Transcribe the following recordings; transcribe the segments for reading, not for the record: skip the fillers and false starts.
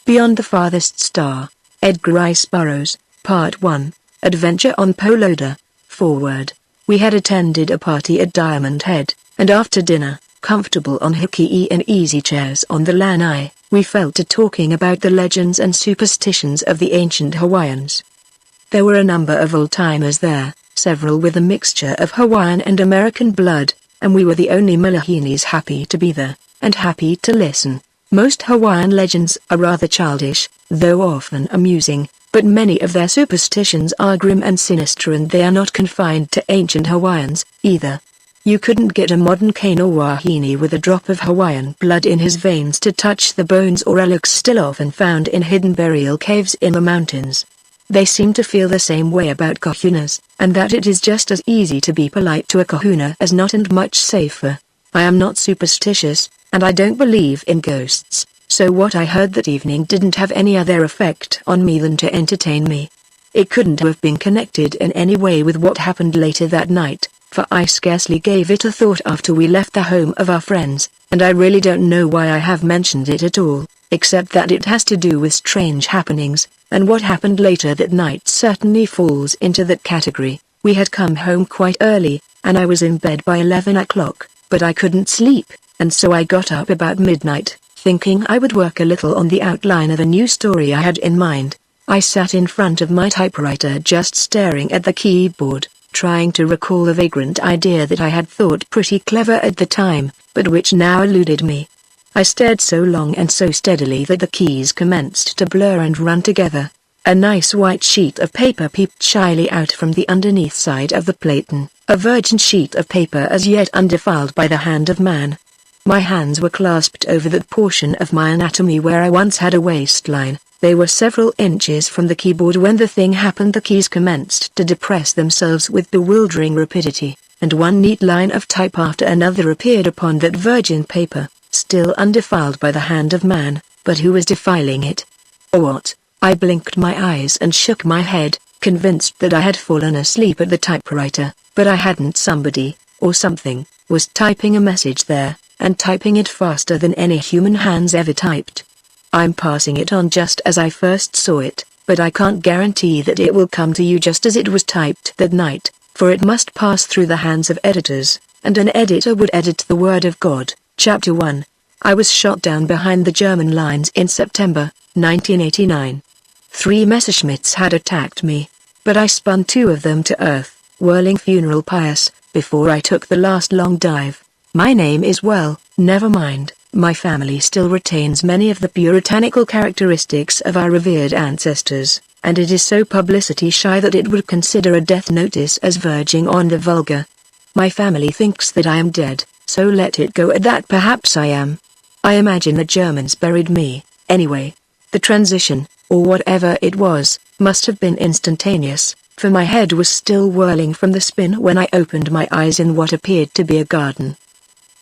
Beyond the Farthest Star, Edgar Rice Burroughs, Part 1, Adventure on Poloda. Forward. We had attended a party at Diamond Head, and after dinner, comfortable on hickey and easy chairs on the lanai, we fell to talking about the legends and superstitions of the ancient Hawaiians. There were a number of old-timers there, several with a mixture of Hawaiian and American blood, and we were the only Malahinis happy to be there, and happy to listen. Most Hawaiian legends are rather childish, though often amusing, but many of their superstitions are grim and sinister, and they are not confined to ancient Hawaiians, either. You couldn't get a modern Kano Wahine with a drop of Hawaiian blood in his veins to touch the bones or relics still often found in hidden burial caves in the mountains. They seem to feel the same way about kahunas, and that it is just as easy to be polite to a kahuna as not, and much safer. I am not superstitious, and I don't believe in ghosts, so what I heard that evening didn't have any other effect on me than to entertain me. It couldn't have been connected in any way with what happened later that night, for I scarcely gave it a thought after we left the home of our friends, and I really don't know why I have mentioned it at all, except that it has to do with strange happenings, and what happened later that night certainly falls into that category. We had come home quite early, and I was in bed by 11 o'clock, but I couldn't sleep, and so I got up about midnight, thinking I would work a little on the outline of a new story I had in mind. I sat in front of my typewriter just staring at the keyboard, trying to recall a vagrant idea that I had thought pretty clever at the time, but which now eluded me. I stared so long and so steadily that the keys commenced to blur and run together. A nice white sheet of paper peeped shyly out from the underneath side of the platen, a virgin sheet of paper as yet undefiled by the hand of man. My hands were clasped over that portion of my anatomy where I once had a waistline. They were several inches from the keyboard when the thing happened. The keys commenced to depress themselves with bewildering rapidity, and one neat line of type after another appeared upon that virgin paper, still undefiled by the hand of man, but who was defiling it? Or what? I blinked my eyes and shook my head, convinced that I had fallen asleep at the typewriter, but I hadn't. Somebody, or something, was typing a message there, and typing it faster than any human hands ever typed. I'm passing it on just as I first saw it, but I can't guarantee that it will come to you just as it was typed that night, for it must pass through the hands of editors, and an editor would edit the Word of God. Chapter 1. I was shot down behind the German lines in September, 1989. 3 Messerschmitts had attacked me, but I spun 2 of them to earth, whirling funeral pyres, before I took the last long dive. My name is never mind, my family still retains many of the puritanical characteristics of our revered ancestors, and it is so publicity shy that it would consider a death notice as verging on the vulgar. My family thinks that I am dead, so let it go at that. Perhaps I am. I imagine the Germans buried me, anyway. The transition, or whatever it was, must have been instantaneous, for my head was still whirling from the spin when I opened my eyes in what appeared to be a garden.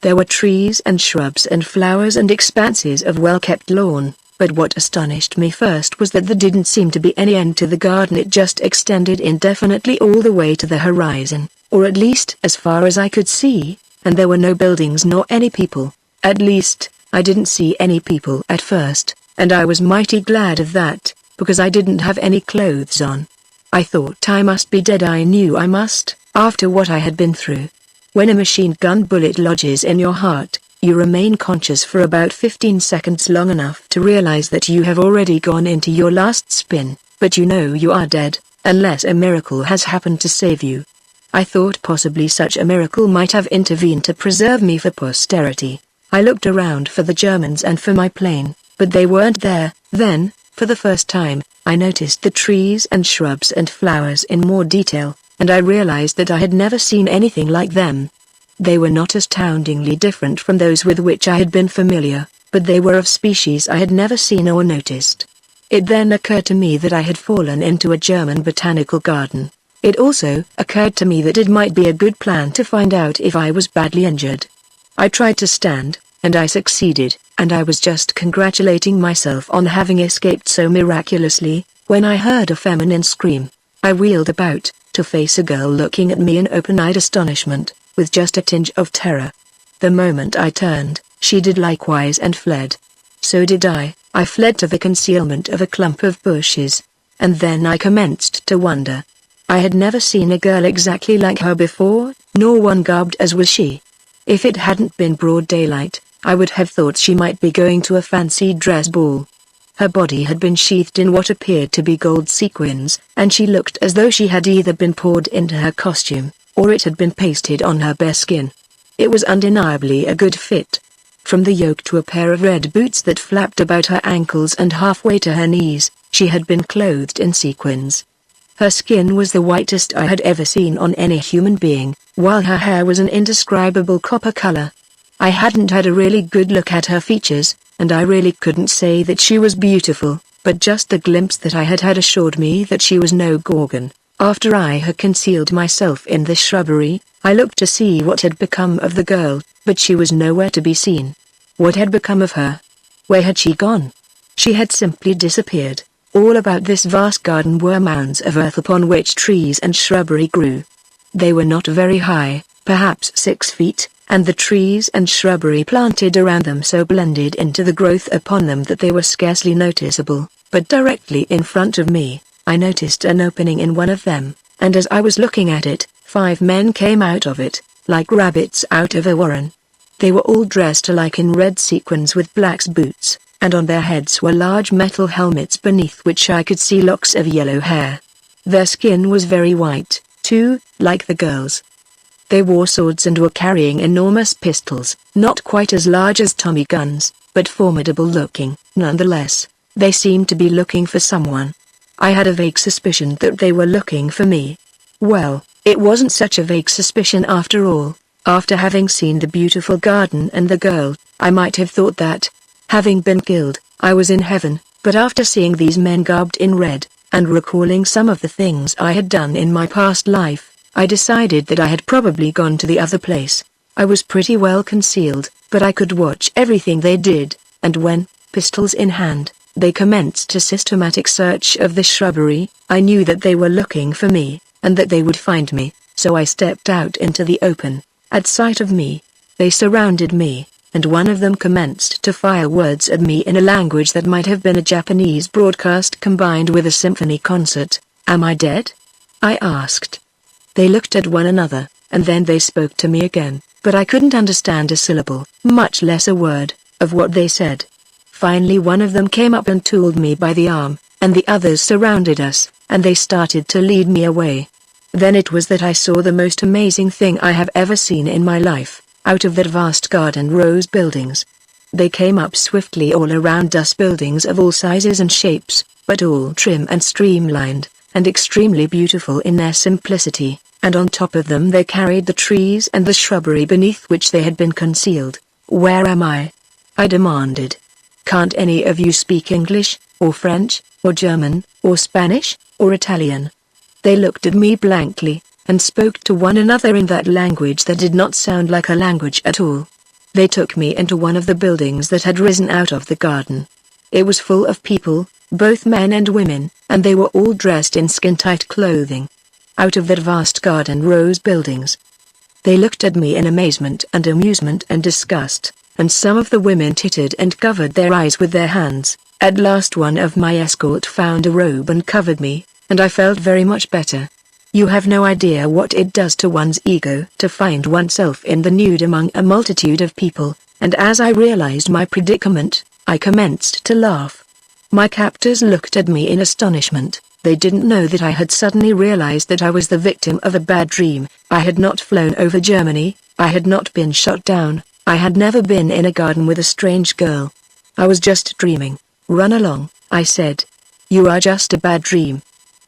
There were trees and shrubs and flowers and expanses of well-kept lawn, but what astonished me first was that there didn't seem to be any end to the garden. It just extended indefinitely all the way to the horizon, or at least as far as I could see, and there were no buildings nor any people. At least, I didn't see any people at first, and I was mighty glad of that, because I didn't have any clothes on. I thought I must be dead. I knew I must, after what I had been through. When a machine gun bullet lodges in your heart, you remain conscious for about 15 seconds, long enough to realize that you have already gone into your last spin, but you know you are dead, unless a miracle has happened to save you. I thought possibly such a miracle might have intervened to preserve me for posterity. I looked around for the Germans and for my plane, but they weren't there. Then, for the first time, I noticed the trees and shrubs and flowers in more detail, and I realized that I had never seen anything like them. They were not astoundingly different from those with which I had been familiar, but they were of species I had never seen or noticed. It then occurred to me that I had fallen into a German botanical garden. It also occurred to me that it might be a good plan to find out if I was badly injured. I tried to stand, and I succeeded, and I was just congratulating myself on having escaped so miraculously, when I heard a feminine scream. I wheeled about, to face a girl looking at me in open-eyed astonishment, with just a tinge of terror. The moment I turned, she did likewise and fled. So did I, I fled to the concealment of a clump of bushes. And then I commenced to wonder. I had never seen a girl exactly like her before, nor one garbed as was she. If it hadn't been broad daylight, I would have thought she might be going to a fancy dress ball. Her body had been sheathed in what appeared to be gold sequins, and she looked as though she had either been poured into her costume, or it had been pasted on her bare skin. It was undeniably a good fit. From the yoke to a pair of red boots that flapped about her ankles and halfway to her knees, she had been clothed in sequins. Her skin was the whitest I had ever seen on any human being, while her hair was an indescribable copper color. I hadn't had a really good look at her features, and I really couldn't say that she was beautiful, but just the glimpse that I had had assured me that she was no Gorgon. After I had concealed myself in the shrubbery, I looked to see what had become of the girl, but she was nowhere to be seen. What had become of her? Where had she gone? She had simply disappeared. All about this vast garden were mounds of earth upon which trees and shrubbery grew. They were not very high, perhaps 6 feet, and the trees and shrubbery planted around them so blended into the growth upon them that they were scarcely noticeable. But directly in front of me, I noticed an opening in one of them, and as I was looking at it, 5 men came out of it, like rabbits out of a warren. They were all dressed alike in red sequins with black boots, and on their heads were large metal helmets beneath which I could see locks of yellow hair. Their skin was very white, too, like the girls. They wore swords and were carrying enormous pistols, not quite as large as Tommy guns, but formidable looking, nonetheless. They seemed to be looking for someone. I had a vague suspicion that they were looking for me. Well, it wasn't such a vague suspicion after all. After having seen the beautiful garden and the girl, I might have thought that, having been killed, I was in heaven, but after seeing these men garbed in red, and recalling some of the things I had done in my past life, I decided that I had probably gone to the other place. I was pretty well concealed, but I could watch everything they did, and when, pistols in hand, they commenced a systematic search of the shrubbery, I knew that they were looking for me, and that they would find me, so I stepped out into the open. At sight of me, they surrounded me, and one of them commenced to fire words at me in a language that might have been a Japanese broadcast combined with a symphony concert. "Am I dead?" I asked. They looked at one another, and then they spoke to me again, but I couldn't understand a syllable, much less a word, of what they said. Finally one of them came up and tooled me by the arm, and the others surrounded us, and they started to lead me away. Then it was that I saw the most amazing thing I have ever seen in my life. Out of that vast garden rose buildings. They came up swiftly all around us, buildings of all sizes and shapes, but all trim and streamlined, and extremely beautiful in their simplicity, and on top of them they carried the trees and the shrubbery beneath which they had been concealed. "Where am I?" I demanded. "Can't any of you speak English, or French, or German, or Spanish, or Italian?" They looked at me blankly, and spoke to one another in that language that did not sound like a language at all. They took me into one of the buildings that had risen out of the garden. It was full of people, both men and women, and they were all dressed in skin-tight clothing. Out of that vast garden rose buildings. They looked at me in amazement and amusement and disgust, and some of the women tittered and covered their eyes with their hands. At last one of my escort found a robe and covered me, and I felt very much better. You have no idea what it does to one's ego to find oneself in the nude among a multitude of people, and as I realized my predicament, I commenced to laugh. My captors looked at me in astonishment. They didn't know that I had suddenly realized that I was the victim of a bad dream. I had not flown over Germany, I had not been shot down, I had never been in a garden with a strange girl. I was just dreaming. "Run along," I said. "You are just a bad dream.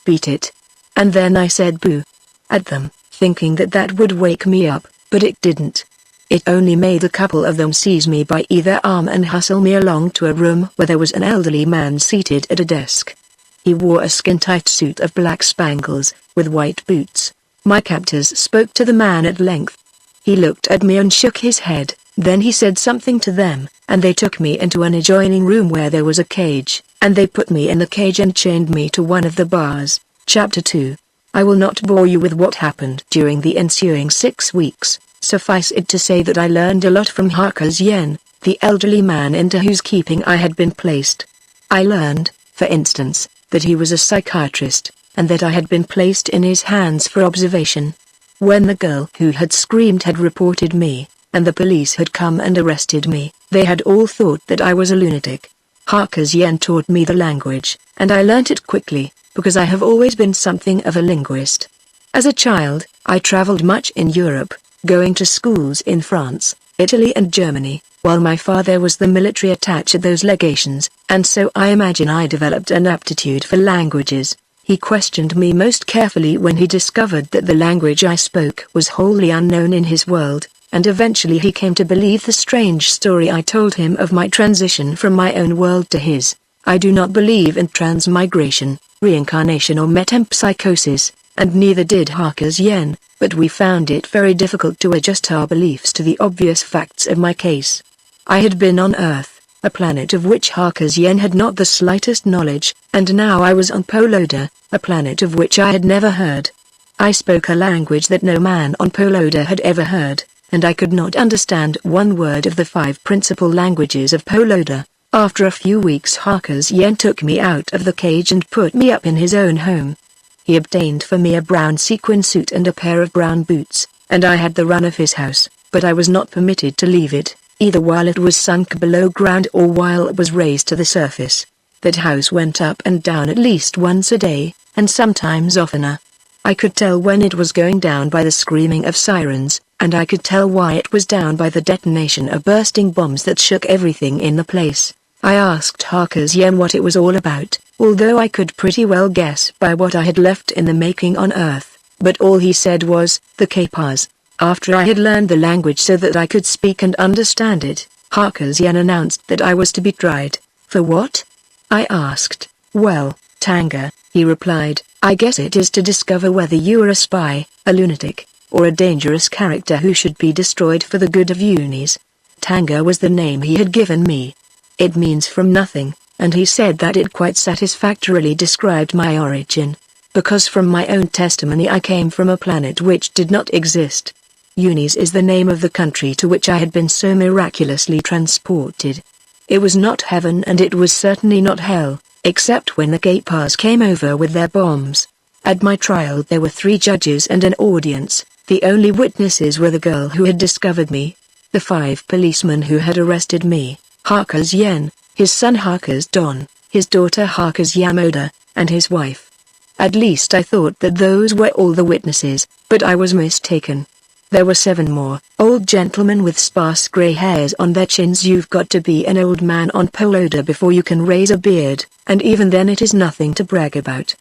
Beat it." And then I said boo at them, thinking that that would wake me up, but it didn't. It only made a couple of them seize me by either arm and hustle me along to a room where there was an elderly man seated at a desk. He wore a skin-tight suit of black spangles, with white boots. My captors spoke to the man at length. He looked at me and shook his head, then he said something to them, and they took me into an adjoining room where there was a cage, and they put me in the cage and chained me to one of the bars. Chapter 2. I will not bore you with what happened during the ensuing 6 weeks. Suffice it to say that I learned a lot from Haka's Yen, the elderly man into whose keeping I had been placed. I learned, for instance, that he was a psychiatrist, and that I had been placed in his hands for observation. When the girl who had screamed had reported me, and the police had come and arrested me, they had all thought that I was a lunatic. Harker's Yen taught me the language, and I learnt it quickly, because I have always been something of a linguist. As a child, I traveled much in Europe, going to schools in France, Italy and Germany, while my father was the military attaché at those legations, and so I imagine I developed an aptitude for languages. He questioned me most carefully when he discovered that the language I spoke was wholly unknown in his world, and eventually he came to believe the strange story I told him of my transition from my own world to his. I do not believe in transmigration, reincarnation or metempsychosis, and neither did Harker's Yen, but we found it very difficult to adjust our beliefs to the obvious facts of my case. I had been on Earth, a planet of which Harker's Yen had not the slightest knowledge, and now I was on Poloda, a planet of which I had never heard. I spoke a language that no man on Poloda had ever heard, and I could not understand one word of the 5 principal languages of Poloda. After a few weeks Harker's Yen took me out of the cage and put me up in his own home. He obtained for me a brown sequin suit and a pair of brown boots, and I had the run of his house, but I was not permitted to leave it, either while it was sunk below ground or while it was raised to the surface. That house went up and down at least once a day, and sometimes oftener. I could tell when it was going down by the screaming of sirens, and I could tell why it was down by the detonation of bursting bombs that shook everything in the place. I asked Harker's Yen what it was all about, although I could pretty well guess by what I had left in the making on Earth, but all he said was, the Kapars. After I had learned the language so that I could speak and understand it, Harker's Yen announced that I was to be tried. For what? I asked. Well, Tanga, he replied, I guess it is to discover whether you are a spy, a lunatic, or a dangerous character who should be destroyed for the good of Unis. Tanga was the name he had given me. It means from nothing, and he said that it quite satisfactorily described my origin, because from my own testimony I came from a planet which did not exist. Unis is the name of the country to which I had been so miraculously transported. It was not heaven and it was certainly not hell, except when the Kapars came over with their bombs. At my trial there were 3 judges and an audience. The only witnesses were the girl who had discovered me, the 5 policemen who had arrested me, Harker's Yen, his son Harker's Don, his daughter Harker's Yamoda, and his wife. At least I thought that those were all the witnesses, but I was mistaken. There were 7 more, old gentlemen with sparse grey hairs on their chins. You've got to be an old man on Poloda before you can raise a beard, and even then it is nothing to brag about.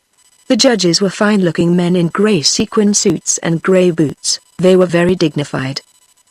The judges were fine-looking men in grey sequin suits and grey boots. They were very dignified.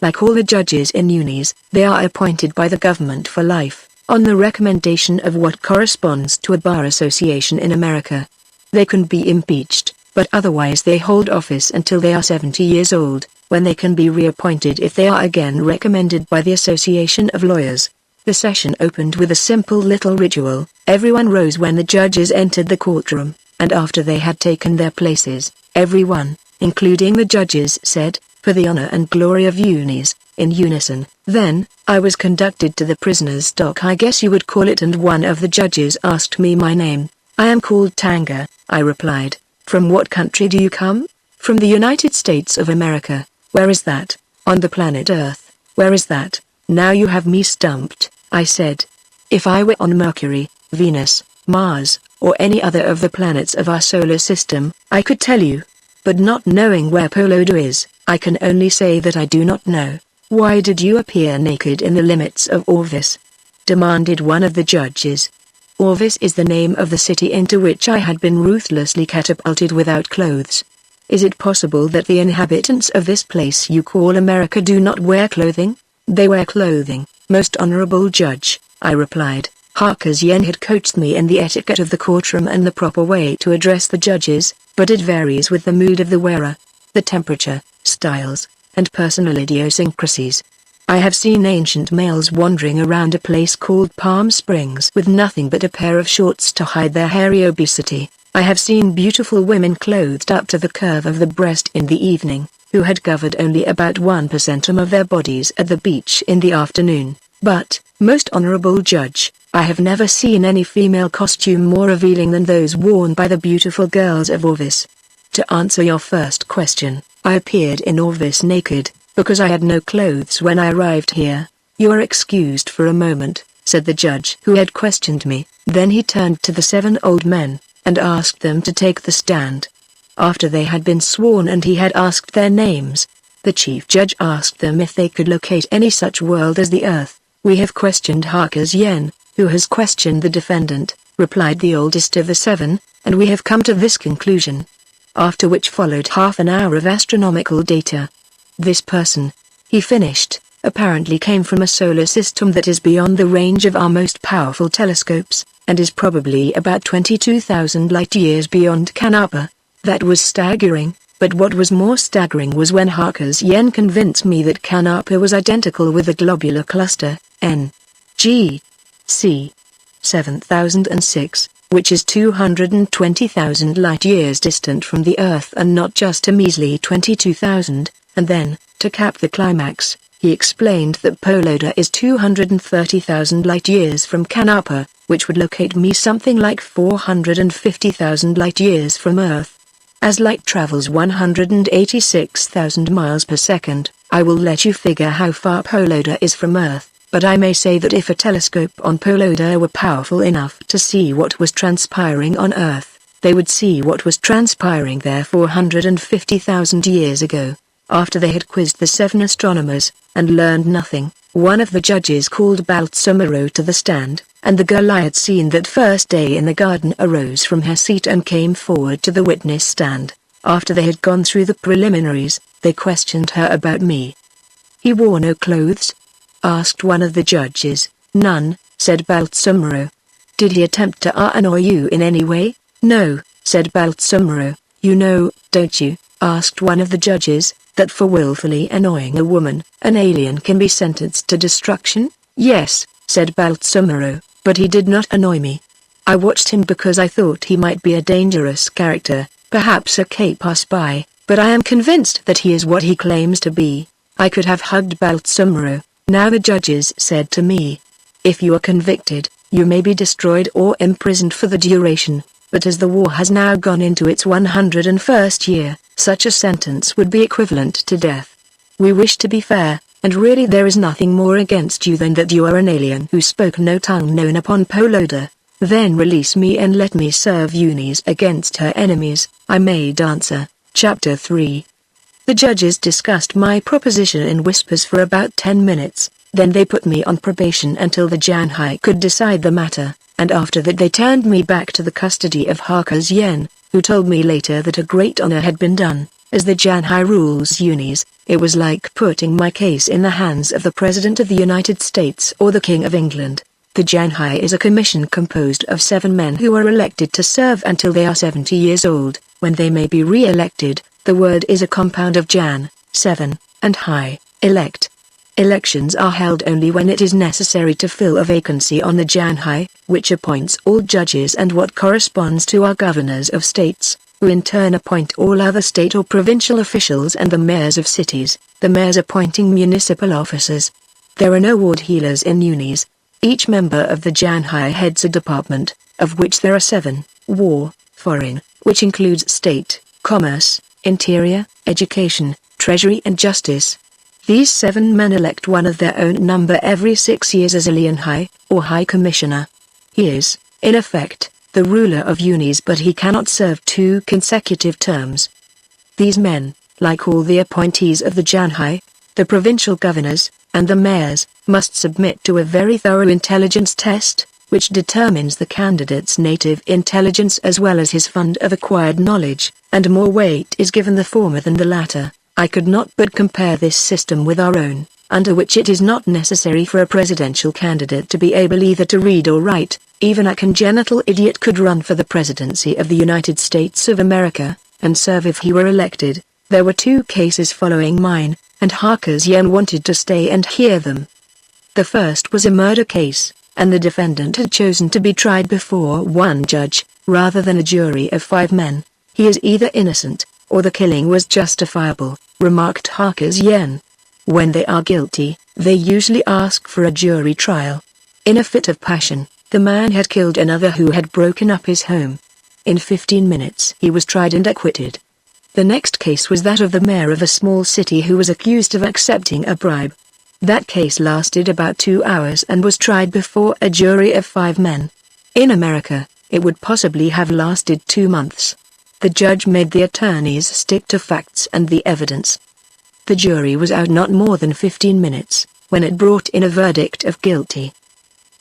Like all the judges in Unis, they are appointed by the government for life, on the recommendation of what corresponds to a bar association in America. They can be impeached, but otherwise they hold office until they are 70 years old, when they can be reappointed if they are again recommended by the Association of Lawyers. The session opened with a simple little ritual. Everyone rose when the judges entered the courtroom, and after they had taken their places, everyone, including the judges, said, "For the honor and glory of Unis," in unison. Then, I was conducted to the prisoner's dock, I guess you would call it, and one of the judges asked me my name. "I am called Tanga," I replied. "From what country do you come?" "From the United States of America." "Where is that?" "On the planet Earth." "Where is that?" "Now you have me stumped," I said. "If I were on Mercury, Venus, Mars, or any other of the planets of our solar system, I could tell you. But not knowing where Poloda is, I can only say that I do not know." "Why did you appear naked in the limits of Orvis?" demanded one of the judges. Orvis is the name of the city into which I had been ruthlessly catapulted without clothes. "Is it possible that the inhabitants of this place you call America do not wear clothing?" "They wear clothing, most honorable judge," I replied. Harker's Yen had coached me in the etiquette of the courtroom and the proper way to address the judges, but it varies with the mood of the wearer, the temperature, styles, and personal idiosyncrasies. I have seen ancient males wandering around a place called Palm Springs with nothing but a pair of shorts to hide their hairy obesity. I have seen beautiful women clothed up to the curve of the breast in the evening, who had covered only about 1% of their bodies at the beach in the afternoon. But, most honorable judge, I have never seen any female costume more revealing than those worn by the beautiful girls of Orvis. To answer your first question, I appeared in Orvis naked, because I had no clothes when I arrived here. You are excused for a moment, said the judge who had questioned me. Then he turned to the 7 old men, and asked them to take the stand. After they had been sworn and he had asked their names, the chief judge asked them if they could locate any such world as the earth. We have questioned Harker's Yen, who has questioned the defendant, replied the oldest of the 7, and we have come to this conclusion. After which followed half an hour of astronomical data. This person, he finished, apparently came from a solar system that is beyond the range of our most powerful telescopes, and is probably about 22,000 light-years beyond Canapa. That was staggering, but what was more staggering was when Harker's Yen convinced me that Canapa was identical with the globular cluster, N.G. C. 7006, which is 220,000 light-years distant from the Earth and not just a measly 22,000, and then, to cap the climax, he explained that Poloda is 230,000 light-years from Canapa, which would locate me something like 450,000 light-years from Earth. As light travels 186,000 miles per second, I will let you figure how far Poloda is from Earth, but I may say that if a telescope on Poloda were powerful enough to see what was transpiring on Earth, they would see what was transpiring there 450,000 years ago. After they had quizzed the 7 astronomers, and learned nothing, one of the judges called Balsamaro to the stand, and the girl I had seen that first day in the garden arose from her seat and came forward to the witness stand. After they had gone through the preliminaries, they questioned her about me. He wore no clothes? Asked one of the judges. None, said Balsamaro. Did he attempt to annoy you in any way? No, said Balsamaro. You know, don't you, asked one of the judges, that for willfully annoying a woman, an alien can be sentenced to destruction? Yes, said Balsamaro, but he did not annoy me. I watched him because I thought he might be a dangerous character, perhaps a Kappa spy, but I am convinced that he is what he claims to be. I could have hugged Balsamaro. Now the judges said to me, if you are convicted, you may be destroyed or imprisoned for the duration, but as the war has now gone into its 101st year, such a sentence would be equivalent to death. We wish to be fair, and really there is nothing more against you than that you are an alien who spoke no tongue known upon Poloda. Then release me and let me serve Eunice against her enemies. I made answer. Chapter 3. The judges discussed my proposition in whispers for about 10 minutes, then they put me on probation until the Janhai could decide the matter, and after that they turned me back to the custody of Harker's Yen, who told me later that a great honor had been done. As the Janhai rules Eunice, it was like putting my case in the hands of the President of the United States or the King of England. The Janhai is a commission composed of 7 men who are elected to serve until they are 70 years old, when they may be re-elected. The word is a compound of Jan, 7, and Hai, elect. Elections are held only when it is necessary to fill a vacancy on the Janhai, which appoints all judges and what corresponds to our governors of states, who in turn appoint all other state or provincial officials and the mayors of cities, the mayors appointing municipal officers. There are no ward healers in unis. Each member of the Janhai heads a department, of which there are 7, war, foreign, which includes state, commerce, interior, education, treasury and justice. These 7 men elect one of their own number every 6 years as Alien High, or High Commissioner. He is, in effect, the ruler of unis, but he cannot serve 2 consecutive terms. These men, like all the appointees of the Janhai, the provincial governors, and the mayors, must submit to a very thorough intelligence test, which determines the candidate's native intelligence as well as his fund of acquired knowledge, and more weight is given the former than the latter. I could not but compare this system with our own, under which it is not necessary for a presidential candidate to be able either to read or write. Even a congenital idiot could run for the presidency of the United States of America, and serve if he were elected. There were 2 cases following mine, and Harker's Yen wanted to stay and hear them. The first was a murder case, and the defendant had chosen to be tried before one judge, rather than a jury of 5 men. He is either innocent, or the killing was justifiable, remarked Harker's Yen. When they are guilty, they usually ask for a jury trial. In a fit of passion, The man had killed another who had broken up his home. In 15 minutes he was tried and acquitted. The next case was that of the mayor of a small city who was accused of accepting a bribe. That case lasted about 2 hours and was tried before a jury of 5 men. In America, it would possibly have lasted 2 months. The judge made the attorneys stick to facts and the evidence. The jury was out not more than 15 minutes, when it brought in a verdict of guilty.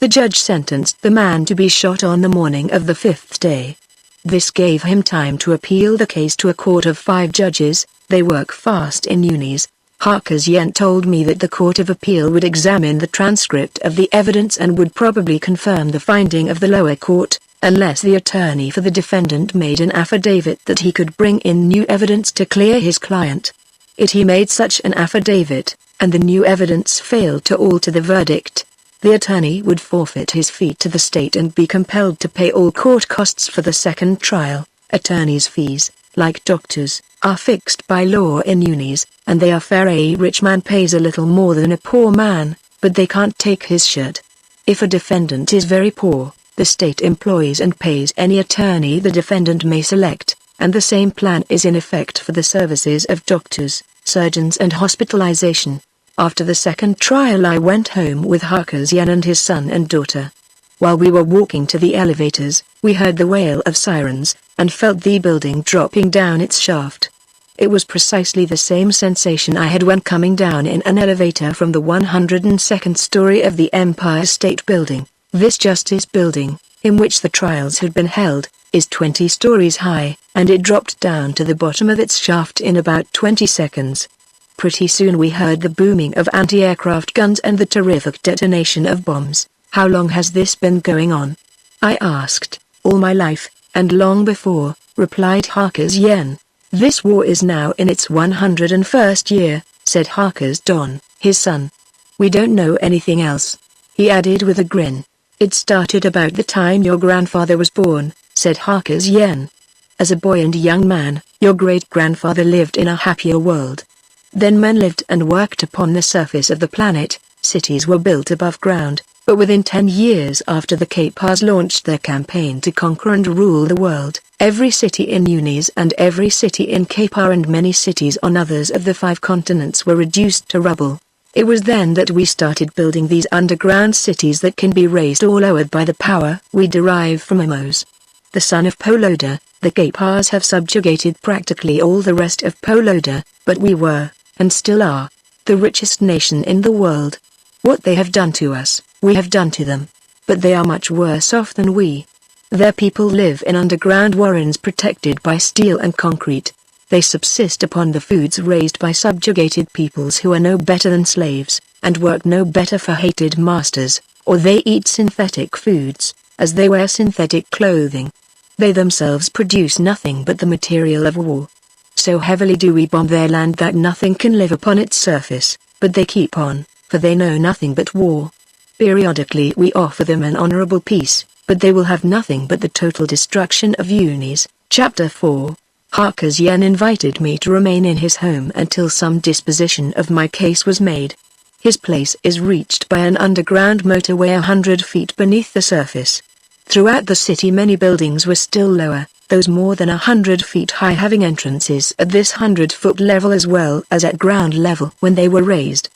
The judge sentenced the man to be shot on the morning of the 5th day. This gave him time to appeal the case to a court of 5 judges. They work fast in unis. Harker's Yen told me that the Court of Appeal would examine the transcript of the evidence and would probably confirm the finding of the lower court, unless the attorney for the defendant made an affidavit that he could bring in new evidence to clear his client. If he made such an affidavit, and the new evidence failed to alter the verdict, the attorney would forfeit his fee to the state and be compelled to pay all court costs for the second trial. Attorneys' fees, like doctors, are fixed by law in unis, and they are fair. A rich man pays a little more than a poor man, but they can't take his shirt. If a defendant is very poor, the state employs and pays any attorney the defendant may select, and the same plan is in effect for the services of doctors, surgeons and hospitalization. After the second trial I went home with Harker's Yen and his son and daughter. While we were walking to the elevators, we heard the wail of sirens, and felt the building dropping down its shaft. It was precisely the same sensation I had when coming down in an elevator from the 102nd story of the Empire State Building. This Justice Building, in which the trials had been held, is 20 stories high, and it dropped down to the bottom of its shaft in about 20 seconds. Pretty soon we heard the booming of anti-aircraft guns and the terrific detonation of bombs. How long has this been going on? I asked. All my life, and long before, replied Harker's Yen. This war is now in its 101st year, said Harker's Don, his son. We don't know anything else. He added with a grin. It started about the time your grandfather was born, said Harker's Yen. As a boy and young man, your great-grandfather lived in a happier world. Then men lived and worked upon the surface of the planet, cities were built above ground, but within 10 years after the Kapars launched their campaign to conquer and rule the world, every city in Unis and every city in Kapar and many cities on others of the 5 continents were reduced to rubble. It was then that we started building these underground cities that can be raised or lowered by the power we derive from Amos, the son of Poloda. The Kapars have subjugated practically all the rest of Poloda, but we were, and still are, the richest nation in the world. What they have done to us, we have done to them. But they are much worse off than we. Their people live in underground warrens protected by steel and concrete. They subsist upon the foods raised by subjugated peoples who are no better than slaves, and work no better for hated masters, or they eat synthetic foods, as they wear synthetic clothing. They themselves produce nothing but the material of war. So heavily do we bomb their land that nothing can live upon its surface, but they keep on, for they know nothing but war. Periodically we offer them an honorable peace, but they will have nothing but the total destruction of Unis. Chapter 4. Harker's Yen invited me to remain in his home until some disposition of my case was made. His place is reached by an underground motorway 100 feet beneath the surface. Throughout the city many buildings were still lower, those more than 100 feet high having entrances at this 100-foot level as well as at ground level when they were raised.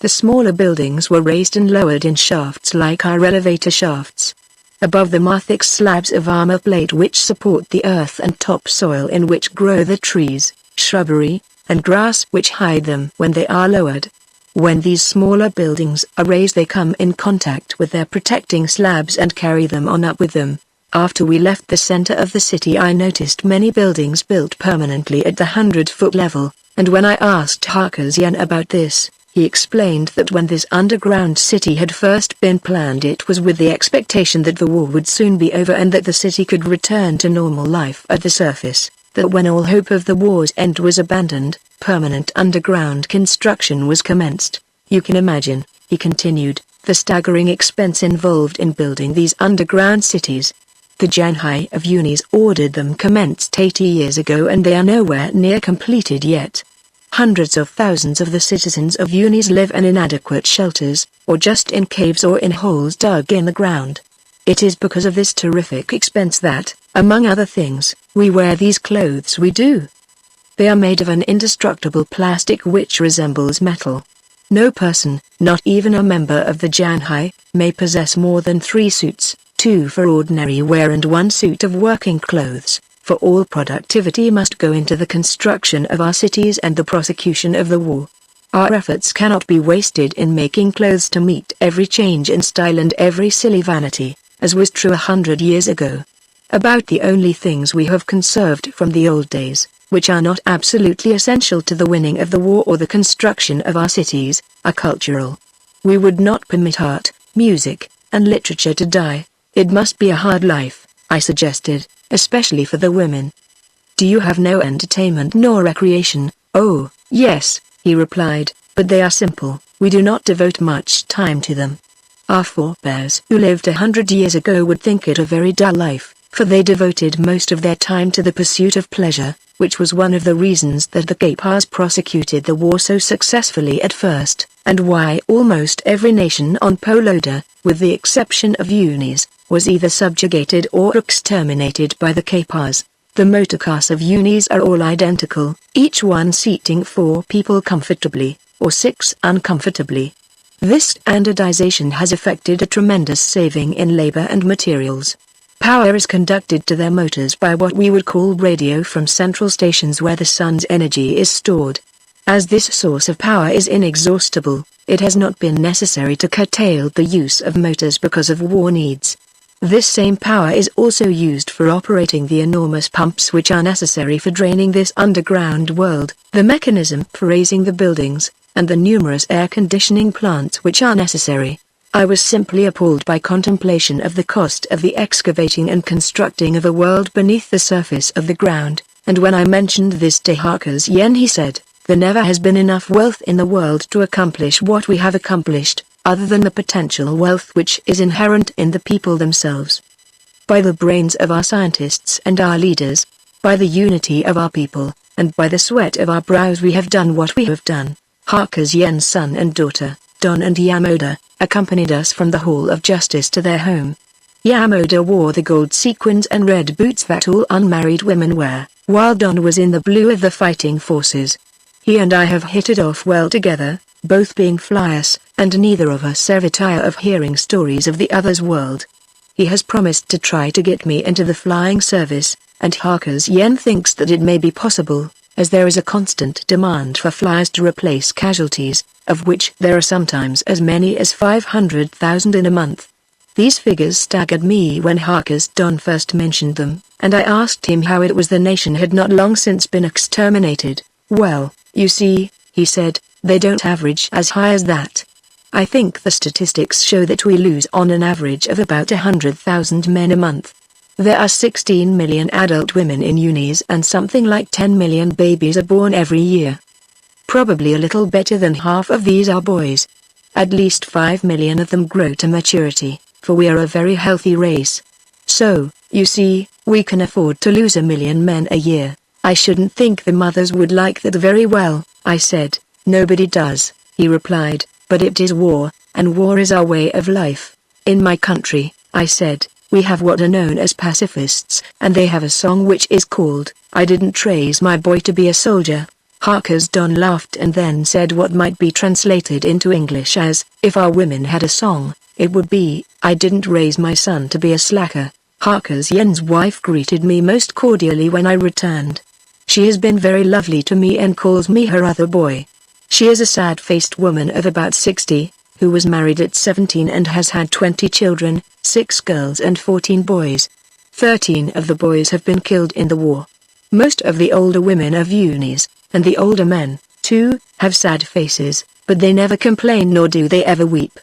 The smaller buildings were raised and lowered in shafts like our elevator shafts. Above them are thick slabs of armor plate which support the earth and topsoil in which grow the trees, shrubbery, and grass which hide them when they are lowered. When these smaller buildings are raised they come in contact with their protecting slabs and carry them on up with them. After we left the center of the city I noticed many buildings built permanently at the 100-foot level, and when I asked Harker's Yen about this, he explained that when this underground city had first been planned it was with the expectation that the war would soon be over and that the city could return to normal life at the surface, that when all hope of the war's end was abandoned, permanent underground construction was commenced. You can imagine, he continued, the staggering expense involved in building these underground cities. The Janhai of Unis ordered them commenced 80 years ago and they are nowhere near completed yet. Hundreds of thousands of the citizens of Unis live in inadequate shelters, or just in caves or in holes dug in the ground. It is because of this terrific expense that, among other things, we wear these clothes we do. They are made of an indestructible plastic which resembles metal. No person, not even a member of the Janhai, may possess more than 3 suits, 2 for ordinary wear and 1 suit of working clothes, for all productivity must go into the construction of our cities and the prosecution of the war. Our efforts cannot be wasted in making clothes to meet every change in style and every silly vanity, as was true 100 years ago. About the only things we have conserved from the old days, which are not absolutely essential to the winning of the war or the construction of our cities, are cultural. We would not permit art, music, and literature to die. It must be a hard life, I suggested, especially for the women. Do you have no entertainment nor recreation? Oh, yes, he replied, but they are simple. We do not devote much time to them. Our forebears who lived 100 years ago would think it a very dull life, for they devoted most of their time to the pursuit of pleasure, which was one of the reasons that the Kapars prosecuted the war so successfully at first, and why almost every nation on Poloda, with the exception of Unis, was either subjugated or exterminated by the Kapars. The motorcars of Unis are all identical, each one seating 4 people comfortably, or 6 uncomfortably. This standardization has effected a tremendous saving in labor and materials. Power is conducted to their motors by what we would call radio from central stations where the sun's energy is stored. As this source of power is inexhaustible, it has not been necessary to curtail the use of motors because of war needs. This same power is also used for operating the enormous pumps which are necessary for draining this underground world, the mechanism for raising the buildings, and the numerous air conditioning plants which are necessary. I was simply appalled by contemplation of the cost of the excavating and constructing of a world beneath the surface of the ground, and when I mentioned this to Harker's Yen he said, "There never has been enough wealth in the world to accomplish what we have accomplished, other than the potential wealth which is inherent in the people themselves. By the brains of our scientists and our leaders, by the unity of our people, and by the sweat of our brows we have done what we have done." Harker's Yen's son and daughter, Don and Yamoda, accompanied us from the Hall of Justice to their home. Yamoda wore the gold sequins and red boots that all unmarried women wear, while Don was in the blue of the fighting forces. He and I have hit it off well together, both being flyers, and neither of us ever tire of hearing stories of the other's world. He has promised to try to get me into the flying service, and Harker's Yen thinks that it may be possible, as there is a constant demand for flyers to replace casualties, of which there are sometimes as many as 500,000 in a month. These figures staggered me when Harker's Don first mentioned them, and I asked him how it was the nation had not long since been exterminated. "Well, you see," he said, "they don't average as high as that. I think the statistics show that we lose on an average of about 100,000 men a month. There are 16 million adult women in Unis and something like 10 million babies are born every year. Probably a little better than half of these are boys. At least 5 million of them grow to maturity, for we are a very healthy race. So, you see, we can afford to lose 1 million men a year." "I shouldn't think the mothers would like that very well," I said. "Nobody does," he replied, "but it is war, and war is our way of life. In my country," I said, "we have what are known as pacifists, and they have a song which is called, 'I didn't raise my boy to be a soldier.'" Harker's Don laughed and then said what might be translated into English as, "If our women had a song, it would be, 'I didn't raise my son to be a slacker.'" Harker's Yen's wife greeted me most cordially when I returned. She has been very lovely to me and calls me her other boy. She is a sad-faced woman of about 60, who was married at 17 and has had 20 children, 6 girls and 14 boys. 13 of the boys have been killed in the war. Most of the older women are Unis, and the older men, too, have sad faces, but they never complain nor do they ever weep.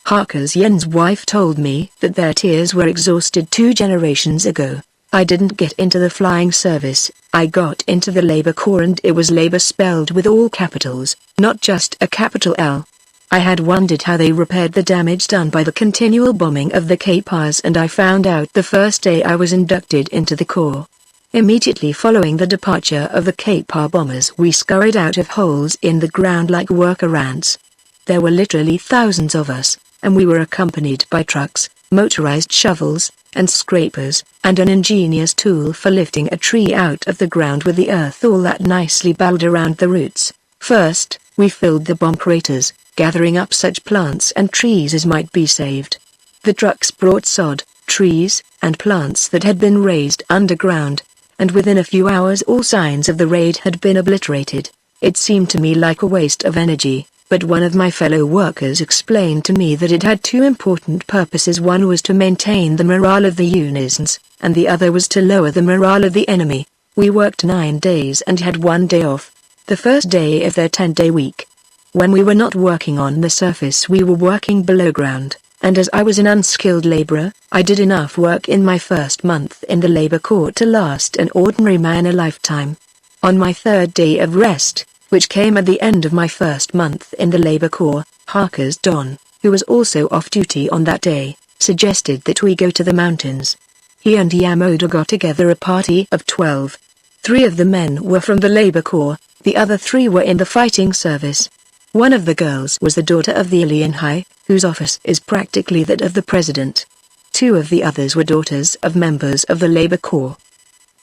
Harker's Yen's wife told me that their tears were exhausted 2 generations ago. I didn't get into the flying service, I got into the labor corps, and it was labor spelled with all capitals, not just a capital L. I had wondered how they repaired the damage done by the continual bombing of the Kapars, and I found out the first day I was inducted into the corps. Immediately following the departure of the Kapar bombers, we scurried out of holes in the ground like worker ants. There were literally thousands of us, and we were accompanied by trucks, motorized shovels, and scrapers, and an ingenious tool for lifting a tree out of the ground with the earth all that nicely balled around the roots. First, we filled the bomb craters, gathering up such plants and trees as might be saved. The trucks brought sod, trees, and plants that had been raised underground, and within a few hours all signs of the raid had been obliterated. It seemed to me like a waste of energy, but one of my fellow workers explained to me that it had two important purposes. One was to maintain the morale of the units, and the other was to lower the morale of the enemy. We worked 9 days and had 1 day off, the first day of their 10-day week. When we were not working on the surface, we were working below ground, and as I was an unskilled laborer, I did enough work in my first month in the labor court to last an ordinary man a lifetime. On my 3rd day of rest, which came at the end of my first month in the labor corps, Harker's Don, who was also off duty on that day, suggested that we go to the mountains. He and Yamada got together a party of 12. 3 of the men were from the labor corps, the other 3 were in the fighting service. One of the girls was the daughter of the Alien High, whose office is practically that of the president. 2 of the others were daughters of members of the labor corps.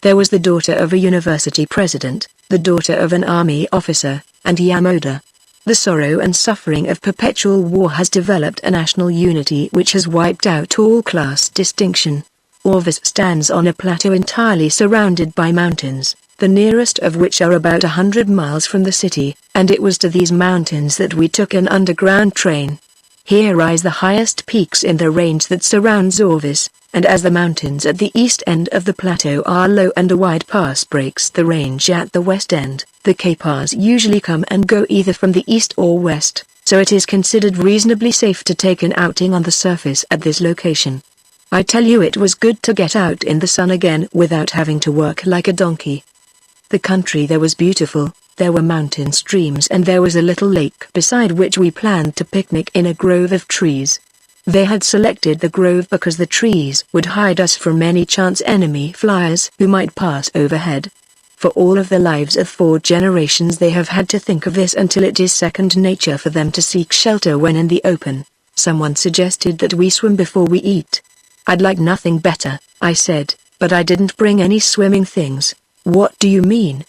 There was the daughter of a university president, the daughter of an army officer, and Yamada. The sorrow and suffering of perpetual war has developed a national unity which has wiped out all class distinction. Orvis stands on a plateau entirely surrounded by mountains, the nearest of which are about 100 miles from the city, and it was to these mountains that we took an underground train. Here rise the highest peaks in the range that surrounds Orvis, and as the mountains at the east end of the plateau are low and a wide pass breaks the range at the west end, the Kapars usually come and go either from the east or west, so it is considered reasonably safe to take an outing on the surface at this location. I tell you, it was good to get out in the sun again without having to work like a donkey. The country there was beautiful. There were mountain streams and there was a little lake beside which we planned to picnic in a grove of trees. They had selected the grove because the trees would hide us from any chance enemy flyers who might pass overhead. For all of the lives of 4 generations they have had to think of this until it is second nature for them to seek shelter when in the open. Someone suggested that we swim before we eat. I'd like nothing better, I said, but I didn't bring any swimming things. What do you mean?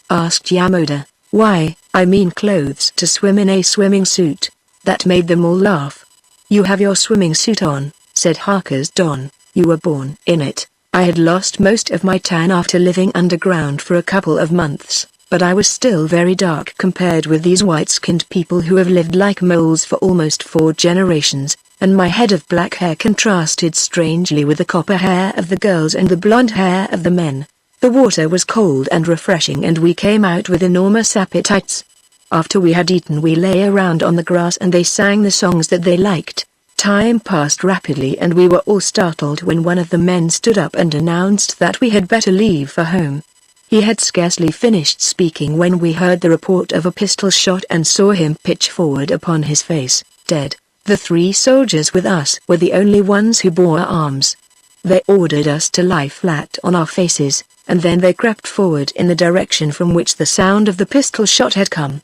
Asked Yamada. Why, I mean clothes to swim in, a swimming suit. That made them all laugh. You have your swimming suit on, said Harker's Don. You were born in it. I had lost most of my tan after living underground for a couple of months, but I was still very dark compared with these white-skinned people who have lived like moles for almost 4 generations, and my head of black hair contrasted strangely with the copper hair of the girls and the blonde hair of the men. The water was cold and refreshing and we came out with enormous appetites. After we had eaten we lay around on the grass and they sang the songs that they liked. Time passed rapidly and we were all startled when one of the men stood up and announced that we had better leave for home. He had scarcely finished speaking when we heard the report of a pistol shot and saw him pitch forward upon his face, dead. The 3 soldiers with us were the only ones who bore arms. They ordered us to lie flat on our faces, and then they crept forward in the direction from which the sound of the pistol shot had come.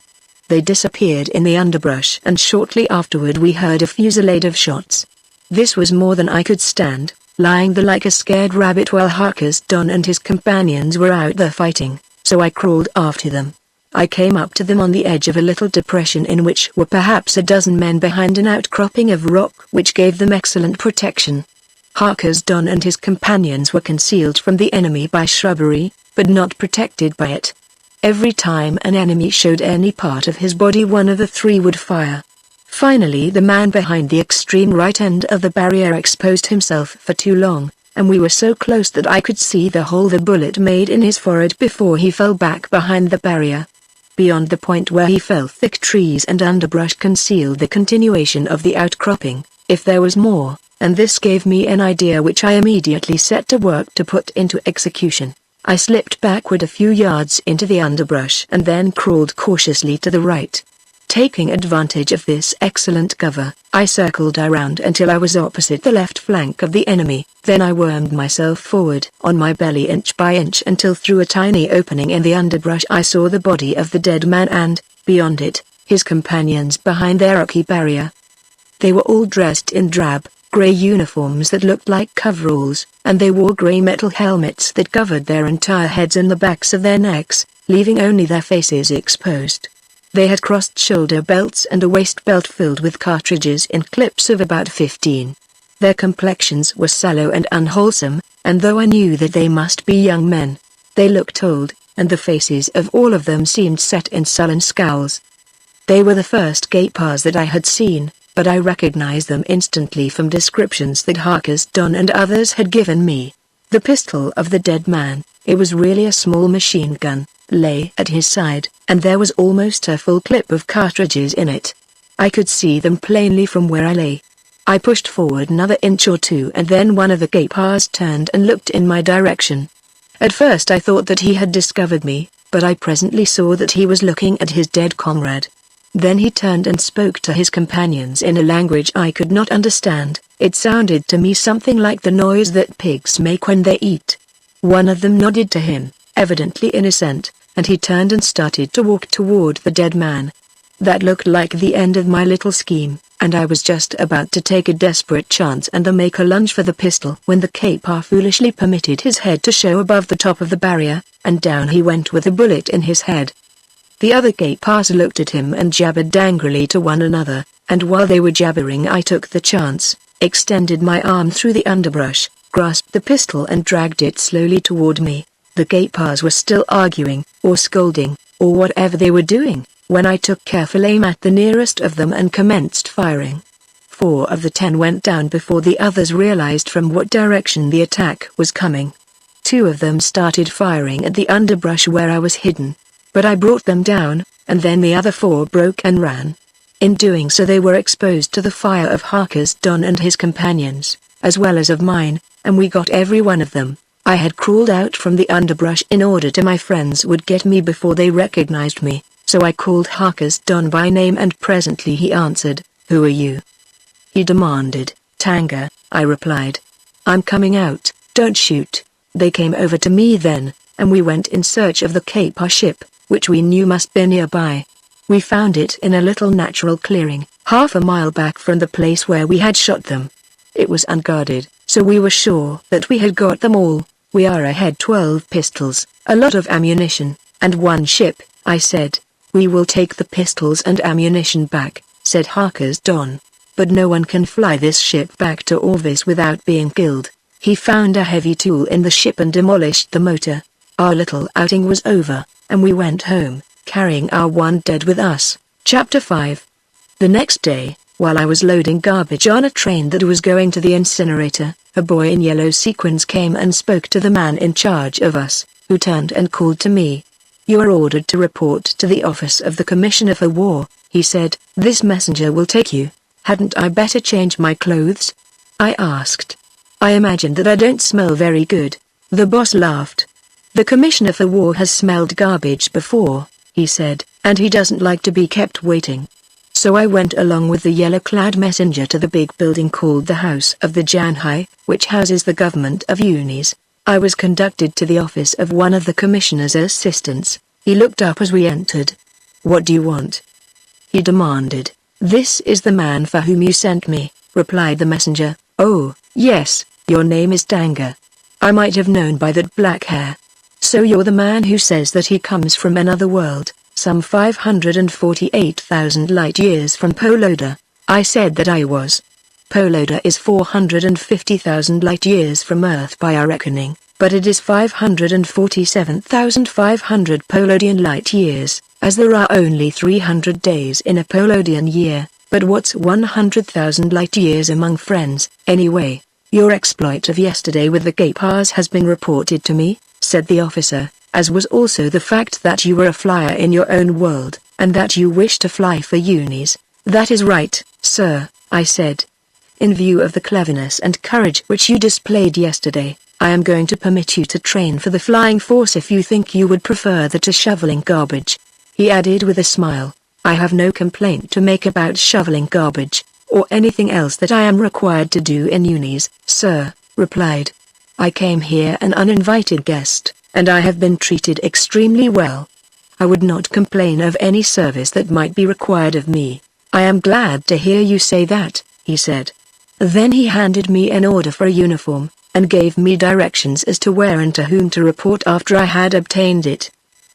They disappeared in the underbrush and shortly afterward we heard a fusillade of shots. This was more than I could stand, lying there like a scared rabbit while Harker's Don and his companions were out there fighting, so I crawled after them. I came up to them on the edge of a little depression in which were perhaps a dozen men behind an outcropping of rock which gave them excellent protection. Harker's Don and his companions were concealed from the enemy by shrubbery, but not protected by it. Every time an enemy showed any part of his body one of the 3 would fire. Finally the man behind the extreme right end of the barrier exposed himself for too long, and we were so close that I could see the hole the bullet made in his forehead before he fell back behind the barrier. Beyond the point where he fell thick trees and underbrush concealed the continuation of the outcropping, if there was more, and this gave me an idea which I immediately set to work to put into execution. I slipped backward a few yards into the underbrush and then crawled cautiously to the right. Taking advantage of this excellent cover, I circled around until I was opposite the left flank of the enemy, then I wormed myself forward on my belly inch by inch until through a tiny opening in the underbrush I saw the body of the dead man and, beyond it, his companions behind their rocky barrier. They were all dressed in drab, grey uniforms that looked like coveralls, and they wore grey metal helmets that covered their entire heads and the backs of their necks, leaving only their faces exposed. They had crossed shoulder belts and a waist belt filled with cartridges in clips of about 15. Their complexions were sallow and unwholesome, and though I knew that they must be young men, they looked old, and the faces of all of them seemed set in sullen scowls. They were the first Gapars that I had seen, but I recognized them instantly from descriptions that Farthest and others had given me. The pistol of the dead man, it was really a small machine gun, lay at his side, and there was almost a full clip of cartridges in it. I could see them plainly from where I lay. I pushed forward another inch or two and then one of the Gapars turned and looked in my direction. At first I thought that he had discovered me, but I presently saw that he was looking at his dead comrade. Then he turned and spoke to his companions in a language I could not understand. It sounded to me something like the noise that pigs make when they eat. One of them nodded to him, evidently in assent, and he turned and started to walk toward the dead man. That looked like the end of my little scheme, and I was just about to take a desperate chance and make a lunge for the pistol when the Gapar foolishly permitted his head to show above the top of the barrier, and down he went with a bullet in his head. The other Gapars looked at him and jabbered angrily to one another, and while they were jabbering I took the chance, extended my arm through the underbrush, grasped the pistol and dragged it slowly toward me. The Gapars were still arguing, or scolding, or whatever they were doing, when I took careful aim at the nearest of them and commenced firing. 4 of the 10 went down before the others realized from what direction the attack was coming. 2 of them started firing at the underbrush where I was hidden, but I brought them down, and then the other 4 broke and ran. In doing so they were exposed to the fire of Farthest and his companions, as well as of mine, and we got every one of them. I had crawled out from the underbrush in order to my friends would get me before they recognized me, so I called Farthest by name and presently he answered, "Who are you?" He demanded. "Tanga," I replied. "I'm coming out, don't shoot." They came over to me then, and we went in search of the Gapar ship, which we knew must be nearby. We found it in a little natural clearing, half a mile back from the place where we had shot them. It was unguarded, so we were sure that we had got them all. "We are ahead 12 pistols, a lot of ammunition, and 1 ship," I said. "We will take the pistols and ammunition back," said Farthest. "But no one can fly this ship back to Orvis without being killed." He found a heavy tool in the ship and demolished the motor. Our little outing was over, and we went home, carrying our 1 dead with us. Chapter 5. The next day, while I was loading garbage on a train that was going to the incinerator, a boy in yellow sequins came and spoke to the man in charge of us, who turned and called to me. "You are ordered to report to the office of the Commissioner for War," he said. "This messenger will take you." "Hadn't I better change my clothes?" I asked. "I imagine that I don't smell very good." The boss laughed. "The Commissioner for War has smelled garbage before," he said, "and he doesn't like to be kept waiting." So I went along with the yellow-clad messenger to the big building called the House of the Janhai, which houses the government of Unis. I was conducted to the office of one of the commissioner's assistants. He looked up as we entered. "What do you want?" he demanded. "This is the man for whom you sent me," replied the messenger. "Oh, yes, your name is Tanga. I might have known by that black hair. So you're the man who says that he comes from another world, some 548,000 light-years from Poloda." I said that I was. Poloda is 450,000 light-years from Earth by our reckoning, but it is 547,500 Polodian light-years, as there are only 300 days in a Polodian year. But what's 100,000 light-years among friends, anyway? "Your exploit of yesterday with the Gapars has been reported to me," said the officer, "as was also the fact that you were a flyer in your own world, and that you wish to fly for Unis." "That is right, sir," I said. "In view of the cleverness and courage which you displayed yesterday, I am going to permit you to train for the flying force if you think you would prefer that to shoveling garbage." He added with a smile, "I have no complaint to make about shoveling garbage, or anything else that I am required to do in Unis, sir," replied. "I came here an uninvited guest, and I have been treated extremely well. I would not complain of any service that might be required of me." "I am glad to hear you say that," he said. Then he handed me an order for a uniform, and gave me directions as to where and to whom to report after I had obtained it.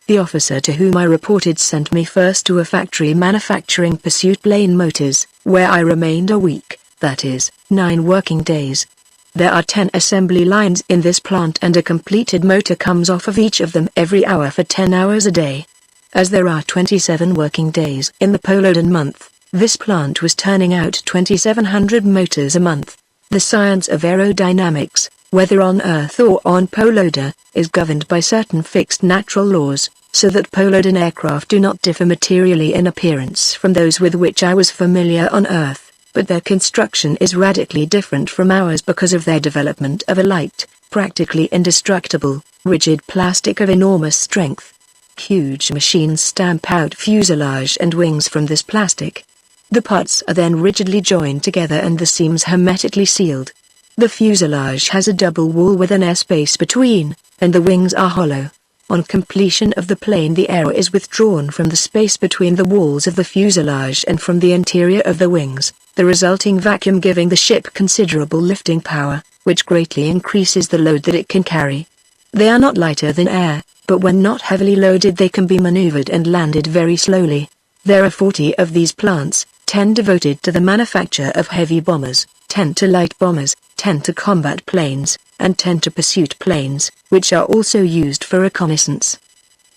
The officer to whom I reported sent me first to a factory manufacturing pursuit plane motors, where I remained a week, that is, 9 working days. There are 10 assembly lines in this plant and a completed motor comes off of each of them every hour for 10 hours a day. As there are 27 working days in the Polodan month, this plant was turning out 2,700 motors a month. The science of aerodynamics, whether on Earth or on Poloda, is governed by certain fixed natural laws, so that Polodan aircraft do not differ materially in appearance from those with which I was familiar on Earth, but their construction is radically different from ours because of their development of a light, practically indestructible, rigid plastic of enormous strength. Huge machines stamp out fuselage and wings from this plastic. The parts are then rigidly joined together and the seams hermetically sealed. The fuselage has a double wall with an air space between, and the wings are hollow. On completion of the plane, the air is withdrawn from the space between the walls of the fuselage and from the interior of the wings, the resulting vacuum giving the ship considerable lifting power, which greatly increases the load that it can carry. They are not lighter than air, but when not heavily loaded they can be maneuvered and landed very slowly. There are 40 of these plants, 10 devoted to the manufacture of heavy bombers, 10 to light bombers, 10 to combat planes, and 10 to pursuit planes, which are also used for reconnaissance.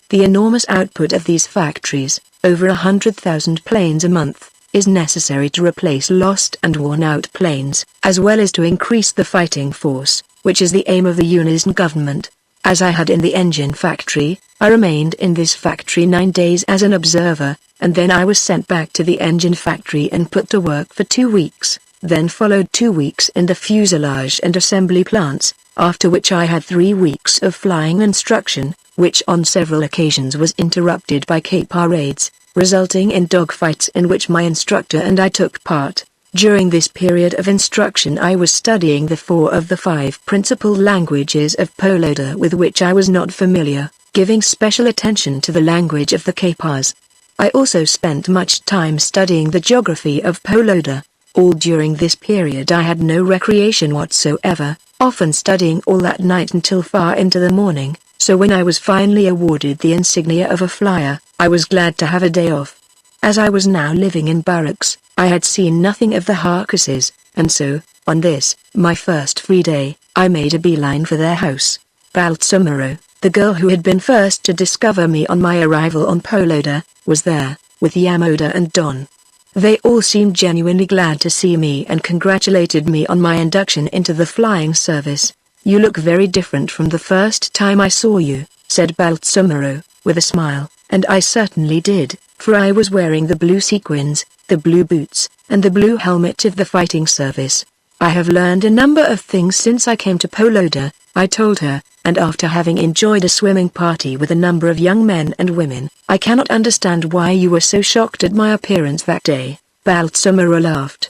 The enormous output of these factories, over 100,000 planes a month, is necessary to replace lost and worn-out planes, as well as to increase the fighting force, which is the aim of the Unison government. As I had in the engine factory, I remained in this factory 9 days as an observer, and then I was sent back to the engine factory and put to work for 2 weeks, then followed 2 weeks in the fuselage and assembly plants, after which I had 3 weeks of flying instruction, which on several occasions was interrupted by Kappa raids, resulting in dogfights in which my instructor and I took part. During this period of instruction I was studying the 4 of the 5 principal languages of Poloda with which I was not familiar, giving special attention to the language of the Kappas. I also spent much time studying the geography of Poloda. All during this period I had no recreation whatsoever, often studying all that night until far into the morning, so when I was finally awarded the insignia of a flyer, I was glad to have a day off. As I was now living in barracks, I had seen nothing of the Harkuses, and so, on this, my first free day, I made a beeline for their house. Balsamaro, the girl who had been first to discover me on my arrival on Poloda, was there, with Yamoda and Don. They all seemed genuinely glad to see me and congratulated me on my induction into the flying service. "You look very different from the first time I saw you," said Balsamaro, with a smile, and I certainly did, for I was wearing the blue sequins, the blue boots, and the blue helmet of the fighting service. "I have learned a number of things since I came to Poloda," I told her, "and after having enjoyed a swimming party with a number of young men and women, I cannot understand why you were so shocked at my appearance that day." Balsamaro laughed.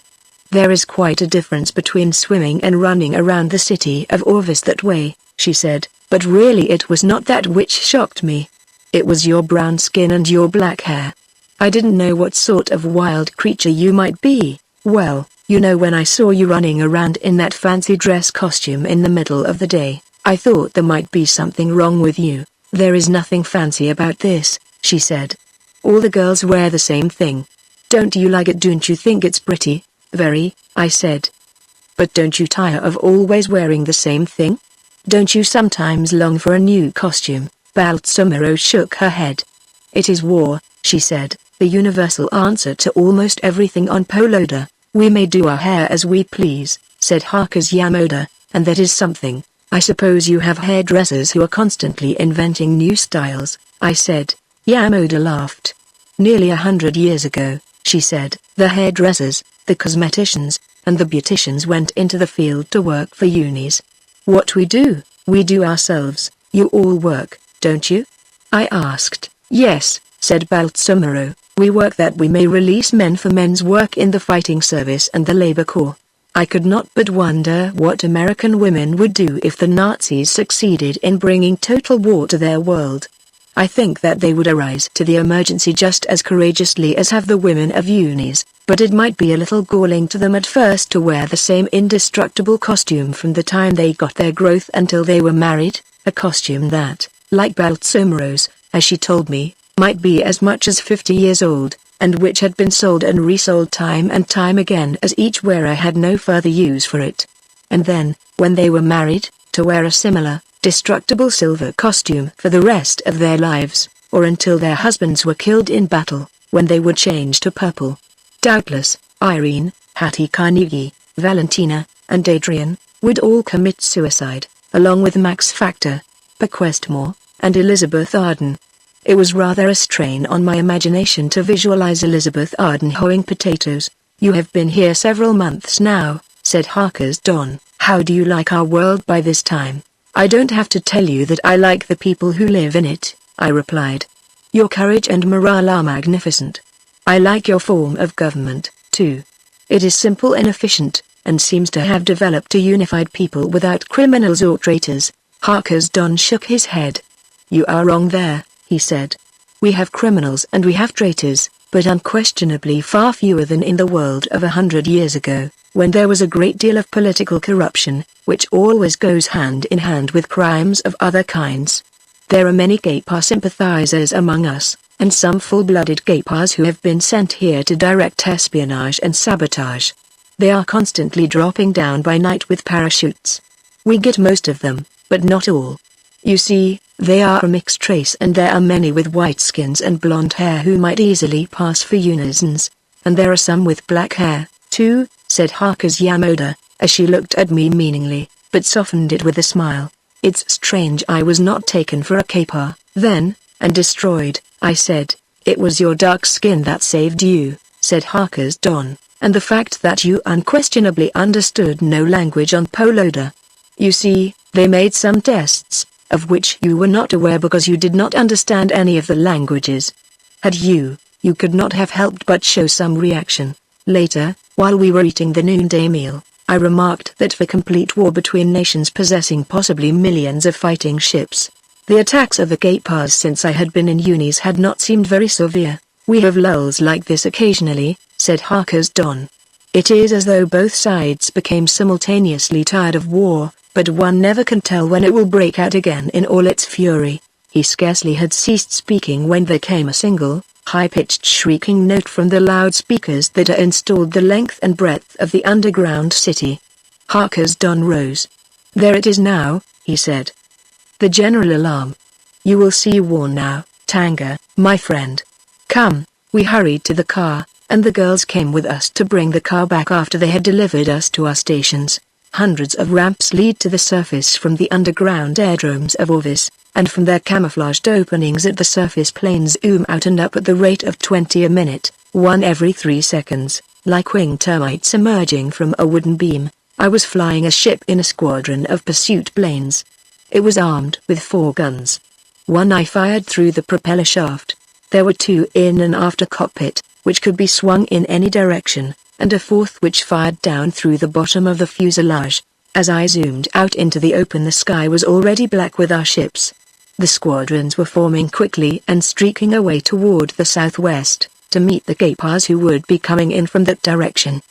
"There is quite a difference between swimming and running around the city of Orvis that way," she said, "but really it was not that which shocked me. It was your brown skin and your black hair. I didn't know what sort of wild creature you might be. Well, you know, when I saw you running around in that fancy dress costume in the middle of the day, I thought there might be something wrong with you." "There is nothing fancy about this," she said. "All the girls wear the same thing." "Don't you like it? Don't you think it's pretty?" "Very," I said. "But don't you tire of always wearing the same thing? Don't you sometimes long for a new costume?" Balsamaro shook her head. "It is war," she said, "the universal answer to almost everything on Poloda. We may do our hair as we please," said Harkus Yamoda, "and that is something. I suppose you have hairdressers who are constantly inventing new styles," I said. Yamoda laughed. "Nearly 100 years ago," she said, "the hairdressers, the cosmeticians, and the beauticians went into the field to work for unis. What we do ourselves. You all work, don't you?" I asked. "Yes," said Balsamaro, "we work that we may release men for men's work in the fighting service and the labor corps." I could not but wonder what American women would do if the Nazis succeeded in bringing total war to their world. I think that they would arise to the emergency just as courageously as have the women of unis, but it might be a little galling to them at first to wear the same indestructible costume from the time they got their growth until they were married, a costume that, like Balsamero's, as she told me, might be as much as 50 years old, and which had been sold and resold time and time again as each wearer had no further use for it. And then, when they were married, to wear a similar, destructible silver costume for the rest of their lives, or until their husbands were killed in battle, when they would change to purple. Doubtless, Irene, Hattie Carnegie, Valentina, and Adrian, would all commit suicide, along with Max Factor, Bequestmore, and Elizabeth Arden. It was rather a strain on my imagination to visualize Elizabeth Arden hoeing potatoes. "You have been here several months now," said Harker's Don. "How do you like our world by this time?" "I don't have to tell you that I like the people who live in it," I replied. "Your courage and morale are magnificent. I like your form of government, too. It is simple and efficient, and seems to have developed a unified people without criminals or traitors." Harker's Don shook his head. "You are wrong there," he said. "We have criminals and we have traitors, but unquestionably far fewer than in the world of 100 years ago, when there was a great deal of political corruption, which always goes hand in hand with crimes of other kinds. There are many Gaypar sympathizers among us, and some full-blooded Gaypars who have been sent here to direct espionage and sabotage. They are constantly dropping down by night with parachutes. We get most of them, but not all. You see, they are a mixed race and there are many with white skins and blonde hair who might easily pass for Unisons. And there are some with black hair, too," said Harker's Yamoda, as she looked at me meaningly, but softened it with a smile. "It's strange I was not taken for a Gaypar, then, and destroyed," I said. "It was your dark skin that saved you," said Harker's Don, "and the fact that you unquestionably understood no language on Poloda. You see, they made some tests, of which you were not aware because you did not understand any of the languages. Had you could not have helped but show some reaction." Later, while we were eating the noonday meal, I remarked that for complete war between nations possessing possibly millions of fighting ships, the attacks of the Gaypars since I had been in Unis had not seemed very severe. "We have lulls like this occasionally," said Harker's Don. "It is as though both sides became simultaneously tired of war, but one never can tell when it will break out again in all its fury." He scarcely had ceased speaking when there came a single, high-pitched shrieking note from the loudspeakers that are installed the length and breadth of the underground city. Harker's Don rose. "There it is now," he said. "The general alarm. You will see war now, Tanga, my friend. Come." We hurried to the car, and the girls came with us to bring the car back after they had delivered us to our stations. Hundreds of ramps lead to the surface from the underground aerodromes of Orvis, and from their camouflaged openings at the surface planes zoom out and up at the rate of 20 a minute, one every 3 seconds, like winged termites emerging from a wooden beam. I was flying a ship in a squadron of pursuit planes. It was armed with 4 guns. One I fired through the propeller shaft. There were 2 in an after cockpit, which could be swung in any direction, and a 4th which fired down through the bottom of the fuselage. As I zoomed out into the open, the sky was already black with our ships. The squadrons were forming quickly and streaking away toward the southwest, to meet the Gaypars who would be coming in from that direction.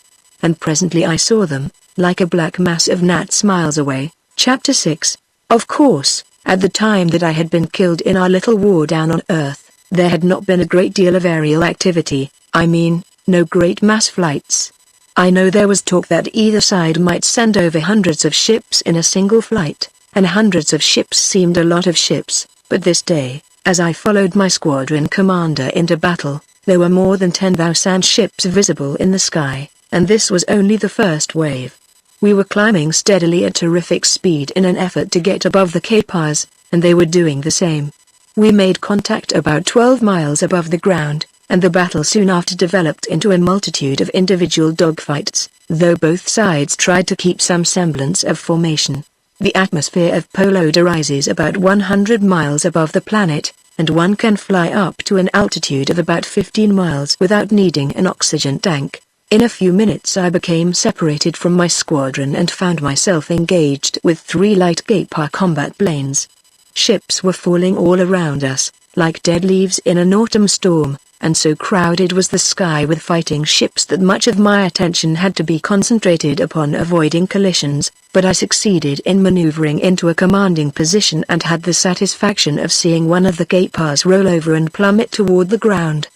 And presently I saw them, like a black mass of gnats miles away. Chapter 6. Of course, at the time that I had been killed in our little war down on Earth, there had not been a great deal of aerial activity. I mean, no great mass flights. I know there was talk that either side might send over hundreds of ships in a single flight, and hundreds of ships seemed a lot of ships, but this day, as I followed my squadron commander into battle, there were more than 10,000 ships visible in the sky, and this was only the first wave. We were climbing steadily at terrific speed in an effort to get above the Gaypars, and they were doing the same. We made contact about 12 miles above the ground, and the battle soon after developed into a multitude of individual dogfights, though both sides tried to keep some semblance of formation. The atmosphere of Poloda rises about 100 miles above the planet, and one can fly up to an altitude of about 15 miles without needing an oxygen tank. In a few minutes I became separated from my squadron and found myself engaged with 3 light Gaypar combat planes. Ships were falling all around us, like dead leaves in an autumn storm, and so crowded was the sky with fighting ships that much of my attention had to be concentrated upon avoiding collisions, but I succeeded in maneuvering into a commanding position and had the satisfaction of seeing one of the Kapars roll over and plummet toward the ground.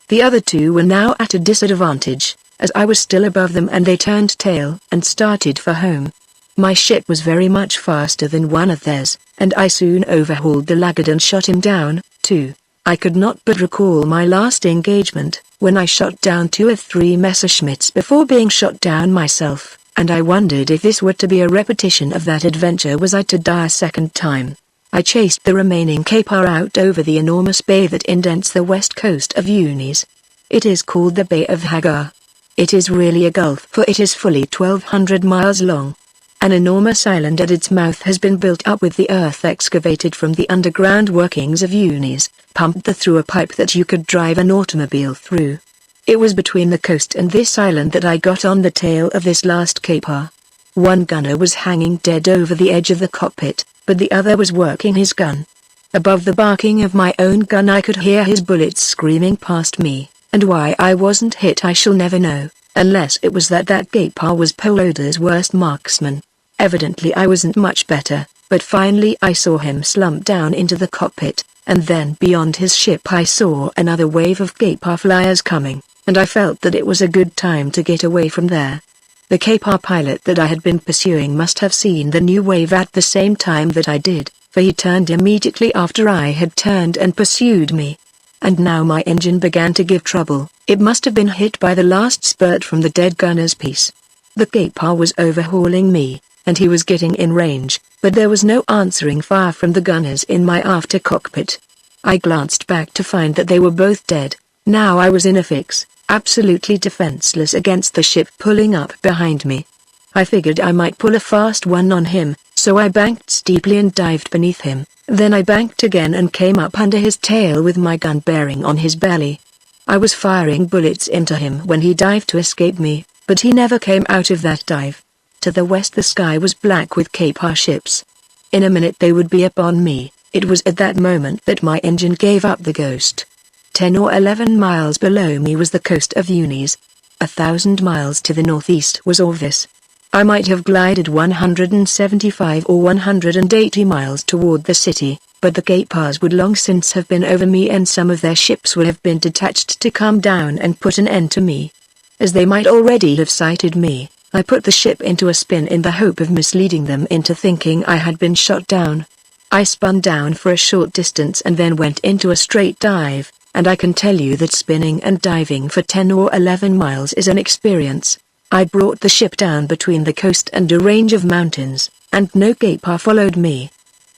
The other two were now at a disadvantage, as I was still above them, and they turned tail and started for home. My ship was very much faster than one of theirs, and I soon overhauled the laggard and shot him down, too. I could not but recall my last engagement, when I shot down 2 of 3 Messerschmitts before being shot down myself, and I wondered if this were to be a repetition of that adventure. Was I to die a second time? I chased the remaining Kapar out over the enormous bay that indents the west coast of Unis. It is called the Bay of Hagar. It is really a gulf, for it is fully 1,200 miles long. An enormous island at its mouth has been built up with the earth excavated from the underground workings of Unis, pumped through a pipe that you could drive an automobile through. It was between the coast and this island that I got on the tail of this last Kapar. One gunner was hanging dead over the edge of the cockpit, but the other was working his gun. Above the barking of my own gun I could hear his bullets screaming past me, and why I wasn't hit I shall never know, unless it was that Kapar was Poloda's worst marksman. Evidently I wasn't much better, but finally I saw him slump down into the cockpit, and then beyond his ship I saw another wave of Kapar flyers coming, and I felt that it was a good time to get away from there. The Kapar pilot that I had been pursuing must have seen the new wave at the same time that I did, for he turned immediately after I had turned and pursued me. And now my engine began to give trouble. It must have been hit by the last spurt from the dead gunner's piece. The Kapar was overhauling me, and he was getting in range, but there was no answering fire from the gunners in my after cockpit. I glanced back to find that they were both dead. Now I was in a fix, absolutely defenseless against the ship pulling up behind me. I figured I might pull a fast one on him, so I banked steeply and dived beneath him. Then I banked again and came up under his tail with my gun bearing on his belly. I was firing bullets into him when he dived to escape me, but he never came out of that dive. To the west the sky was black with Kapar ships. In a minute they would be upon me. It was at that moment that my engine gave up the ghost. 10 or 11 miles below me was the coast of Unis. 1,000 miles to the northeast was Orvis. I might have glided 175 or 180 miles toward the city, but the Kapars would long since have been over me and some of their ships would have been detached to come down and put an end to me. As they might already have sighted me, I put the ship into a spin in the hope of misleading them into thinking I had been shot down. I spun down for a short distance and then went into a straight dive, and I can tell you that spinning and diving for 10 or 11 miles is an experience. I brought the ship down between the coast and a range of mountains, and no Kapar followed me.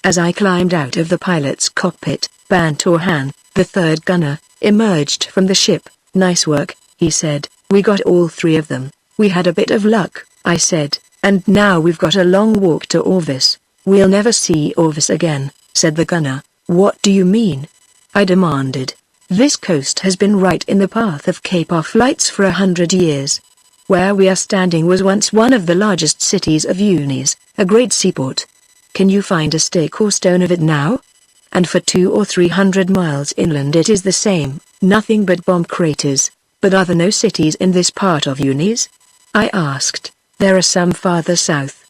As I climbed out of the pilot's cockpit, Bantorhan, the third gunner, emerged from the ship. "Nice work," he said, "we got all 3 of them." "We had a bit of luck," I said, "and now we've got a long walk to Orvis." "We'll never see Orvis again," said the gunner. "What do you mean?" I demanded. "This coast has been right in the path of Kapar flights for 100 years. Where we are standing was once one of the largest cities of Unis, a great seaport. Can you find a stick or stone of it now? And for 200 or 300 miles inland it is the same, nothing but bomb craters. But are there no cities in this part of Unis?" I asked. "There are some farther south.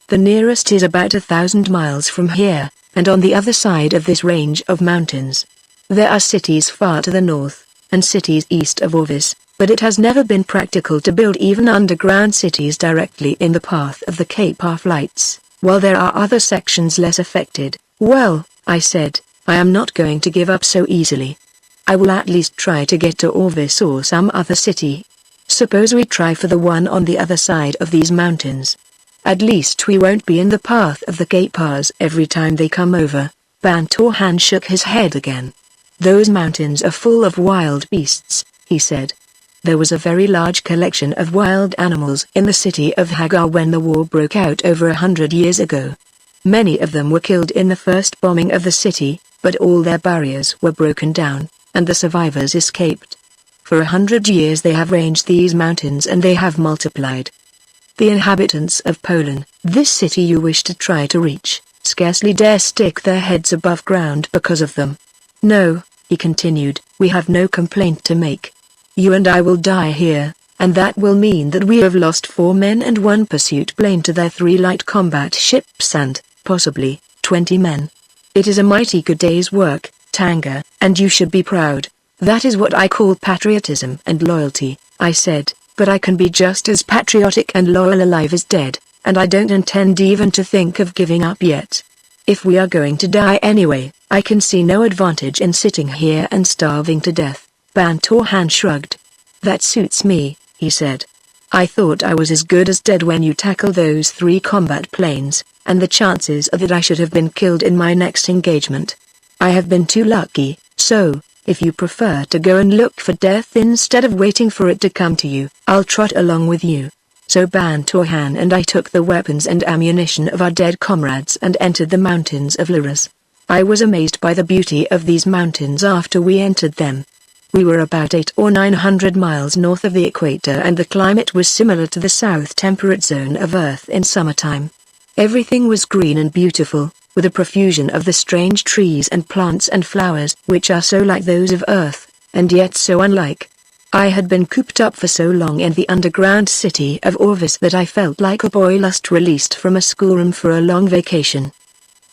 The nearest is about 1,000 miles from here, and on the other side of this range of mountains. There are cities far to the north, and cities east of Orvis, but it has never been practical to build even underground cities directly in the path of the Kapar flights, while there are other sections less affected." "Well," I said, "I am not going to give up so easily. I will at least try to get to Orvis or some other city. Suppose we try for the one on the other side of these mountains. At least we won't be in the path of the Kapars every time they come over." Bantorhan shook his head again. "Those mountains are full of wild beasts," he said. "There was a very large collection of wild animals in the city of Hagar when the war broke out over 100 years ago. Many of them were killed in the first bombing of the city, but all their barriers were broken down, and the survivors escaped. For 100 years they have ranged these mountains and they have multiplied. The inhabitants of Poland, this city you wish to try to reach, scarcely dare stick their heads above ground because of them. No, he continued, we have no complaint to make. You and I will die here, and that will mean that we have lost 4 men and 1 pursuit plane to their 3 light combat ships and, possibly, 20 men. It is a mighty good day's work, Tanga, and you should be proud. That is what I call patriotism and loyalty, I said, but I can be just as patriotic and loyal alive as dead, and I don't intend even to think of giving up yet. If we are going to die anyway, I can see no advantage in sitting here and starving to death. Bantorhan shrugged. That suits me, he said. I thought I was as good as dead when you tackled those 3 combat planes, and the chances are that I should have been killed in my next engagement. I have been too lucky, so, if you prefer to go and look for death instead of waiting for it to come to you, I'll trot along with you. So Bantorhan and I took the weapons and ammunition of our dead comrades and entered the mountains of Laras. I was amazed by the beauty of these mountains after we entered them. We were about 800 or 900 miles north of the equator and the climate was similar to the south temperate zone of Earth in summertime. Everything was green and beautiful, with a profusion of the strange trees and plants and flowers which are so like those of Earth, and yet so unlike. I had been cooped up for so long in the underground city of Orvis that I felt like a boy just released from a schoolroom for a long vacation.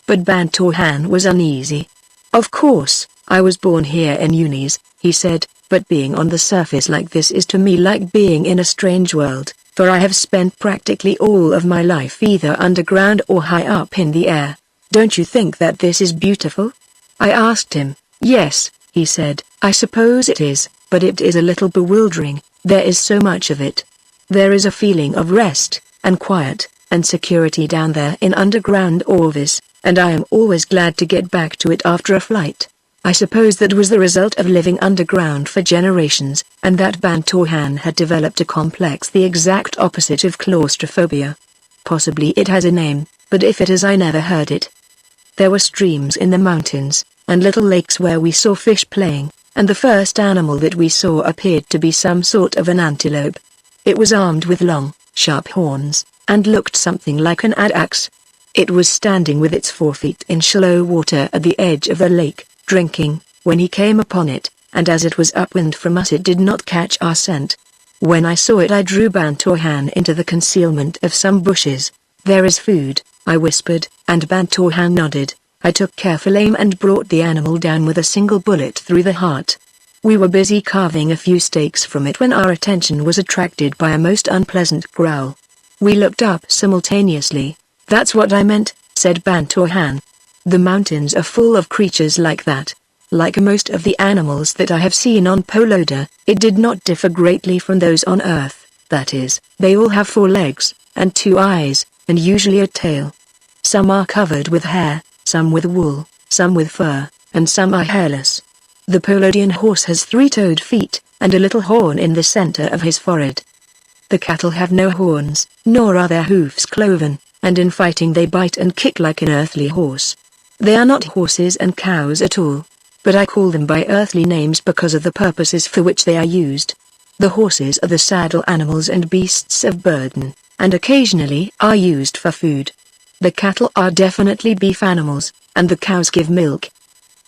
But Bantorhan was uneasy. Of course, I was born here in Unis, he said, but being on the surface like this is to me like being in a strange world, for I have spent practically all of my life either underground or high up in the air. Don't you think that this is beautiful? I asked him. Yes, he said, I suppose it is, but it is a little bewildering. There is so much of it. There is a feeling of rest, and quiet, and security down there in underground Orvis, and I am always glad to get back to it after a flight. I suppose that was the result of living underground for generations, and that Bantorhan had developed a complex the exact opposite of claustrophobia. Possibly it has a name, but if it has I never heard it. There were streams in the mountains, and little lakes where we saw fish playing, and the first animal that we saw appeared to be some sort of an antelope. It was armed with long, sharp horns, and looked something like an addax. It was standing with its 4 feet in shallow water at the edge of the lake, drinking, when he came upon it, and as it was upwind from us it did not catch our scent. When I saw it I drew Bantorhan into the concealment of some bushes. There is food, I whispered, and Bantorhan nodded. I took careful aim and brought the animal down with a single bullet through the heart. We were busy carving a few steaks from it when our attention was attracted by a most unpleasant growl. We looked up simultaneously. That's what I meant, said Bantorhan. The mountains are full of creatures like that. Like most of the animals that I have seen on Poloda, it did not differ greatly from those on Earth, that is, they all have 4 legs, and 2 eyes, and usually a tail. Some are covered with hair, some with wool, some with fur, and some are hairless. The Polodian horse has 3-toed feet, and a little horn in the center of his forehead. The cattle have no horns, nor are their hoofs cloven, and in fighting they bite and kick like an earthly horse. They are not horses and cows at all, but I call them by earthly names because of the purposes for which they are used. The horses are the saddle animals and beasts of burden, and occasionally are used for food. The cattle are definitely beef animals, and the cows give milk.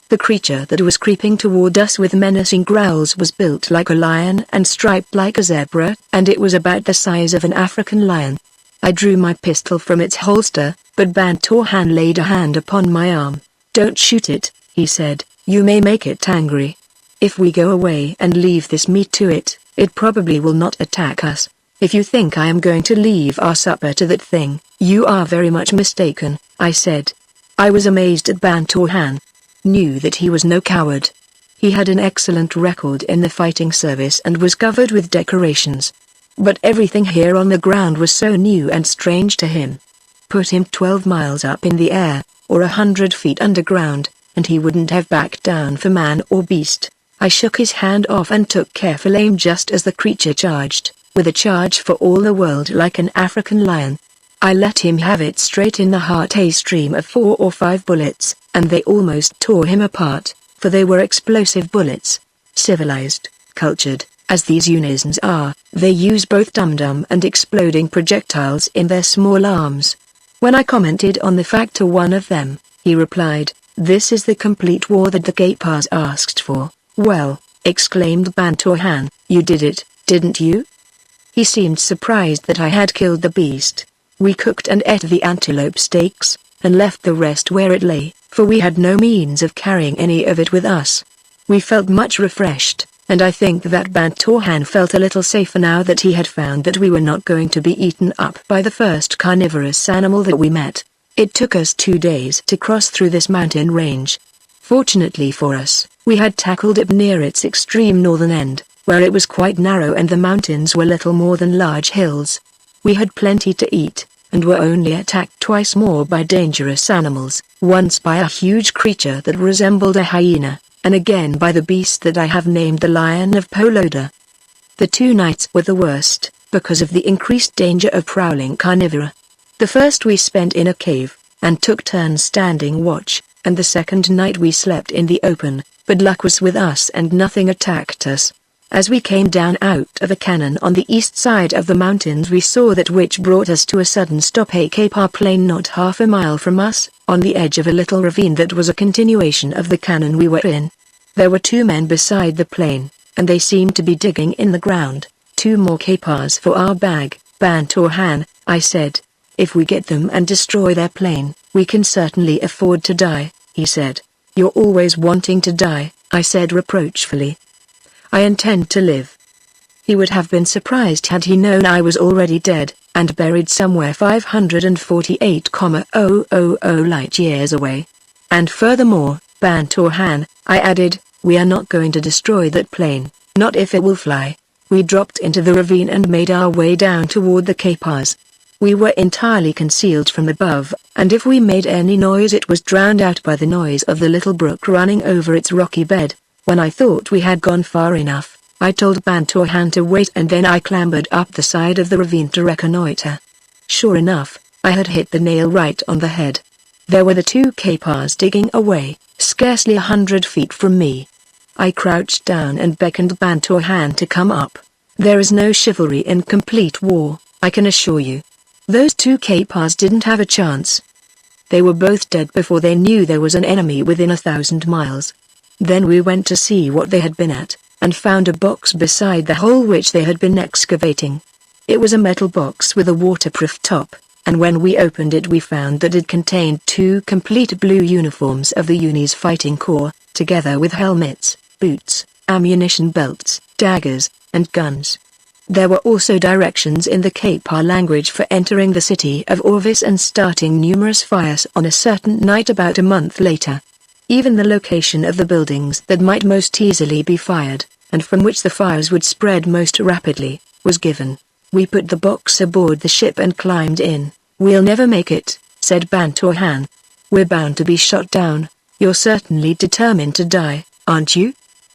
The creature that was creeping toward us with menacing growls was built like a lion and striped like a zebra, and it was about the size of an African lion. I drew my pistol from its holster, but Bantorhan laid a hand upon my arm. Don't shoot it, he said, you may make it angry. If we go away and leave this meat to it, it probably will not attack us. If you think I am going to leave our supper to that thing, you are very much mistaken, I said. I was amazed at Bantorhan. Knew that he was no coward. He had an excellent record in the fighting service and was covered with decorations. But everything here on the ground was so new and strange to him. Put him 12 miles up in the air, or 100 feet underground, and he wouldn't have backed down for man or beast. I shook his hand off and took careful aim just as the creature charged, with a charge for all the world like an African lion. I let him have it straight in the heart, a stream of 4 or 5 bullets, and they almost tore him apart, for they were explosive bullets. Civilized, cultured, as these Unisans are, they use both dum-dum and exploding projectiles in their small arms. When I commented on the fact to one of them, he replied, This is the complete war that the Kapars asked for. Well, exclaimed Bantorhan, you did it, didn't you? He seemed surprised that I had killed the beast. We cooked and ate the antelope steaks, and left the rest where it lay, for we had no means of carrying any of it with us. We felt much refreshed, and I think that Bantorhan felt a little safer now that he had found that we were not going to be eaten up by the first carnivorous animal that we met. It took us 2 days to cross through this mountain range. Fortunately for us, we had tackled it near its extreme northern end, where it was quite narrow and the mountains were little more than large hills. We had plenty to eat, and were only attacked twice more by dangerous animals, once by a huge creature that resembled a hyena, and again by the beast that I have named the Lion of Poloda. The 2 nights were the worst, because of the increased danger of prowling carnivora. The first we spent in a cave, and took turns standing watch, and the second night we slept in the open, but luck was with us and nothing attacked us. As we came down out of a canyon on the east side of the mountains we saw that which brought us to a sudden stop, a Kapar plain not half a mile from us, on the edge of a little ravine that was a continuation of the canyon we were in. There were 2 men beside the plain, and they seemed to be digging in the ground. 2 more Kapars for our bag, Bantorhan, I said. If we get them and destroy their plane, we can certainly afford to die, he said. You're always wanting to die, I said reproachfully. I intend to live. He would have been surprised had he known I was already dead, and buried somewhere 548,000 light years away. And furthermore, Bantorhan, I added, we are not going to destroy that plane, not if it will fly. We dropped into the ravine and made our way down toward the Kapars. We were entirely concealed from above, and if we made any noise it was drowned out by the noise of the little brook running over its rocky bed. When I thought we had gone far enough, I told Bantorhan to wait, and then I clambered up the side of the ravine to reconnoiter. Sure enough, I had hit the nail right on the head. There were the 2 Kapars digging away, scarcely 100 feet from me. I crouched down and beckoned Bantorhan to come up. There is no chivalry in complete war, I can assure you. Those 2 Kapars didn't have a chance. They were both dead before they knew there was an enemy within 1,000 miles. Then we went to see what they had been at, and found a box beside the hole which they had been excavating. It was a metal box with a waterproof top, and when we opened it we found that it contained 2 complete blue uniforms of the Uni's fighting corps, together with helmets, boots, ammunition belts, daggers, and guns. There were also directions in the Kapar language for entering the city of Orvis and starting numerous fires on a certain night about a month later. Even the location of the buildings that might most easily be fired, and from which the fires would spread most rapidly, was given. We put the box aboard the ship and climbed in. We'll never make it, said Bantorhan. We're bound to be shot down. You're certainly determined to die, aren't you?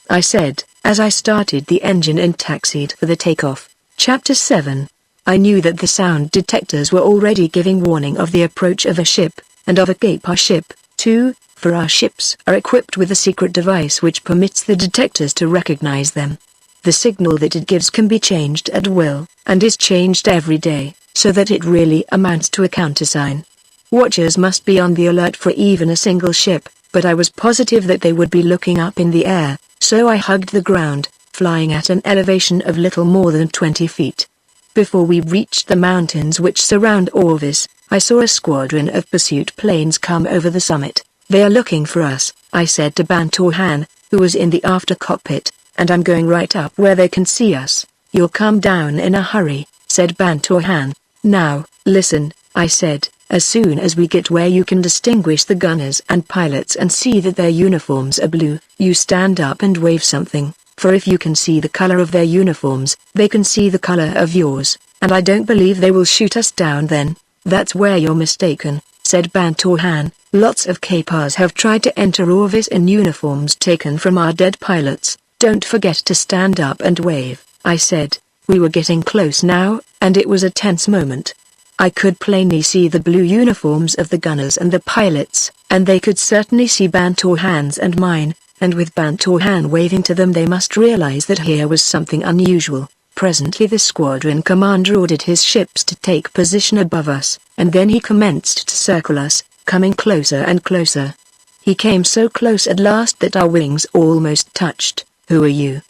I said, as I started the engine and taxied for the takeoff. Chapter 7. I knew that the sound detectors were already giving warning of the approach of a ship, and of a Kapar ship, too. For our ships are equipped with a secret device which permits the detectors to recognize them. The signal that it gives can be changed at will, and is changed every day, so that it really amounts to a countersign. Watchers must be on the alert for even a single ship, but I was positive that they would be looking up in the air, so I hugged the ground, flying at an elevation of little more than 20 feet. Before we reached the mountains which surround Orvis, I saw a squadron of pursuit planes come over the summit. They are looking for us, I said to Bantorhan, who was in the after cockpit, and I'm going right up where they can see us. You'll come down in a hurry, said Bantorhan. Now, listen, I said, as soon as we get where you can distinguish the gunners and pilots and see that their uniforms are blue, you stand up and wave something, for if you can see the color of their uniforms, they can see the color of yours, and I don't believe they will shoot us down then. That's where you're mistaken, said Bantorhan. Lots of Kapars have tried to enter Orvis in uniforms taken from our dead pilots. Don't forget to stand up and wave, I said. We were getting close now, and it was a tense moment. I could plainly see the blue uniforms of the gunners and the pilots, and they could certainly see Bantorhan's and mine, and with Bantorhan waving to them they must realize that here was something unusual. Presently the squadron commander ordered his ships to take position above us, and then he commenced to circle us, coming closer and closer. He came so close at last that our wings almost touched. "Who are you?"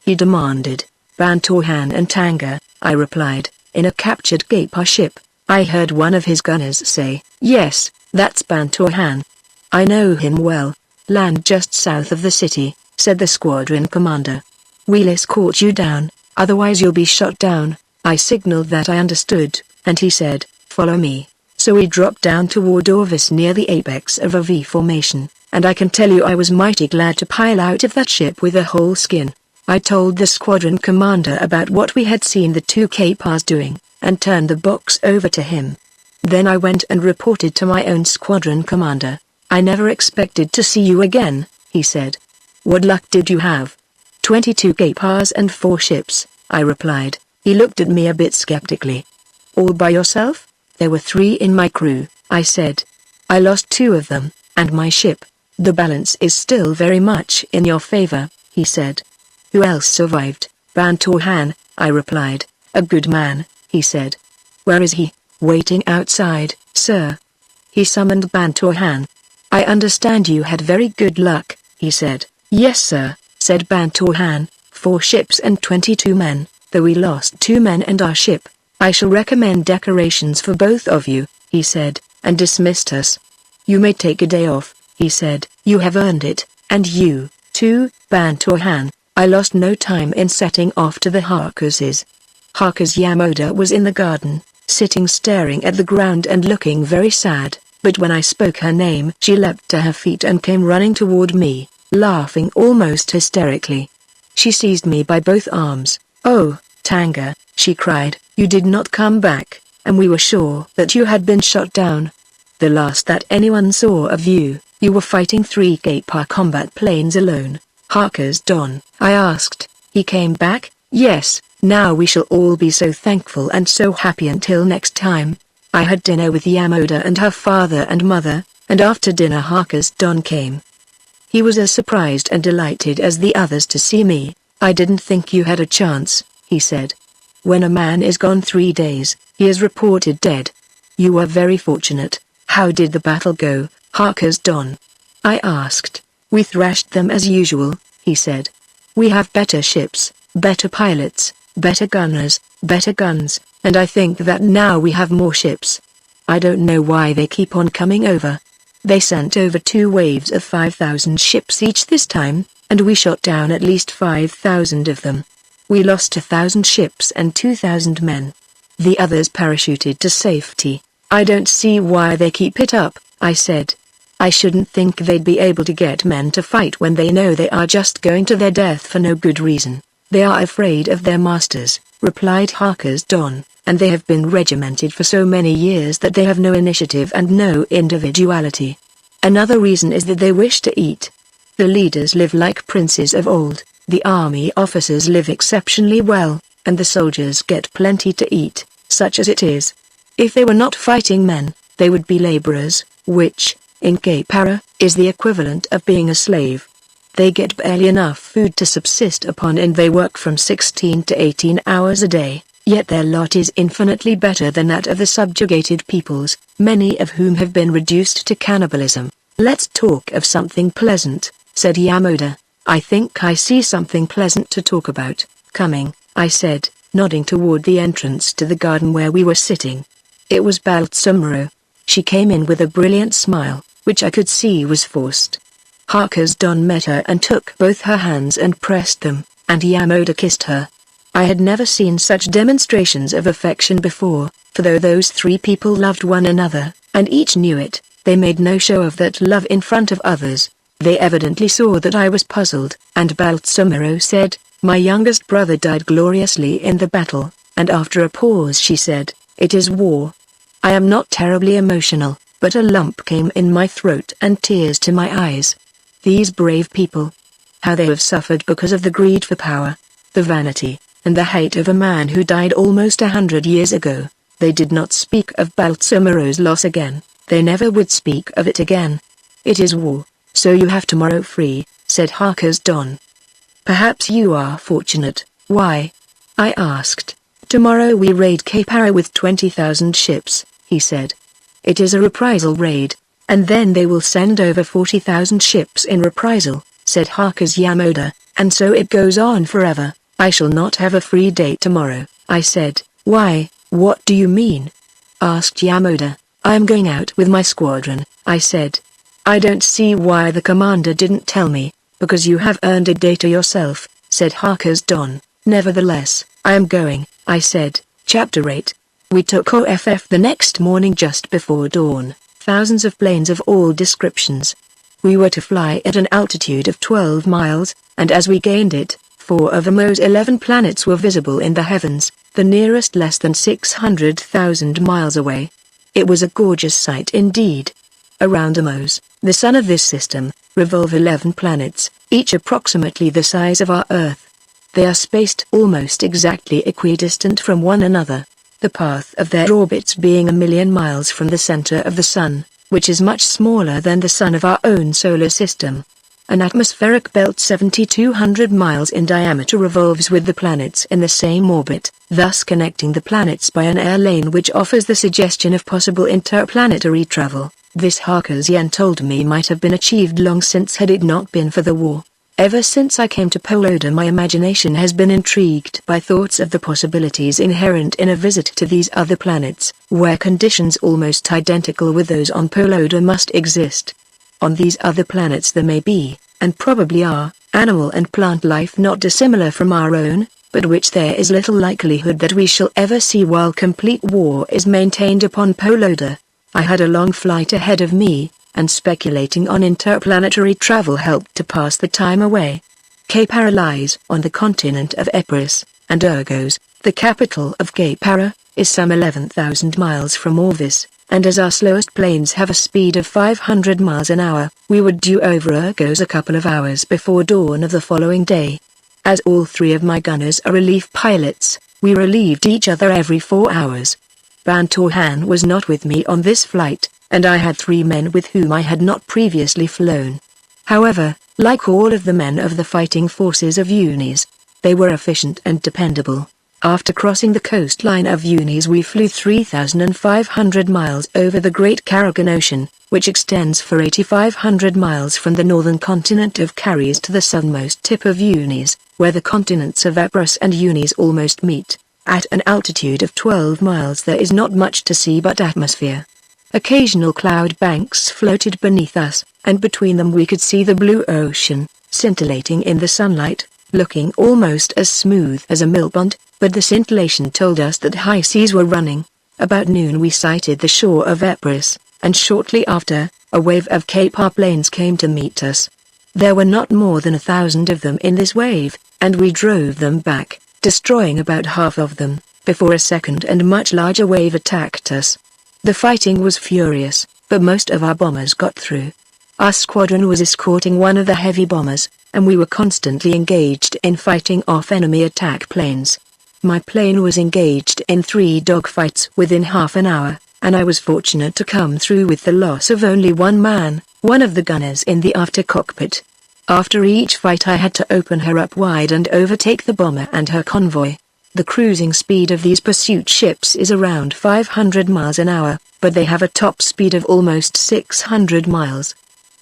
he demanded. "Bantorhan and Tanga," I replied, "in a captured Kapar ship." I heard one of his gunners say, "Yes, that's Bantorhan. I know him well. Land just south of the city," said the squadron commander. "We'll escort you down, otherwise you'll be shot down." I signaled that I understood, and he said, "Follow me." So we dropped down toward Orvis near the apex of a V formation, and I can tell you I was mighty glad to pile out of that ship with a whole skin. I told the squadron commander about what we had seen the two Kapars doing, and turned the box over to him. Then I went and reported to my own squadron commander. "I never expected to see you again," he said. "What luck did you have?" 22 Kapars and 4 ships, I replied. He looked at me a bit skeptically. "All by yourself?" "There were 3 in my crew," I said. "I lost 2 of them, and my ship. The balance is still very much in your favor," he said. "Who else survived?" "Bantorhan," I replied. "A good man," he said. "Where is he?" "Waiting outside, sir." He summoned Bantorhan. "I understand you had very good luck," he said. "Yes sir," said Bantorhan, 4 ships and 22 men, though we lost 2 men and our ship. "I shall recommend decorations for both of you," he said, and dismissed us. "You may take a day off," he said. "You have earned it, and you, too, Bantorhan." I lost no time in setting off to the Harkoses. Harkos Yamoda was in the garden, sitting staring at the ground and looking very sad, but when I spoke her name she leapt to her feet and came running toward me, laughing almost hysterically. She seized me by both arms. "Oh, Tanga," she cried, "you did not come back, and we were sure that you had been shot down. The last that anyone saw of you, you were fighting 3 Kapar combat planes alone." "Harkos Don?" I asked. "He came back?" "Yes, now we shall all be so thankful and so happy until next time." I had dinner with Yamoda and her father and mother, and after dinner Harkos Don came. He was as surprised and delighted as the others to see me. "I didn't think you had a chance," he said. "When a man is gone 3 days, he is reported dead. You were very fortunate." "How did the battle go, Harkos Don?" I asked. "We thrashed them as usual," he said. "We have better ships, better pilots, better gunners, better guns, and I think that now we have more ships. I don't know why they keep on coming over. They sent over 2 waves of 5,000 ships each this time, and we shot down at least 5,000 of them. We lost 1,000 ships and 2,000 men. The others parachuted to safety. I don't see why they keep it up," I said. "I shouldn't think they'd be able to get men to fight when they know they are just going to their death for no good reason." "They are afraid of their masters," replied Harkos Don, "and they have been regimented for so many years that they have no initiative and no individuality. Another reason is that they wish to eat. The leaders live like princes of old, the army officers live exceptionally well, and the soldiers get plenty to eat, such as it is. If they were not fighting men, they would be laborers, which, in Kapara, is the equivalent of being a slave. They get barely enough food to subsist upon and they work from 16 to 18 hours a day, yet their lot is infinitely better than that of the subjugated peoples, many of whom have been reduced to cannibalism." "Let's talk of something pleasant," said Yamoda. "I think I see something pleasant to talk about, coming," I said, nodding toward the entrance to the garden where we were sitting. It was Balsamuro. She came in with a brilliant smile, which I could see was forced. Harkos Don met her and took both her hands and pressed them, and Yamoda kissed her. I had never seen such demonstrations of affection before, for though those 3 people loved one another, and each knew it, they made no show of that love in front of others. They evidently saw that I was puzzled, and Balsamuro said, "My youngest brother died gloriously in the battle," and after a pause she said, "It is war." I am not terribly emotional, but a lump came in my throat and tears to my eyes. These brave people. How they have suffered because of the greed for power, the vanity, and the hate of a man who died almost 100 years ago. They did not speak of Balsamuro's loss again, they never would speak of it again. "It is war, so you have tomorrow free," said Harkos Don. "Perhaps you are fortunate." "Why?" I asked. "Tomorrow we raid Kapara with 20,000 ships," he said. "It is a reprisal raid. and then they will send over 40,000 ships in reprisal," said Harker's Yamada, "and so it goes on forever. I shall not have a free day tomorrow," I said. "Why, what do you mean?" asked Yamada. "I am going out with my squadron," I said. "I don't see why the commander didn't tell me." "Because you have earned a day to yourself," said Harker's Don. "Nevertheless, I am going," I said. Chapter 8. We took OFF the next morning just before dawn. Thousands of planes of all descriptions. We were to fly at an altitude of 12 miles, and as we gained it, 4 of Amo's 11 planets were visible in the heavens, the nearest less than 600,000 miles away. It was a gorgeous sight indeed. Around Amos, the sun of this system, revolve 11 planets, each approximately the size of our Earth. They are spaced almost exactly equidistant from one another, the path of their orbits being 1,000,000 miles from the center of the sun, which is much smaller than the sun of our own solar system. An atmospheric belt 7,200 miles in diameter revolves with the planets in the same orbit, thus connecting the planets by an air lane which offers the suggestion of possible interplanetary travel. This Harker's Yen told me might have been achieved long since had it not been for the war. Ever since I came to Poloda, my imagination has been intrigued by thoughts of the possibilities inherent in a visit to these other planets, where conditions almost identical with those on Poloda must exist. On these other planets there may be, and probably are, animal and plant life not dissimilar from our own, but which there is little likelihood that we shall ever see while complete war is maintained upon Poloda. I had a long flight ahead of me, and speculating on interplanetary travel helped to pass the time away. Cape Ara lies on the continent of Epirus, and Urgos, the capital of Cape Ara, is some 11,000 miles from Orvis, and as our slowest planes have a speed of 500 miles an hour, we were due over Urgos a couple of hours before dawn of the following day. As all 3 of my gunners are relief pilots, we relieved each other every 4 hours. Bantorhan was not with me on this flight, and I had 3 men with whom I had not previously flown. However, like all of the men of the fighting forces of Unis, they were efficient and dependable. After crossing the coastline of Unis we flew 3,500 miles over the Great Karakan Ocean, which extends for 8,500 miles from the northern continent of Caries to the southernmost tip of Unis, where the continents of Epirus and Unis almost meet. At an altitude of 12 miles there is not much to see but atmosphere. Occasional cloud banks floated beneath us, and between them we could see the blue ocean, scintillating in the sunlight, looking almost as smooth as a millpond, but the scintillation told us that high seas were running. About noon we sighted the shore of Epirus, and shortly after, a wave of Cape Ar planes came to meet us. There were not more than 1,000 of them in this wave, and we drove them back, destroying about half of them, before a second and much larger wave attacked us. The fighting was furious, but most of our bombers got through. Our squadron was escorting one of the heavy bombers, and we were constantly engaged in fighting off enemy attack planes. My plane was engaged in 3 dogfights within half an hour, and I was fortunate to come through with the loss of only 1 man, one of the gunners in the after cockpit. After each fight I had to open her up wide and overtake the bomber and her convoy. The cruising speed of these pursuit ships is around 500 miles an hour, but they have a top speed of almost 600 miles.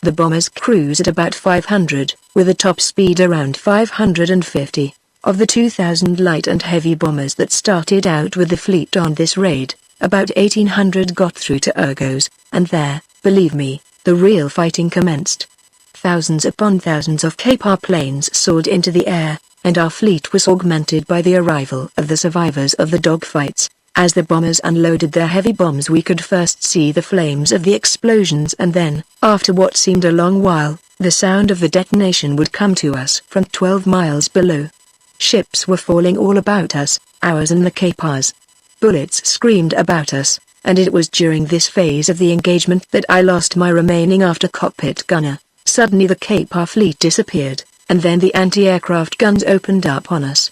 The bombers cruise at about 500, with a top speed around 550. Of the 2,000 light and heavy bombers that started out with the fleet on this raid, about 1,800 got through to Urgos, and there, believe me, the real fighting commenced. Thousands upon thousands of Cape Ar planes soared into the air, and our fleet was augmented by the arrival of the survivors of the dogfights. As the bombers unloaded their heavy bombs we could first see the flames of the explosions, and then, after what seemed a long while, the sound of the detonation would come to us from 12 miles below. Ships were falling all about us, ours and the Cape Ars. Bullets screamed about us, and it was during this phase of the engagement that I lost my remaining after cockpit gunner. Suddenly the Cape Ar fleet disappeared, and then the anti-aircraft guns opened up on us.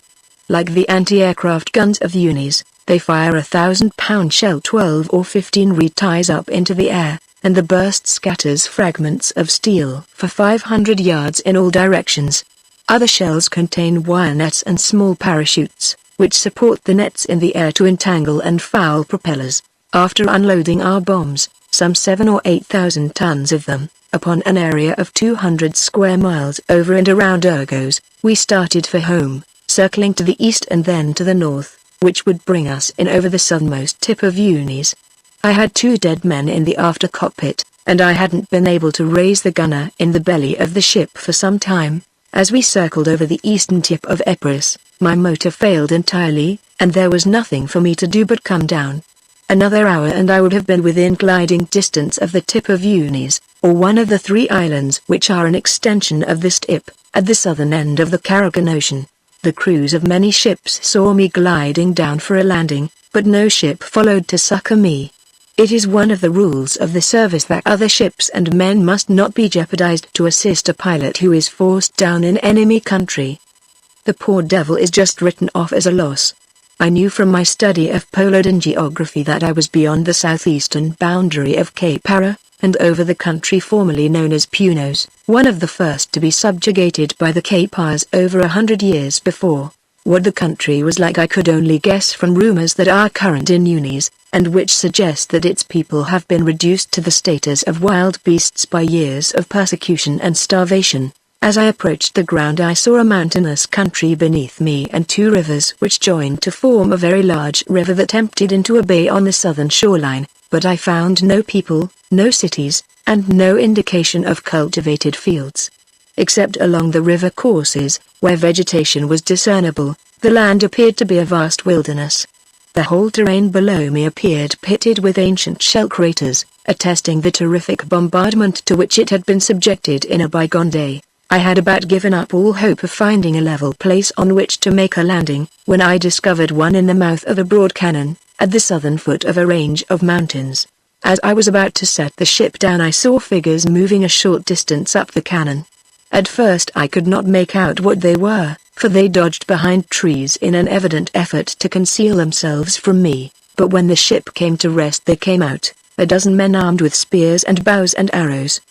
Like the anti-aircraft guns of Unis, they fire a 1,000-pound shell 12 or 15 reties up into the air, and the burst scatters fragments of steel for 500 yards in all directions. Other shells contain wire nets and small parachutes, which support the nets in the air to entangle and foul propellers. After unloading our bombs, some 7 or 8,000 tons of them, upon an area of 200 square miles over and around Burroughs. We started for home, circling to the east and then to the north, which would bring us in over the southernmost tip of Unis. I had 2 dead men in the after cockpit, and I hadn't been able to raise the gunner in the belly of the ship for some time. As we circled over the eastern tip of Epirus, my motor failed entirely, and there was nothing for me to do but come down. Another hour and I would have been within gliding distance of the tip of Unis, or one of the 3 islands which are an extension of this tip, at the southern end of the Caribbean Ocean. The crews of many ships saw me gliding down for a landing, but no ship followed to succor me. It is one of the rules of the service that other ships and men must not be jeopardized to assist a pilot who is forced down in enemy country. The poor devil is just written off as a loss. I knew from my study of Polodian geography that I was beyond the southeastern boundary of Cape Ara, and over the country formerly known as Punos, one of the first to be subjugated by the Capars over 100 years before. What the country was like I could only guess from rumors that are current in Unis, and which suggest that its people have been reduced to the status of wild beasts by years of persecution and starvation. As I approached the ground I saw a mountainous country beneath me and 2 rivers which joined to form a very large river that emptied into a bay on the southern shoreline, but I found no people, no cities, and no indication of cultivated fields. Except along the river courses, where vegetation was discernible, the land appeared to be a vast wilderness. The whole terrain below me appeared pitted with ancient shell craters, attesting the terrific bombardment to which it had been subjected in a bygone day. I had about given up all hope of finding a level place on which to make a landing, when I discovered one in the mouth of a broad canon, at the southern foot of a range of mountains. As I was about to set the ship down I saw figures moving a short distance up the canon. At first I could not make out what they were, for they dodged behind trees in an evident effort to conceal themselves from me, but when the ship came to rest they came out, a dozen men armed with spears and bows and arrows.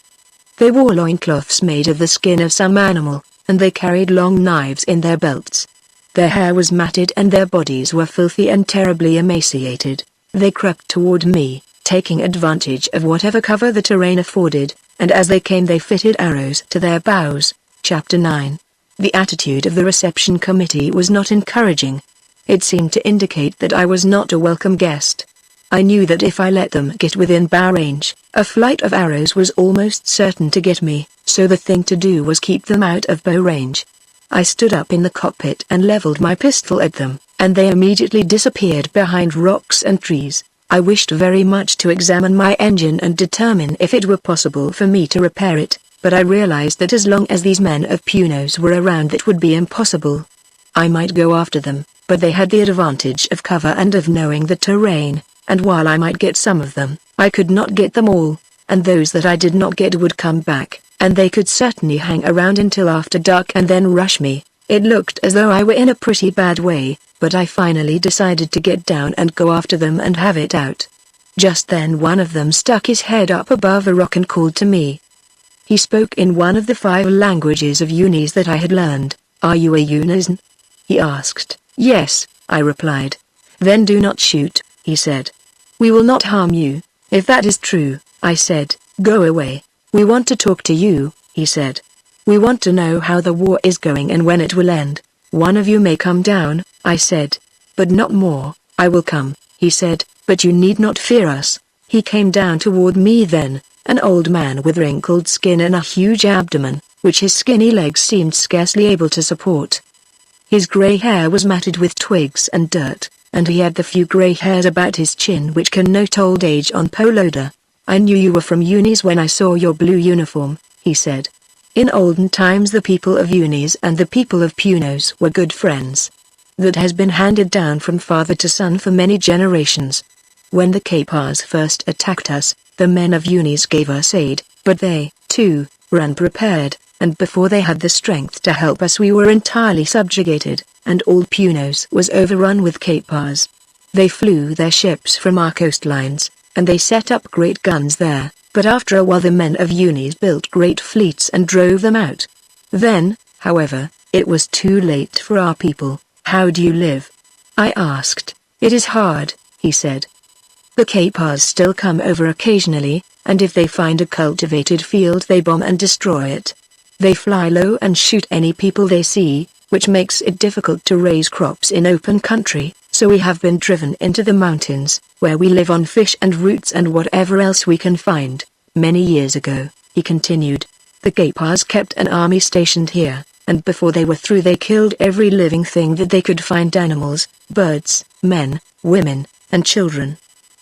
They wore loincloths made of the skin of some animal, and they carried long knives in their belts. Their hair was matted and their bodies were filthy and terribly emaciated. They crept toward me, taking advantage of whatever cover the terrain afforded, and as they came they fitted arrows to their bows. Chapter 9. The attitude of the reception committee was not encouraging. It seemed to indicate that I was not a welcome guest. I knew that if I let them get within bow range, a flight of arrows was almost certain to get me, so the thing to do was keep them out of bow range. I stood up in the cockpit and leveled my pistol at them, and they immediately disappeared behind rocks and trees. I wished very much to examine my engine and determine if it were possible for me to repair it, but I realized that as long as these men of Punos were around that would be impossible. I might go after them, but they had the advantage of cover and of knowing the terrain, and while I might get some of them, I could not get them all, and those that I did not get would come back, and they could certainly hang around until after dark and then rush me. It looked as though I were in a pretty bad way, but I finally decided to get down and go after them and have it out. Just then one of them stuck his head up above a rock and called to me. He spoke in one of the 5 languages of Unis that I had learned. "Are you a Unisan?" he asked. "Yes," I replied. "Then do not shoot," he said. "We will not harm you, if that is true," I said. "Go away. We want to talk to you," he said. "We want to know how the war is going and when it will end." "One of you may come down," I said. "But not more." "I will come," he said, "but you need not fear us." He came down toward me then, an old man with wrinkled skin and a huge abdomen, which his skinny legs seemed scarcely able to support. His gray hair was matted with twigs and dirt, and he had the few gray hairs about his chin which connote old age on Poloda. "I knew you were from Unis when I saw your blue uniform," he said. "In olden times the people of Unis and the people of Punos were good friends. That has been handed down from father to son for many generations. When the Capars first attacked us, the men of Unis gave us aid, but they, too, were unprepared, and before they had the strength to help us we were entirely subjugated, and all Punos was overrun with Capars. They flew their ships from our coastlines, and they set up great guns there, but after a while the men of Unis built great fleets and drove them out. Then, however, it was too late for our people. "How do you live?" I asked. "It is hard," he said. The Kapars still come over occasionally, and if they find a cultivated field they bomb and destroy it. They fly low and shoot any people they see, which makes it difficult to raise crops in open country, so we have been driven into the mountains, where we live on fish and roots and whatever else we can find. Many years ago, he continued, the Kapars kept an army stationed here, and before they were through they killed every living thing that they could find, animals, birds, men, women, and children.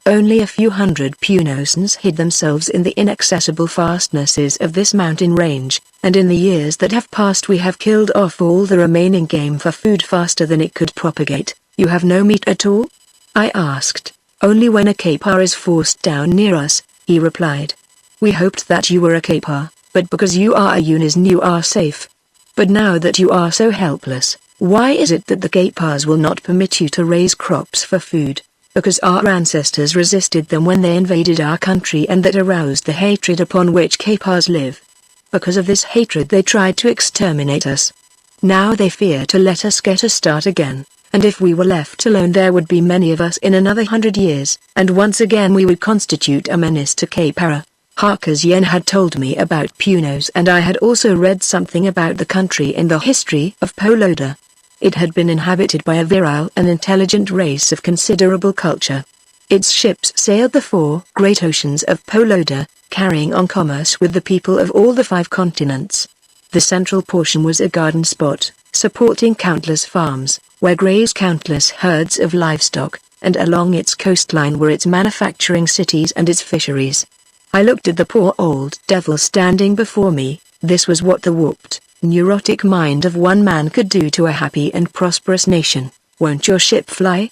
Only a few hundred Punosans hid themselves in the inaccessible fastnesses of this mountain range, and in the years that have passed we have killed off all the remaining game for food faster than it could propagate. You have no meat at all? I asked. Only when a Kapar is forced down near us, he replied. We hoped that you were a Kapar, but because you are a Unisan you are safe. But now that you are so helpless, why is it that the Kapars will not permit you to raise crops for food? Because our ancestors resisted them when they invaded our country, and that aroused the hatred upon which Kapars live. Because of this hatred they tried to exterminate us. Now they fear to let us get a start again, and if we were left alone there would be many of us in another 100 years, and once again we would constitute a menace to Kapara. Harker's Yen had told me about Punos, and I had also read something about the country in the history of Poloda. It had been inhabited by a virile and intelligent race of considerable culture. Its ships sailed the 4 great oceans of Poloda, carrying on commerce with the people of all the 5 continents. The central portion was a garden spot, supporting countless farms, where grazed countless herds of livestock, and along its coastline were its manufacturing cities and its fisheries. I looked at the poor old devil standing before me. This was what the warped, neurotic mind of one man could do to a happy and prosperous nation. Won't your ship fly?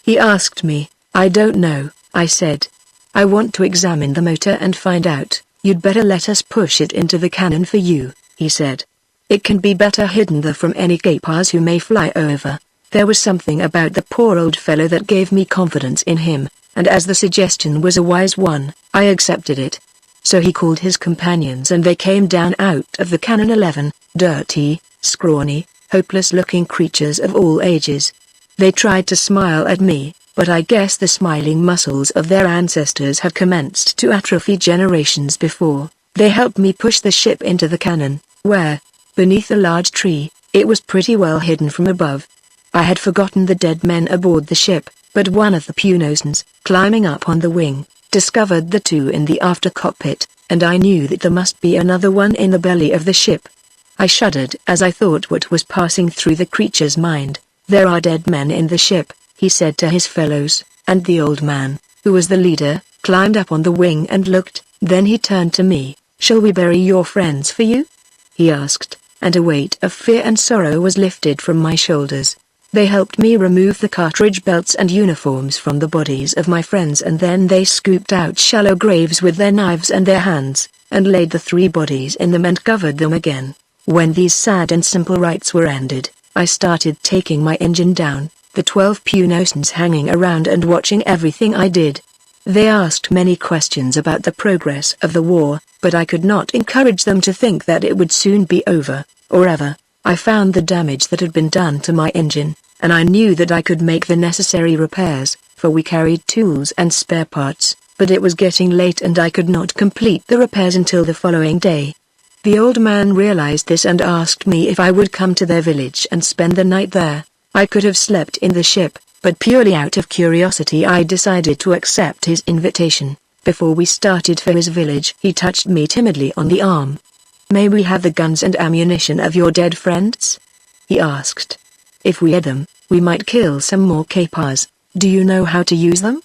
He asked me. I don't know, I said. I want to examine the motor and find out. You'd better let us push it into the cannon for you, he said. It can be better hidden there from any Kapars who may fly over. There was something about the poor old fellow that gave me confidence in him, and as the suggestion was a wise one, I accepted it. So he called his companions and they came down out of the cannon, 11, dirty, scrawny, hopeless-looking creatures of all ages. They tried to smile at me, but I guess the smiling muscles of their ancestors had commenced to atrophy generations before. They helped me push the ship into the cannon, where, beneath a large tree, it was pretty well hidden from above. I had forgotten the dead men aboard the ship, but one of the Punosans, climbing up on the wing, discovered the 2 in the after cockpit, and I knew that there must be another one in the belly of the ship. I shuddered as I thought what was passing through the creature's mind. There are dead men in the ship, he said to his fellows, and the old man, who was the leader, climbed up on the wing and looked. Then he turned to me. Shall we bury your friends for you? He asked, and a weight of fear and sorrow was lifted from my shoulders. They helped me remove the cartridge belts and uniforms from the bodies of my friends, and then they scooped out shallow graves with their knives and their hands, and laid the 3 bodies in them and covered them again. When these sad and simple rites were ended, I started taking my engine down, the 12 Punosans hanging around and watching everything I did. They asked many questions about the progress of the war, but I could not encourage them to think that it would soon be over, or ever. I found the damage that had been done to my engine, and I knew that I could make the necessary repairs, for we carried tools and spare parts, but it was getting late and I could not complete the repairs until the following day. The old man realized this and asked me if I would come to their village and spend the night there. I could have slept in the ship, but purely out of curiosity I decided to accept his invitation. Before we started for his village, he touched me timidly on the arm. May we have the guns and ammunition of your dead friends? He asked. If we had them, we might kill some more Kapars. Do you know how to use them?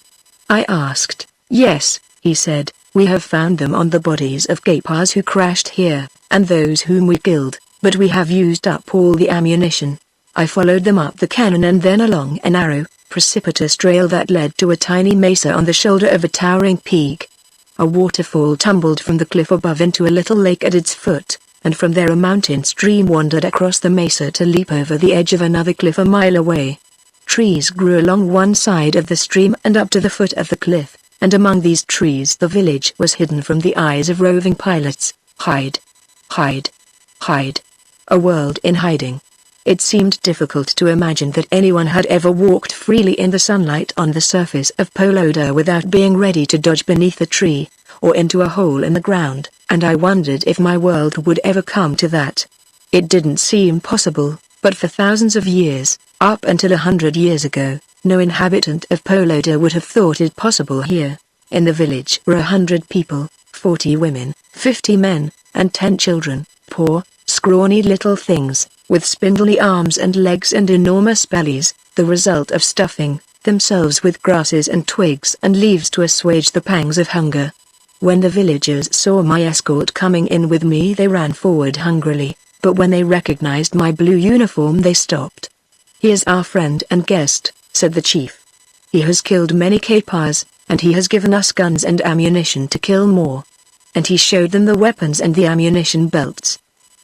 I asked. Yes, he said, we have found them on the bodies of Kapars who crashed here, and those whom we killed, but we have used up all the ammunition. I followed them up the canyon and then along a narrow, precipitous trail that led to a tiny mesa on the shoulder of a towering peak. A waterfall tumbled from the cliff above into a little lake at its foot, and from there a mountain stream wandered across the mesa to leap over the edge of another cliff a mile away. Trees grew along one side of the stream and up to the foot of the cliff, and among these trees the village was hidden from the eyes of roving pilots. Hide. Hide. Hide. A world in hiding. It seemed difficult to imagine that anyone had ever walked freely in the sunlight on the surface of Poloda without being ready to dodge beneath a tree, or into a hole in the ground, and I wondered if my world would ever come to that. It didn't seem possible, but for thousands of years, up until 100 years ago, no inhabitant of Poloda would have thought it possible here. In the village were 100 people, 40 women, 50 men, and 10 children, poor, scrawny little things, with spindly arms and legs and enormous bellies, the result of stuffing themselves with grasses and twigs and leaves to assuage the pangs of hunger. When the villagers saw my escort coming in with me, they ran forward hungrily, but when they recognized my blue uniform they stopped. "He is our friend and guest," said the chief. "He has killed many Kapars, and he has given us guns and ammunition to kill more." And he showed them the weapons and the ammunition belts.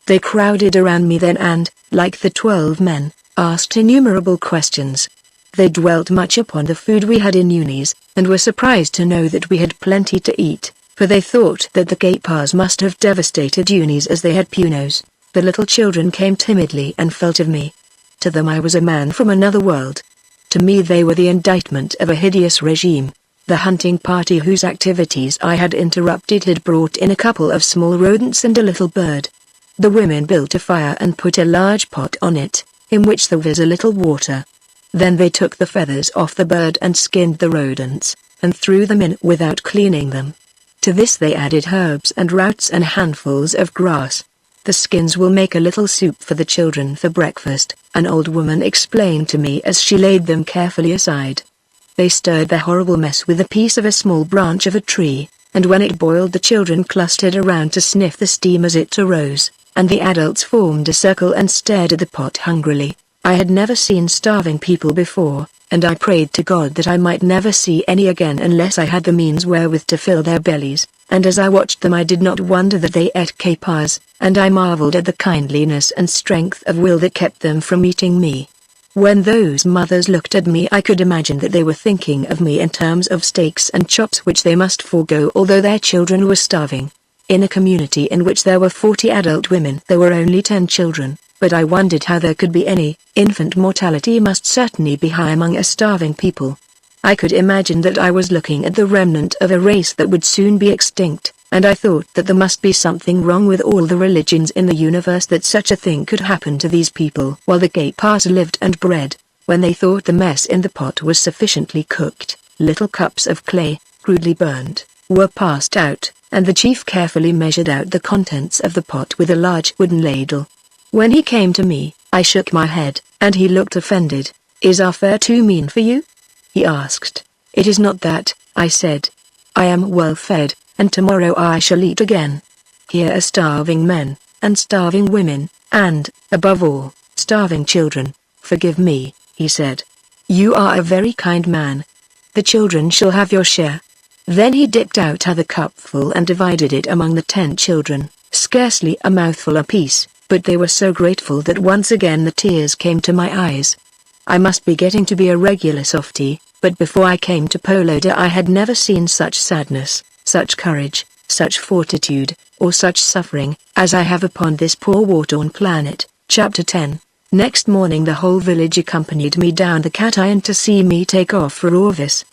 They crowded around me then and, like the 12 men, asked innumerable questions. They dwelt much upon the food we had in Unis, and were surprised to know that we had plenty to eat, for they thought that the Kapars must have devastated Unis as they had Punos. The little children came timidly and felt of me. To them I was a man from another world. To me they were the indictment of a hideous regime. The hunting party whose activities I had interrupted had brought in a couple of small rodents and a little bird. The women built a fire and put a large pot on it, in which there was a little water. Then they took the feathers off the bird and skinned the rodents, and threw them in without cleaning them. To this they added herbs and roots and handfuls of grass. "The skins will make a little soup for the children for breakfast," an old woman explained to me as she laid them carefully aside. They stirred the horrible mess with a piece of a small branch of a tree, and when it boiled the children clustered around to sniff the steam as it arose, and the adults formed a circle and stared at the pot hungrily. I had never seen starving people before, and I prayed to God that I might never see any again unless I had the means wherewith to fill their bellies, and as I watched them I did not wonder that they ate Kapars, and I marveled at the kindliness and strength of will that kept them from eating me. When those mothers looked at me I could imagine that they were thinking of me in terms of steaks and chops which they must forego although their children were starving. In a community in which there were 40 adult women there were only 10 children, but I wondered how there could be any. Infant mortality must certainly be high among a starving people. I could imagine that I was looking at the remnant of a race that would soon be extinct, and I thought that there must be something wrong with all the religions in the universe that such a thing could happen to these people while the Kapars lived and bred. When they thought the mess in the pot was sufficiently cooked, little cups of clay, crudely burnt, were passed out, and the chief carefully measured out the contents of the pot with a large wooden ladle. When he came to me, I shook my head, and he looked offended. "Is our fare too mean for you?" he asked. "It is not that," I said. "I am well fed, and tomorrow I shall eat again. Here are starving men, and starving women, and, above all, starving children. Forgive me," he said. "You are a very kind man. The children shall have your share." Then he dipped out another cupful and divided it among the 10 children, scarcely a mouthful apiece, but they were so grateful that once again the tears came to my eyes. I must be getting to be a regular softie, but before I came to Poloda I had never seen such sadness, such courage, such fortitude, or such suffering, as I have upon this poor war-torn planet. Chapter 10. Next morning the whole village accompanied me down the Cation to see me take off for Orvis.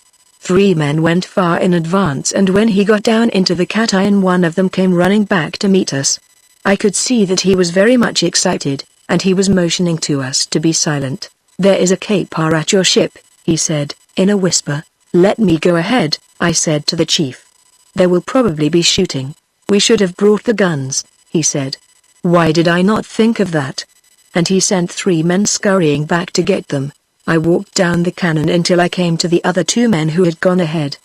3 men went far in advance, and when he got down into the Cation one of them came running back to meet us. I could see that he was very much excited, and he was motioning to us to be silent. "There is a Kapar at your ship," he said, in a whisper. "Let me go ahead," I said to the chief. "There will probably be shooting. We should have brought the guns," he said. "Why did I not think of that?" And he sent 3 men scurrying back to get them. I walked down the cannon until I came to the other 2 men who had gone ahead.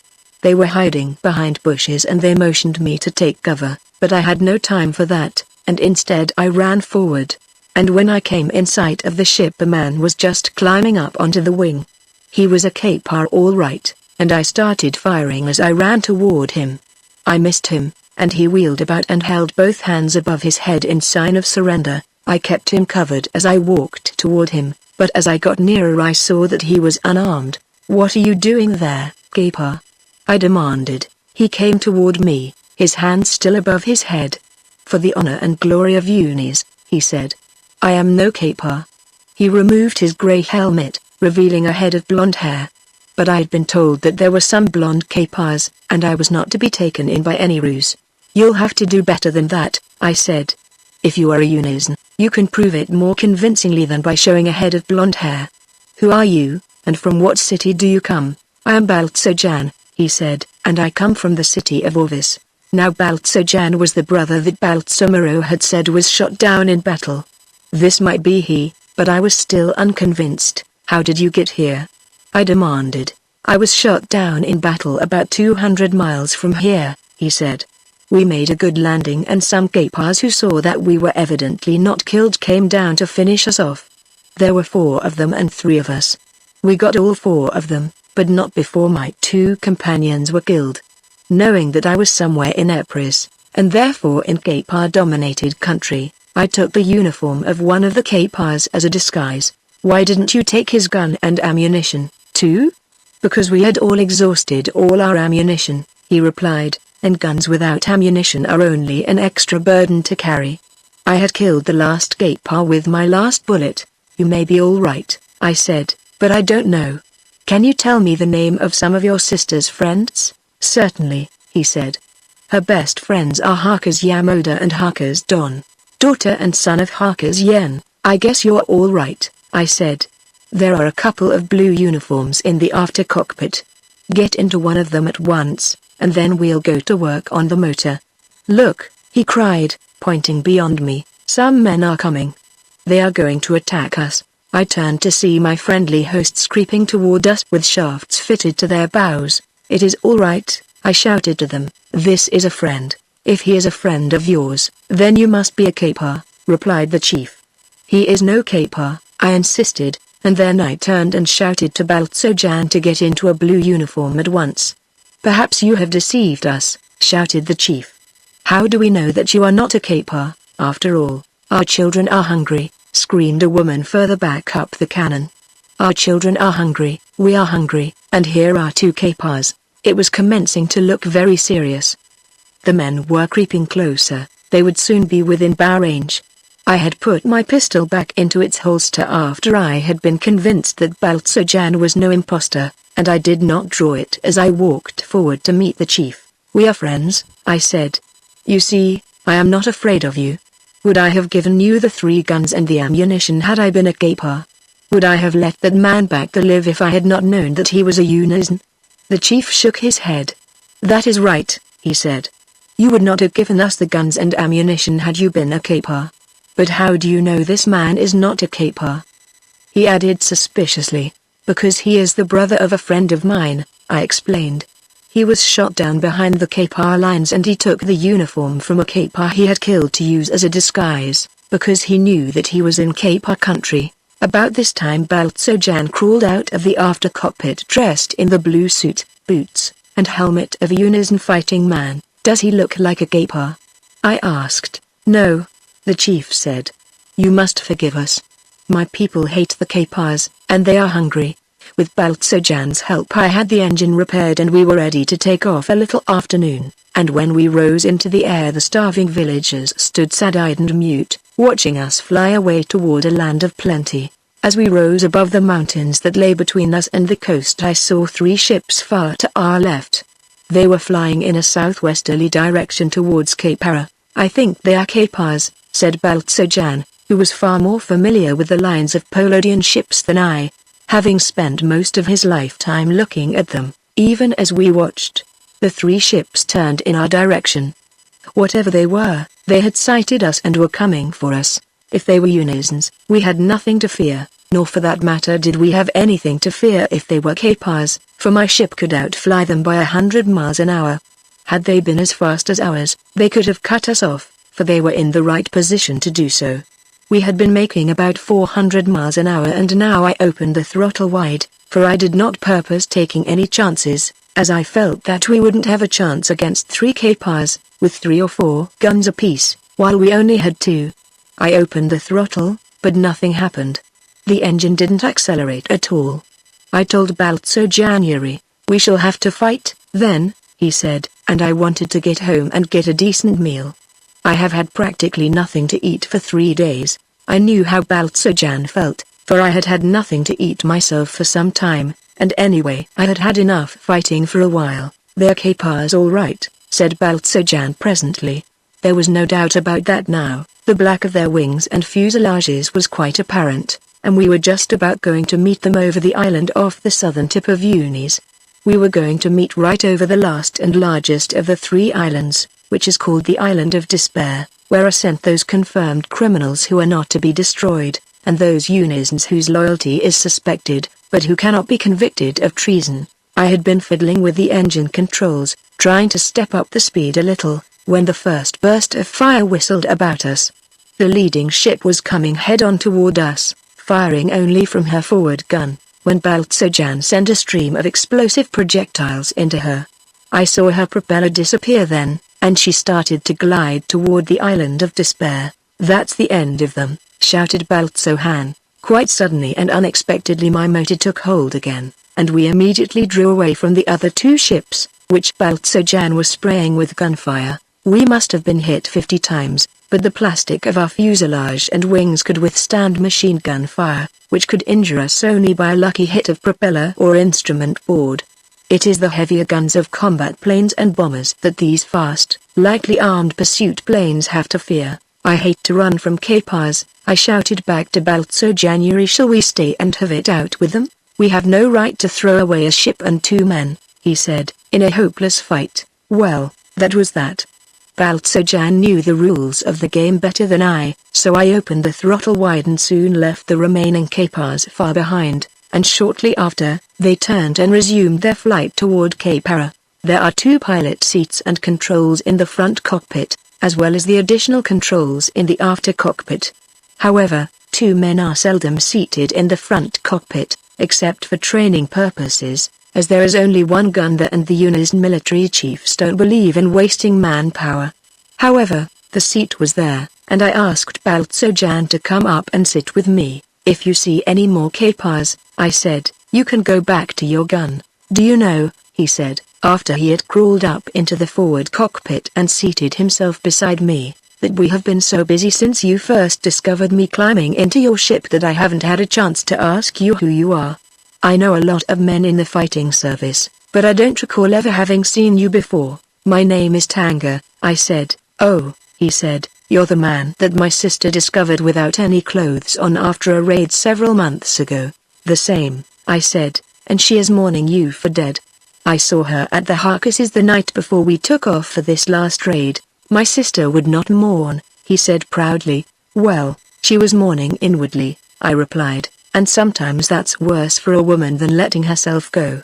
They were hiding behind bushes and they motioned me to take cover, but I had no time for that, and instead I ran forward. And when I came in sight of the ship a man was just climbing up onto the wing. He was a Kapar all right, and I started firing as I ran toward him. I missed him, and he wheeled about and held both hands above his head in sign of surrender. I kept him covered as I walked toward him, but as I got nearer I saw that he was unarmed. "What are you doing there, Kapar?" I demanded. He came toward me, his hands still above his head. "For the honor and glory of Unis," he said. "I am no Kapar." He removed his grey helmet, revealing a head of blonde hair. But I had been told that there were some blonde Kapars, and I was not to be taken in by any ruse. You'll have to do better than that, I said. If you are a Unison, you can prove it more convincingly than by showing a head of blonde hair. Who are you, and from what city do you come? I am Baltsojan, he said, and I come from the city of Orvis. Now Baltsojan was the brother that Baltsomero had said was shot down in battle. This might be he, but I was still unconvinced. How did you get here? I demanded. I was shot down in battle about 200 miles from here, he said. We made a good landing and some Kapars who saw that we were evidently not killed came down to finish us off. There were 4 of them and 3 of us. We got all 4 of them, but not before my 2 companions were killed. Knowing that I was somewhere in Epirus, and therefore in Kapar-dominated country, I took the uniform of one of the Kapars as a disguise. Why didn't you take his gun and ammunition, too? Because we had all exhausted all our ammunition, he replied, and guns without ammunition are only an extra burden to carry. I had killed the last Kapar with my last bullet. You may be all right, I said, but I don't know. Can you tell me the name of some of your sister's friends? Certainly, he said. Her best friends are Harkers Yamoda and Harkers Don, daughter and son of Harkers Yen. I guess you're all right, I said. There are a couple of blue uniforms in the after cockpit. Get into one of them at once, and then we'll go to work on the motor. Look, he cried, pointing beyond me, some men are coming. They are going to attack us. I turned to see my friendly hosts creeping toward us with shafts fitted to their bows. It is all right, I shouted to them. This is a friend. If he is a friend of yours, then you must be a Kapar, replied the chief. He is no Kapar, I insisted, and then I turned and shouted to Baltsojan to get into a blue uniform at once. Perhaps you have deceived us, shouted the chief. How do we know that you are not a Kapar? After all, our children are hungry, screamed a woman further back up the cannon. Our children are hungry, we are hungry, and here are 2 Kapars. It was commencing to look very serious. The men were creeping closer, they would soon be within bow range. I had put my pistol back into its holster after I had been convinced that Baltsojan was no imposter, and I did not draw it as I walked forward to meet the chief. We are friends, I said. You see, I am not afraid of you. Would I have given you the 3 guns and the ammunition had I been a Kapar? Would I have let that man back to live if I had not known that he was a Unison? The chief shook his head. That is right, he said. You would not have given us the guns and ammunition had you been a Kapar. But how do you know this man is not a Kapar? He added suspiciously. Because he is the brother of a friend of mine, I explained. He was shot down behind the Kapar lines and he took the uniform from a Kapar he had killed to use as a disguise, because he knew that he was in Kapar country. About this time Baltsojan crawled out of the after cockpit dressed in the blue suit, boots, and helmet of a Unison fighting man. Does he look like a Kapar? I asked. No, the chief said. You must forgive us. My people hate the Kapars, and they are hungry. With Baltsojan's help I had the engine repaired and we were ready to take off a little afternoon, and when we rose into the air the starving villagers stood sad-eyed and mute, watching us fly away toward a land of plenty. As we rose above the mountains that lay between us and the coast I saw 3 ships far to our left. They were flying in a southwesterly direction towards Cape Ara. I think they are Kapars, said Baltsojan, who was far more familiar with the lines of Polodian ships than I, having spent most of his lifetime looking at them. Even as we watched, the 3 ships turned in our direction. Whatever they were, they had sighted us and were coming for us. If they were Unisons, we had nothing to fear, nor for that matter did we have anything to fear if they were Kapars, for my ship could outfly them by 100 miles an hour. Had they been as fast as ours, they could have cut us off, for they were in the right position to do so. We had been making about 400 miles an hour and now I opened the throttle wide, for I did not purpose taking any chances, as I felt that we wouldn't have a chance against 3 Kapars, with 3 or 4 guns apiece, while we only had 2. I opened the throttle, but nothing happened. The engine didn't accelerate at all. I told Baltsojan, we shall have to fight, then, he said, and I wanted to get home and get a decent meal. I have had practically nothing to eat for 3 days. I knew how Baltsojan felt. for I had had nothing to eat myself for some time, and anyway I had had enough fighting for a while. "They're Kapars all right," said Baltzojan presently. There was no doubt about that now. The black of their wings and fuselages was quite apparent, and we were just about going to meet them over the island off the southern tip of Unis. We were going to meet right over the last and largest of the 3 islands, which is called the Island of Despair, where are sent those confirmed criminals who are not to be destroyed, and those Unisans whose loyalty is suspected, but who cannot be convicted of treason. I had been fiddling with the engine controls, trying to step up the speed a little, when the first burst of fire whistled about us. The leading ship was coming head-on toward us, firing only from her forward gun, when Baltzojan sent a stream of explosive projectiles into her. I saw her propeller disappear then, and she started to glide toward the Island of Despair. "That's the end of them," shouted Baltzojan. Quite suddenly and unexpectedly my motor took hold again, and we immediately drew away from the other 2 ships, which Baltzojan was spraying with gunfire. We must have been hit 50 times, but the plastic of our fuselage and wings could withstand machine gun fire, which could injure us only by a lucky hit of propeller or instrument board. It is the heavier guns of combat planes and bombers that these fast, lightly armed pursuit planes have to fear. "I hate to run from Kapars," I shouted back to Baltzojan. "Shall we stay and have it out with them? We have no right to throw away a ship and 2 men," he said, "in a hopeless fight." Well, that was that. Baltzojan knew the rules of the game better than I, so I opened the throttle wide and soon left the remaining Kapars far behind, and shortly after, they turned and resumed their flight toward Kapara. There are 2 pilot seats and controls in the front cockpit, as well as the additional controls in the after cockpit. However, 2 men are seldom seated in the front cockpit, except for training purposes, as there is only 1 gun there and the Unis military chiefs don't believe in wasting manpower. However, the seat was there, and I asked Baltzojan to come up and sit with me. "If you see any more Kapars," I said, "you can go back to your gun." "Do you know," he said, after he had crawled up into the forward cockpit and seated himself beside me, "that we have been so busy since you first discovered me climbing into your ship that I haven't had a chance to ask you who you are. I know a lot of men in the fighting service, but I don't recall ever having seen you before." "My name is Tanga," I said. "Oh," he said, "you're the man that my sister discovered without any clothes on after a raid several months ago." "The same," I said, "and she is mourning you for dead. I saw her at the Harkesses the night before we took off for this last raid." "My sister would not mourn," he said proudly. "Well, she was mourning inwardly," I replied, "and sometimes that's worse for a woman than letting herself go.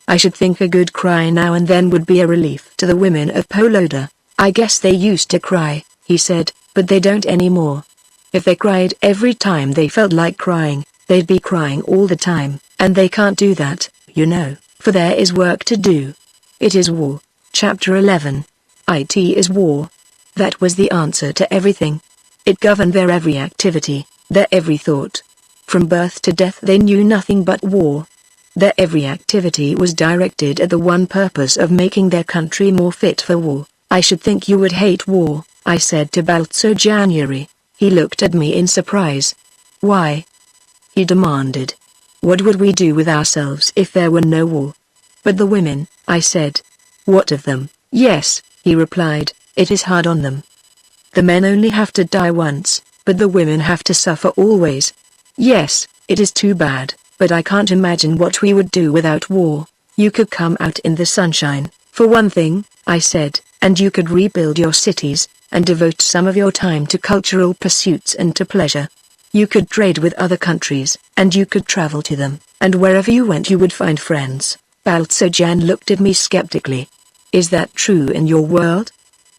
I should think a good cry now and then would be a relief to the women of Poloda." "I guess they used to cry," he said, "but they don't anymore. If they cried every time they felt like crying, they'd be crying all the time, and they can't do that, you know, for there is work to do. It is war." Chapter 11. It is war. That was the answer to everything. It governed their every activity, their every thought. From birth to death they knew nothing but war. Their every activity was directed at the one purpose of making their country more fit for war. "I should think you would hate war," I said to Baltzojan. He looked at me in surprise. "Why?" he demanded. "What would we do with ourselves if there were no war?" "But the women," I said. "What of them?" "Yes," he replied, "it is hard on them. The men only have to die once, but the women have to suffer always." "Yes, it is too bad, but I can't imagine what we would do without war. You could come out in the sunshine, for one thing," I said, "and you could rebuild your cities, and devote some of your time to cultural pursuits and to pleasure. You could trade with other countries, and you could travel to them, and wherever you went you would find friends." Baltzojan looked at me skeptically. "Is that true in your world?"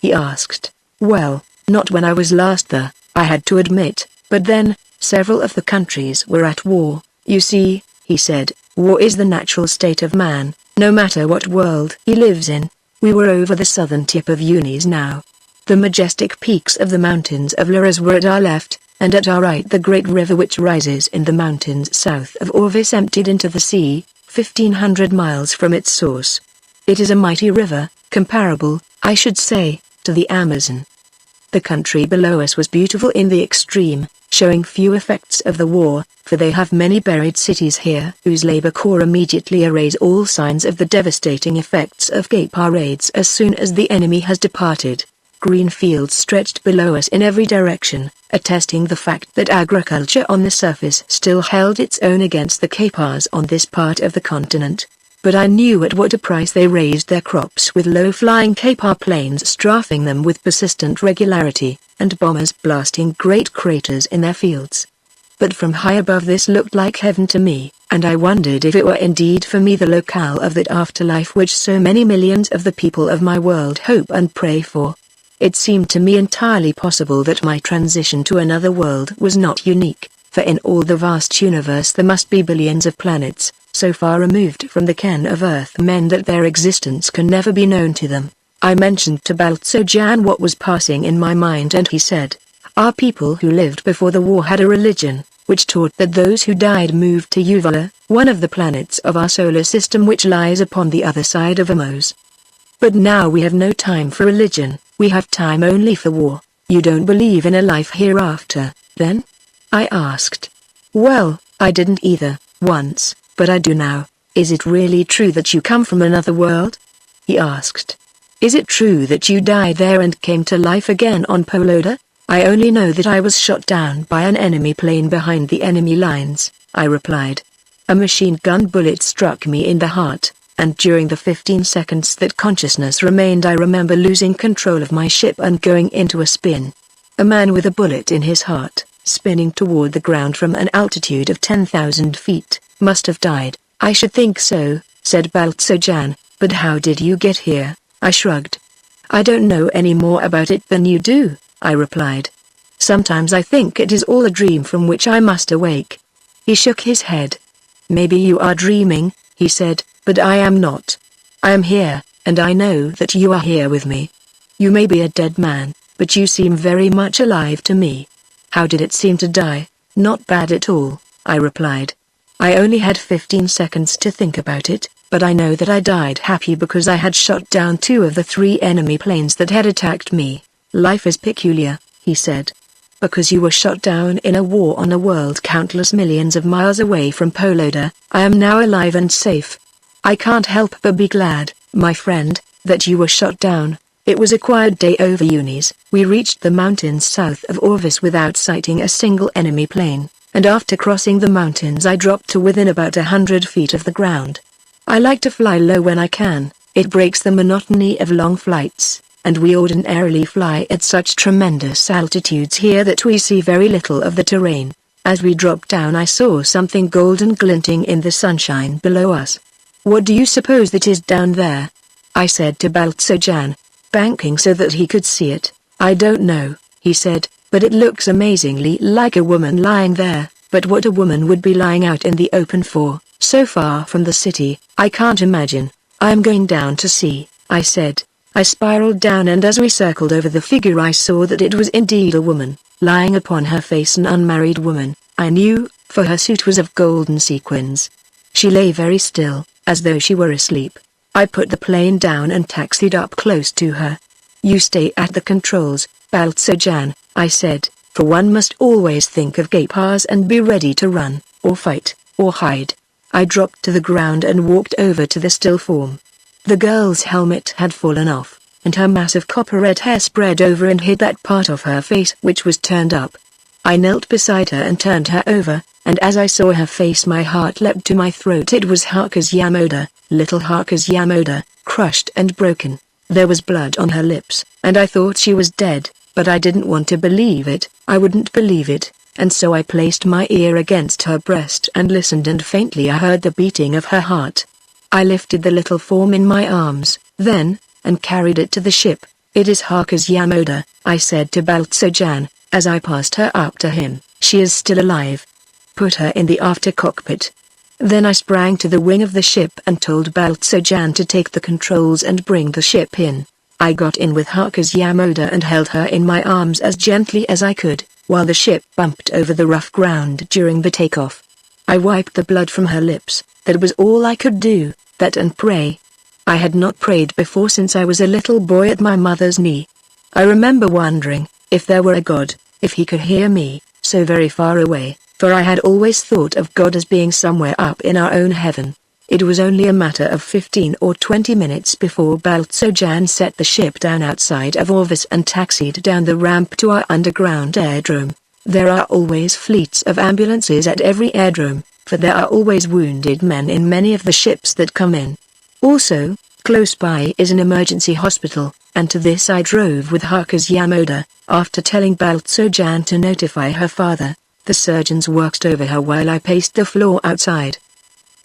he asked. "Well, not when I was last there, I had to admit, but then, several of the countries were at war. You see," he said, "war is the natural state of man, no matter what world he lives in." We were over the southern tip of Unis now. The majestic peaks of the mountains of Laras were at our left, and at our right the great river which rises in the mountains south of Orvis emptied into the sea, 1,500 miles from its source. It is a mighty river, comparable, I should say, to the Amazon. The country below us was beautiful in the extreme, showing few effects of the war, for they have many buried cities here whose labor corps immediately erase all signs of the devastating effects of Gepar raids as soon as the enemy has departed. Green fields stretched below us in every direction, attesting the fact that agriculture on the surface still held its own against the Gepars on this part of the continent. But I knew at what a price they raised their crops, with low-flying Gepar planes strafing them with persistent regularity, and bombers blasting great craters in their fields. But from high above this looked like heaven to me, and I wondered if it were indeed for me the locale of that afterlife which so many millions of the people of my world hope and pray for. It seemed to me entirely possible that my transition to another world was not unique, for in all the vast universe there must be billions of planets, so far removed from the ken of Earthmen that their existence can never be known to them. I mentioned to Baltzojan what was passing in my mind, and he said, "Our people who lived before the war had a religion, which taught that those who died moved to Uvala, one of the planets of our solar system which lies upon the other side of Amos. But now we have no time for religion, we have time only for war. You don't believe in a life hereafter, then?" I asked. "Well, I didn't either, once, but I do now. Is it really true that you come from another world?" he asked. "Is it true that you died there and came to life again on Poloda?" "I only know that I was shot down by an enemy plane behind the enemy lines," I replied. "A machine gun bullet struck me in the heart, and during the 15 seconds that consciousness remained I remember losing control of my ship and going into a spin. A man with a bullet in his heart, spinning toward the ground from an altitude of 10,000 feet, must have died." "I should think so," said Baltzojan, "but how did you get here?" I shrugged. "I don't know any more about it than you do," I replied. "Sometimes I think it is all a dream from which I must awake." He shook his head. "Maybe you are dreaming," he said, "but I am not. I am here, and I know that you are here with me. You may be a dead man, but you seem very much alive to me." "How did it seem to die?" "Not bad at all," I replied. "I only had 15 seconds to think about it, but I know that I died happy because I had shot down 2 of the 3 enemy planes that had attacked me." "Life is peculiar," he said. "Because you were shot down in a war on a world countless millions of miles away from Poloda, I am now alive and safe. I can't help but be glad, my friend, that you were shot down." It was a quiet day over Unis. We reached the mountains south of Orvis without sighting a single enemy plane, and after crossing the mountains I dropped to within about 100 feet of the ground. I like to fly low when I can, it breaks the monotony of long flights, and we ordinarily fly at such tremendous altitudes here that we see very little of the terrain. As we dropped down I saw something golden glinting in the sunshine below us. "What do you suppose that is down there?" I said to Baltzojan, banking so that he could see it. "I don't know," he said, "but it looks amazingly like a woman lying there, but what a woman would be lying out in the open for, so far from the city, I can't imagine." "I am going down to see," I said. I spiraled down, and as we circled over the figure I saw that it was indeed a woman, lying upon her face, an unmarried woman, I knew, for her suit was of golden sequins. She lay very still, as though she were asleep. I put the plane down and taxied up close to her. "You stay at the controls, Baltzojan," I said, "for one must always think of Gepars and be ready to run, or fight, or hide." I dropped to the ground and walked over to the still form. The girl's helmet had fallen off, and her mass of copper-red hair spread over and hid that part of her face which was turned up. I knelt beside her and turned her over, and as I saw her face my heart leapt to my throat. It was Haku's Yamoda, little Haku's Yamoda, crushed and broken. There was blood on her lips, and I thought she was dead, but I didn't want to believe it. I wouldn't believe it, and so I placed my ear against her breast and listened, and faintly I heard the beating of her heart. I lifted the little form in my arms, then, and carried it to the ship. "It is Haku's Yamoda," I said to Baltzojan, as I passed her up to him. "She is still alive. Put her in the after cockpit." Then I sprang to the wing of the ship and told Baltzojan to take the controls and bring the ship in. I got in with Haku's Yamoda and held her in my arms as gently as I could, while the ship bumped over the rough ground during the takeoff. I wiped the blood from her lips. That was all I could do, that and pray. I had not prayed before since I was a little boy at my mother's knee. I remember wondering, If there were a God, if he could hear me, so very far away, for I had always thought of God as being somewhere up in our own heaven. It was only a matter of 15 or 20 minutes before Baltsojan set the ship down outside of Orvis and taxied down the ramp to our underground airdrome. There are always fleets of ambulances at every airdrome, for there are always wounded men in many of the ships that come in. Also, close by is an emergency hospital, and to this I drove with Hakas Yamoda. After telling Baltsojan to notify her father, the surgeons worked over her while I paced the floor outside.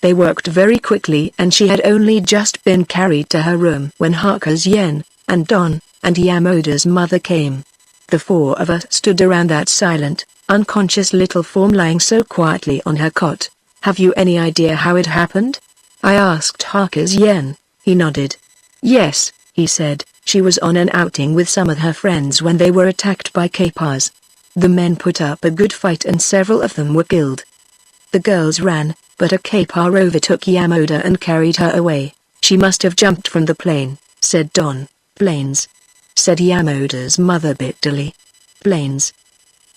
They worked very quickly and she had only just been carried to her room when Hakas Yen, and Don, and Yamoda's mother came. The four of us stood around that silent, unconscious little form lying so quietly on her cot. "Have you any idea how it happened?" I asked Hakas Yen. He nodded. "Yes," he said, "she was on an outing with some of her friends when they were attacked by Kapars. The men put up a good fight and several of them were killed. The girls ran, but a Kapar overtook Yamoda and carried her away. She must have jumped from the plane," said Don. "Planes," said Yamoda's mother bitterly. "Planes.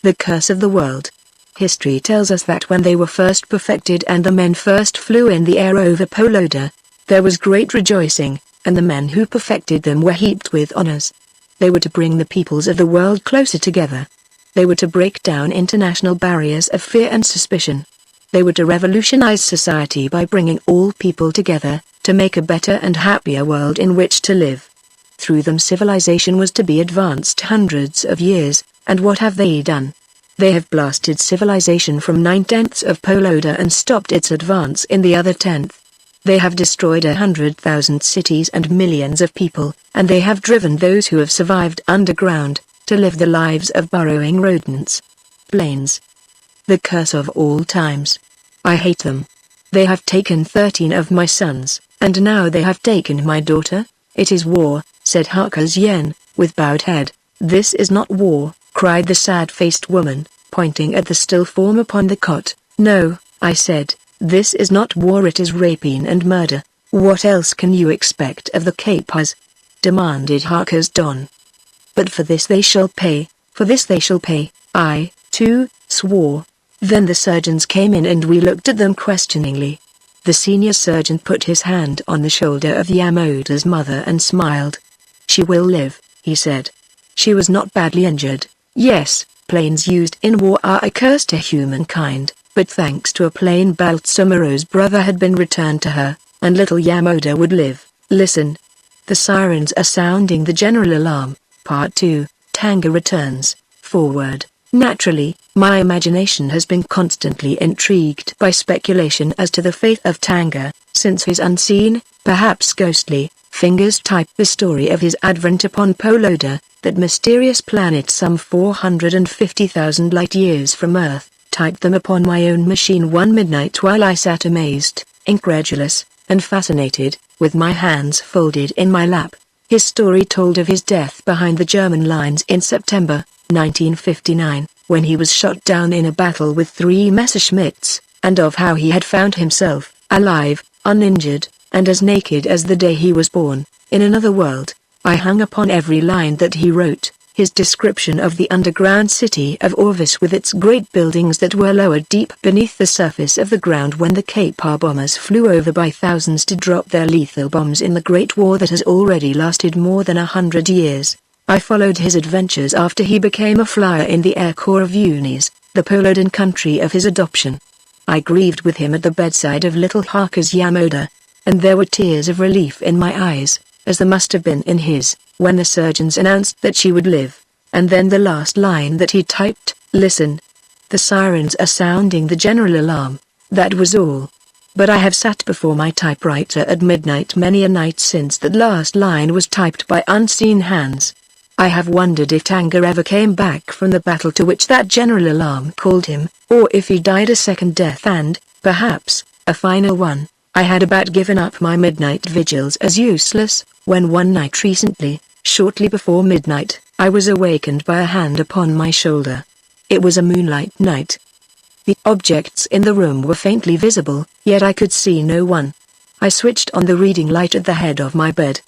The curse of the world. History tells us that when they were first perfected and the men first flew in the air over Poloda, there was great rejoicing, and the men who perfected them were heaped with honors. They were to bring the peoples of the world closer together. They were to break down international barriers of fear and suspicion. They were to revolutionize society by bringing all people together, to make a better and happier world in which to live. Through them civilization was to be advanced hundreds of years, and what have they done? They have blasted civilization from 9/10 of Poloda and stopped its advance in the other 10th. They have destroyed 100,000 cities and millions of people, and they have driven those who have survived underground, to live the lives of burrowing rodents. Planes. The curse of all times. I hate them. They have taken 13 of my sons, and now they have taken my daughter. It is war," said Hakas Yen, with bowed head. "This is not war," cried the sad-faced woman, pointing at the still form upon the cot. "No," I said, "this is not war, it is rapine and murder. What else can you expect of the Kapars?" demanded Hakas Don. "But for this they shall pay, for this they shall pay," I, too, swore. Then the surgeons came in and we looked at them questioningly. The senior surgeon put his hand on the shoulder of Yamoda's mother and smiled. "She will live," he said. "She was not badly injured. Yes, planes used in war are a curse to humankind, but thanks to a plane Baltsomaro's brother had been returned to her, and little Yamoda would live." Listen. The sirens are sounding the general alarm. Part 2, Tanga returns. Forward. Naturally, my imagination has been constantly intrigued by speculation as to the fate of Tanga, since his unseen, perhaps ghostly, fingers typed the story of his advent upon Poloda, that mysterious planet some 450,000 light-years from Earth, typed them upon my own machine one midnight while I sat amazed, incredulous, and fascinated, with my hands folded in my lap. His story told of his death behind the German lines in September 1959, when he was shot down in a battle with 3 Messerschmitts, and of how he had found himself, alive, uninjured, and as naked as the day he was born, in another world. I hung upon every line that he wrote, his description of the underground city of Orvis with its great buildings that were lowered deep beneath the surface of the ground when the Kapar bombers flew over by thousands to drop their lethal bombs in the Great War that has already lasted more than 100 years. I followed his adventures after he became a flyer in the Air Corps of Unis, the Polodan country of his adoption. I grieved with him at the bedside of little Hakas Yamoda, and there were tears of relief in my eyes, as there must have been in his, when the surgeons announced that she would live. And then the last line that he typed, "Listen. The sirens are sounding the general alarm." That was all. But I have sat before my typewriter at midnight many a night since that last line was typed by unseen hands. I have wondered if Tanga ever came back from the battle to which that general alarm called him, or if he died a second death and, perhaps, a final one. I had about given up my midnight vigils as useless, when one night recently, shortly before midnight, I was awakened by a hand upon my shoulder. It was a moonlight night. The objects in the room were faintly visible, yet I could see no one. I switched on the reading light at the head of my bed.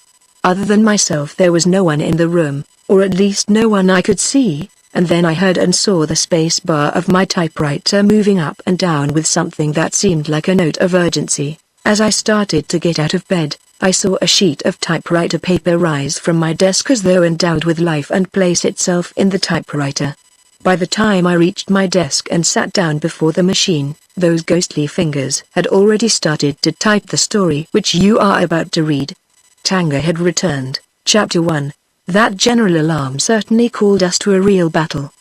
Other than myself there was no one in the room, or at least no one I could see, and then I heard and saw the space bar of my typewriter moving up and down with something that seemed like a note of urgency. As I started to get out of bed, I saw a sheet of typewriter paper rise from my desk as though endowed with life and place itself in the typewriter. By the time I reached my desk and sat down before the machine, those ghostly fingers had already started to type the story which you are about to read. Tanga had returned. Chapter 1. That general alarm certainly called us to a real battle.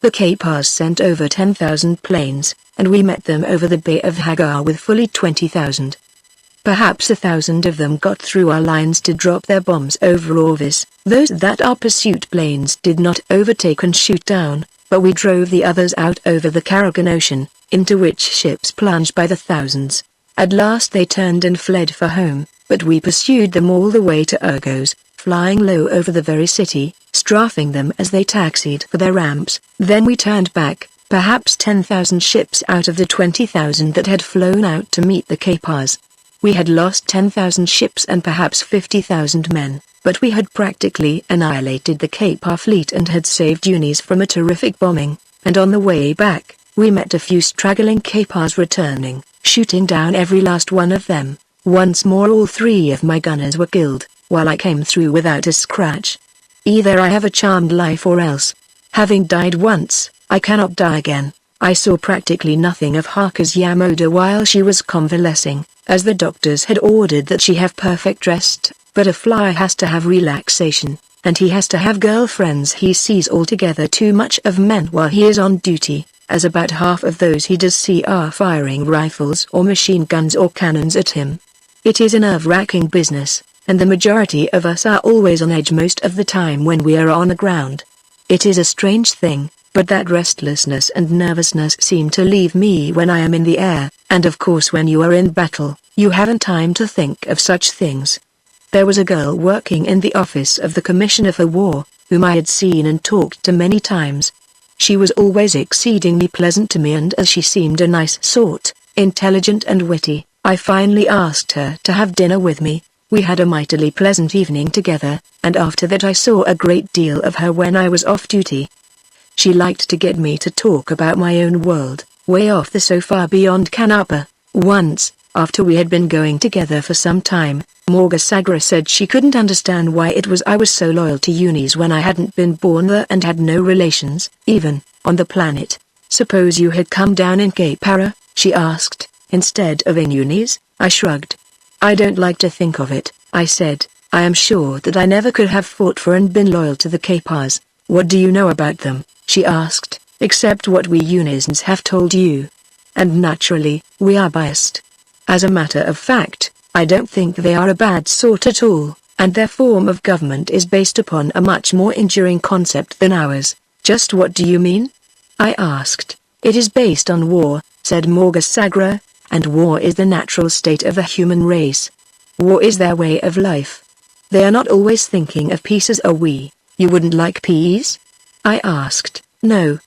The Kapars sent over 10,000 planes, and we met them over the Bay of Hagar with fully 20,000. Perhaps 1,000 of them got through our lines to drop their bombs over Orvis, those that our pursuit planes did not overtake and shoot down, but we drove the others out over the Karagan Ocean, into which ships plunged by the thousands. At last they turned and fled for home, but we pursued them all the way to Urgos, flying low over the very city, strafing them as they taxied for their ramps. Then we turned back, perhaps 10,000 ships out of the 20,000 that had flown out to meet the Kapars. We had lost 10,000 ships and perhaps 50,000 men, but we had practically annihilated the Kapar fleet and had saved Unis from a terrific bombing, and on the way back, we met a few straggling Kapars returning, shooting down every last one of them. Once more all 3 of my gunners were killed, while I came through without a scratch. Either I have a charmed life or else, having died once, I cannot die again. I saw practically nothing of Haku's Yamoda while she was convalescing, as the doctors had ordered that she have perfect rest, but a fly has to have relaxation, and he has to have girlfriends. He sees altogether too much of men while he is on duty, as about half of those he does see are firing rifles or machine guns or cannons at him. It is a nerve-wracking business, and the majority of us are always on edge most of the time when we are on the ground. It is a strange thing, but that restlessness and nervousness seem to leave me when I am in the air, and of course when you are in battle, you haven't time to think of such things. There was a girl working in the office of the Commissioner for War, whom I had seen and talked to many times. She was always exceedingly pleasant to me, and as she seemed a nice sort, intelligent and witty, I finally asked her to have dinner with me. We had a mightily pleasant evening together, and after that I saw a great deal of her when I was off duty. She liked to get me to talk about my own world, way off the so far beyond Canapa. Once, after we had been going together for some time, Morga Sagra said she couldn't understand why it was I was so loyal to Unis when I hadn't been born there and had no relations, even, on the planet. Suppose you had come down in Kapara, she asked, instead of in Unis? I shrugged. I don't like to think of it, I said. I am sure that I never could have fought for and been loyal to the Kapars. What do you know about them? She asked, except what we Unisans have told you. And naturally, we are biased. As a matter of fact, I don't think they are a bad sort at all, and their form of government is based upon a much more enduring concept than ours. Just what do you mean? I asked. It is based on war, said Morga Sagra, and war is the natural state of the human race. War is their way of life. They are not always thinking of peace as are we. You wouldn't like peace? I asked. No.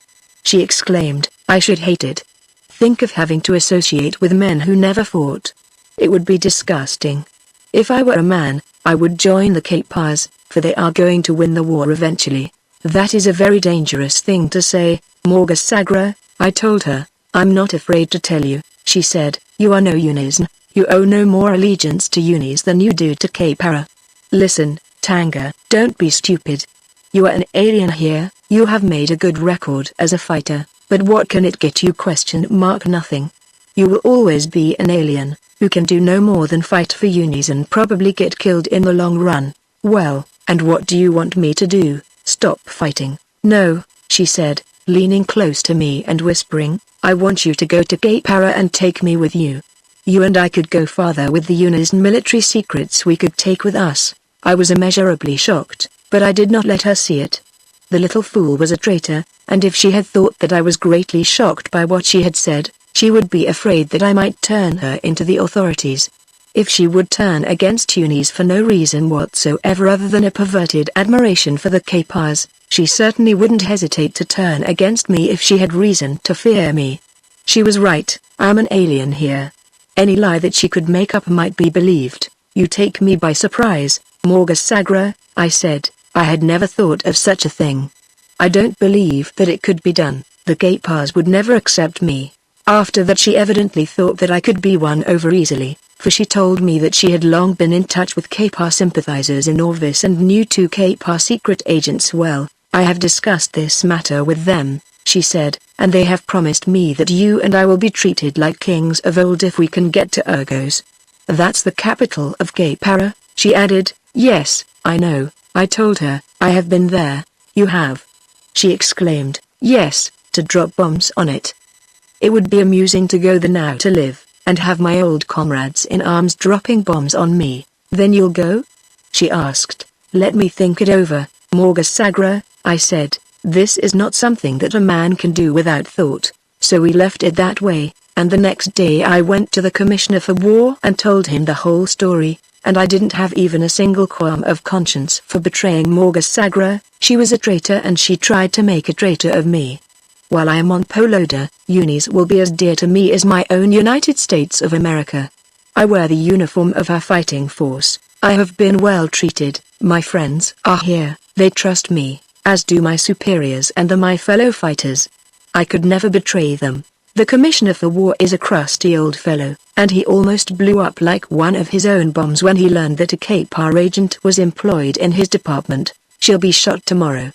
She exclaimed, I should hate it. Think of having to associate with men who never fought. It would be disgusting. If I were a man, I would join the Kapars, for they are going to win the war eventually. That is a very dangerous thing to say, Morga Sagra, I told her. I'm not afraid to tell you, she said, you are no Unis. You owe no more allegiance to Unis than you do to Kapara. Listen, Tanga, don't be stupid. You are an alien here, you have made a good record as a fighter, but what can it get you? Nothing. You will always be an alien, who can do no more than fight for Unis and probably get killed in the long run. Well, and what do you want me to do? Stop fighting? No, she said, leaning close to me and whispering, I want you to go to Kapara and take me with you. You and I could go farther with the Unis and military secrets we could take with us. I was immeasurably shocked, but I did not let her see it. The little fool was a traitor, and if she had thought that I was greatly shocked by what she had said, she would be afraid that I might turn her into the authorities. If she would turn against Unis for no reason whatsoever other than a perverted admiration for the Kapars, she certainly wouldn't hesitate to turn against me if she had reason to fear me. She was right, I'm an alien here. Any lie that she could make up might be believed. You take me by surprise, Morgasagra, I said. I had never thought of such a thing. I don't believe that it could be done. The Kapars would never accept me. After that she evidently thought that I could be won over easily, for she told me that she had long been in touch with Kapar sympathizers in Orvis and knew 2 Kapar secret agents well. I have discussed this matter with them, she said, and they have promised me that you and I will be treated like kings of old if we can get to Urgos. That's the capital of Kapara, she added. Yes, I know, I told her. I have been there. You have? She exclaimed. Yes, to drop bombs on it. It would be amusing to go there now to live, and have my old comrades in arms dropping bombs on me. Then you'll go? She asked. Let me think it over, Morgasagra, I said. This is not something that a man can do without thought. So we left it that way, and the next day I went to the Commissioner for War and told him the whole story, and I didn't have even a single qualm of conscience for betraying Morgasagra. She was a traitor and she tried to make a traitor of me. While I am on Poloda, Eunice will be as dear to me as my own United States of America. I wear the uniform of our fighting force. I have been well treated. My friends are here. They trust me, as do my superiors and my fellow fighters. I could never betray them. The Commissioner for War is a crusty old fellow, and he almost blew up like one of his own bombs when he learned that a Kapar agent was employed in his department. She'll be shot tomorrow.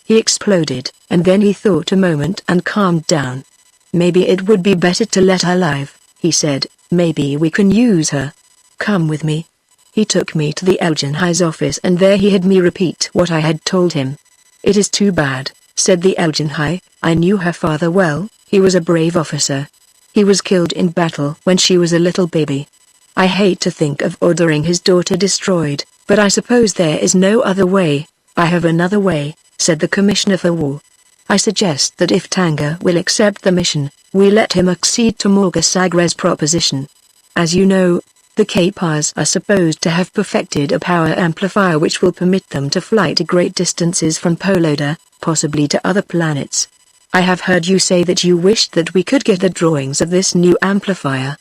He exploded, and then he thought a moment and calmed down. Maybe it would be better to let her live, he said. Maybe we can use her. Come with me. He took me to the Elgin High's office and there he had me repeat what I had told him. It is too bad, said the Elgin High. I knew her father well. He was a brave officer. He was killed in battle when she was a little baby. I hate to think of ordering his daughter destroyed, but I suppose there is no other way. I have another way, said the Commissioner for War. I suggest that if Tanga will accept the mission, we let him accede to Morgasagra's proposition. As you know, the Kapars are supposed to have perfected a power amplifier which will permit them to fly to great distances from Poloda, possibly to other planets. I have heard you say that you wished that we could get the drawings of this new amplifier.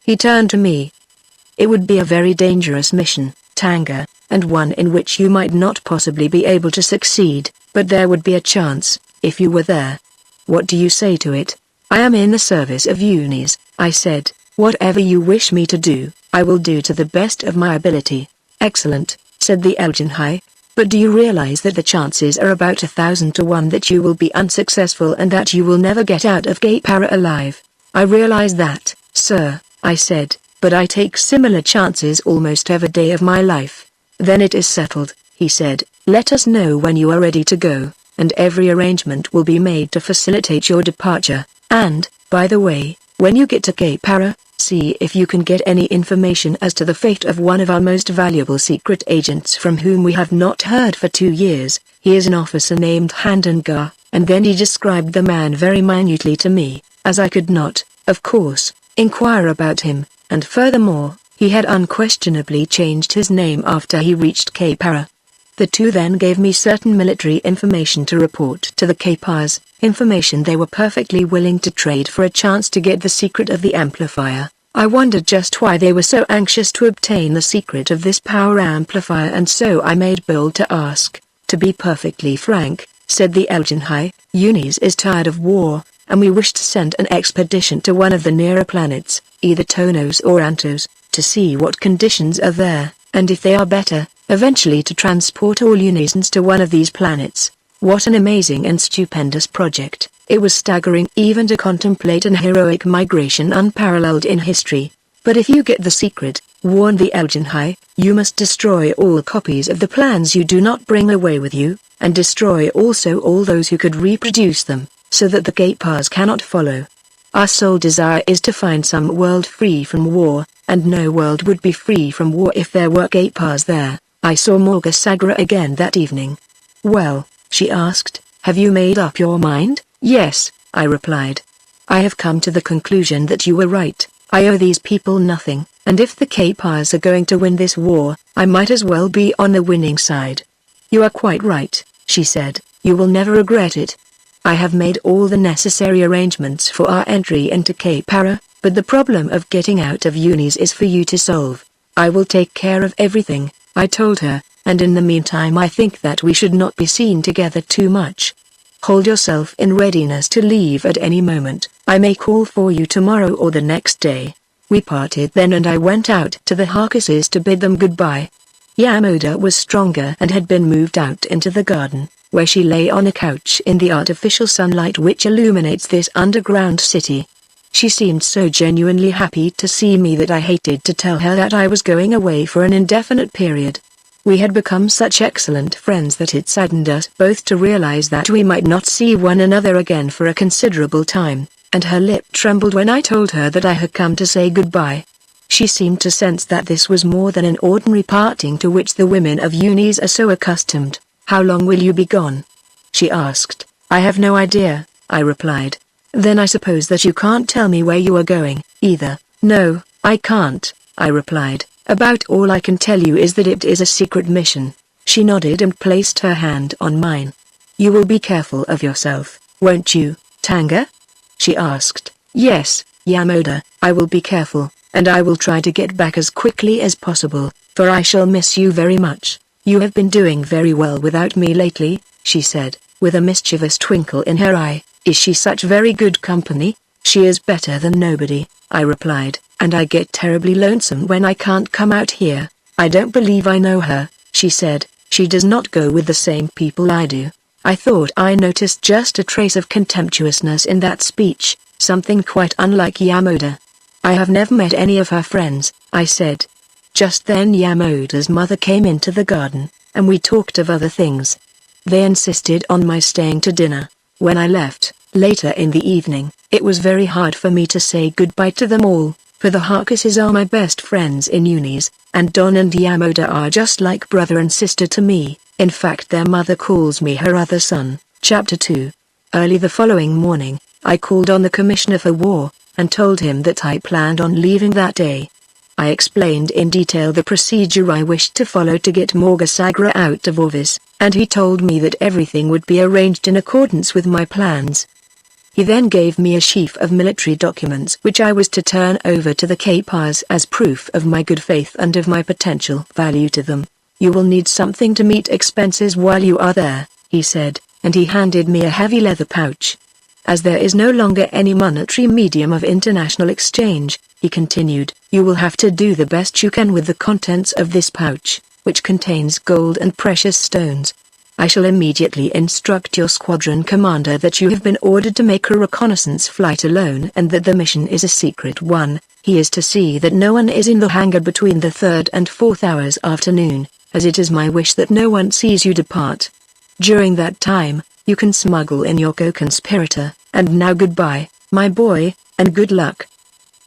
He turned to me. It would be a very dangerous mission, Tanga, and one in which you might not possibly be able to succeed, but there would be a chance, if you were there. What do you say to it? I am in the service of Eunice, I said. Whatever you wish me to do, I will do to the best of my ability. Excellent, said the Elgin High. But do you realize that the chances are about 1,000 to 1 that you will be unsuccessful and that you will never get out of Kapara alive? I realize that, sir, I said, but I take similar chances almost every day of my life. Then it is settled, he said. Let us know when you are ready to go, and every arrangement will be made to facilitate your departure. And, by the way, when you get to Kapara, see if you can get any information as to the fate of one of our most valuable secret agents from whom we have not heard for 2 years. He is an officer named Edgar, and then he described the man very minutely to me, as I could not, of course, inquire about him, and furthermore, he had unquestionably changed his name after he reached Kapara. The two then gave me certain military information to report to the Kapars, information they were perfectly willing to trade for a chance to get the secret of the amplifier. I wondered just why they were so anxious to obtain the secret of this power amplifier, and so I made bold to ask. To be perfectly frank, said the Elgin High, Eunice is tired of war, and we wish to send an expedition to one of the nearer planets, either Tonos or Antos, to see what conditions are there, and if they are better, eventually to transport all Unisans to one of these planets. What an amazing and stupendous project. It was staggering even to contemplate an heroic migration unparalleled in history. But if you get the secret, warned the Elgin High, you must destroy all copies of the plans you do not bring away with you, and destroy also all those who could reproduce them, so that the Kapars cannot follow. Our sole desire is to find some world free from war, and no world would be free from war if there were Kapars there. I saw Morgasagra again that evening. Well, she asked, have you made up your mind? Yes, I replied. I have come to the conclusion that you were right. I owe these people nothing, and if the Kapars are going to win this war, I might as well be on the winning side. You are quite right, she said. You will never regret it. I have made all the necessary arrangements for our entry into Kapara, but the problem of getting out of Eunice is for you to solve. I will take care of everything. I told her, and in the meantime I think that we should not be seen together too much. Hold yourself in readiness to leave at any moment. I may call for you tomorrow or the next day. We parted then and I went out to the Harkesses to bid them goodbye. Yamoda was stronger and had been moved out into the garden, where she lay on a couch in the artificial sunlight which illuminates this underground city. She seemed so genuinely happy to see me that I hated to tell her that I was going away for an indefinite period. We had become such excellent friends that it saddened us both to realize that we might not see one another again for a considerable time, and her lip trembled when I told her that I had come to say goodbye. She seemed to sense that this was more than an ordinary parting to which the women of unis are so accustomed. "How long will you be gone?" she asked. "I have no idea," I replied. "Then I suppose that you can't tell me where you are going, either." "No, I can't," I replied. "About all I can tell you is that it is a secret mission." She nodded and placed her hand on mine. "You will be careful of yourself, won't you, Tanga?" she asked. "Yes, Yamoda, I will be careful, and I will try to get back as quickly as possible, for I shall miss you very much. You have been doing very well without me lately," she said, with a mischievous twinkle in her eye. "Is she such very good company?" "She is better than nobody," I replied, "and I get terribly lonesome when I can't come out here." "I don't believe I know her," she said. "She does not go with the same people I do." I thought I noticed just a trace of contemptuousness in that speech, something quite unlike Yamoda. "I have never met any of her friends," I said. Just then Yamoda's mother came into the garden, and we talked of other things. They insisted on my staying to dinner. When I left, later in the evening, it was very hard for me to say goodbye to them all, for the Harkesses are my best friends in unis, and Don and Yamoda are just like brother and sister to me. In fact, their mother calls me her other son. Chapter 2. Early the following morning, I called on the Commissioner for War, and told him that I planned on leaving that day. I explained in detail the procedure I wished to follow to get Morgasagra out of office, and he told me that everything would be arranged in accordance with my plans. He then gave me a sheaf of military documents which I was to turn over to the Kapars as proof of my good faith and of my potential value to them. "You will need something to meet expenses while you are there," he said, and he handed me a heavy leather pouch. "As there is no longer any monetary medium of international exchange," he continued, "you will have to do the best you can with the contents of this pouch, which contains gold and precious stones. I shall immediately instruct your squadron commander that you have been ordered to make a reconnaissance flight alone and that the mission is a secret one. He is to see that no one is in the hangar between the 3rd and 4th hours afternoon, as it is my wish that no one sees you depart. During that time, you can smuggle in your co-conspirator, and now goodbye, my boy, and good luck.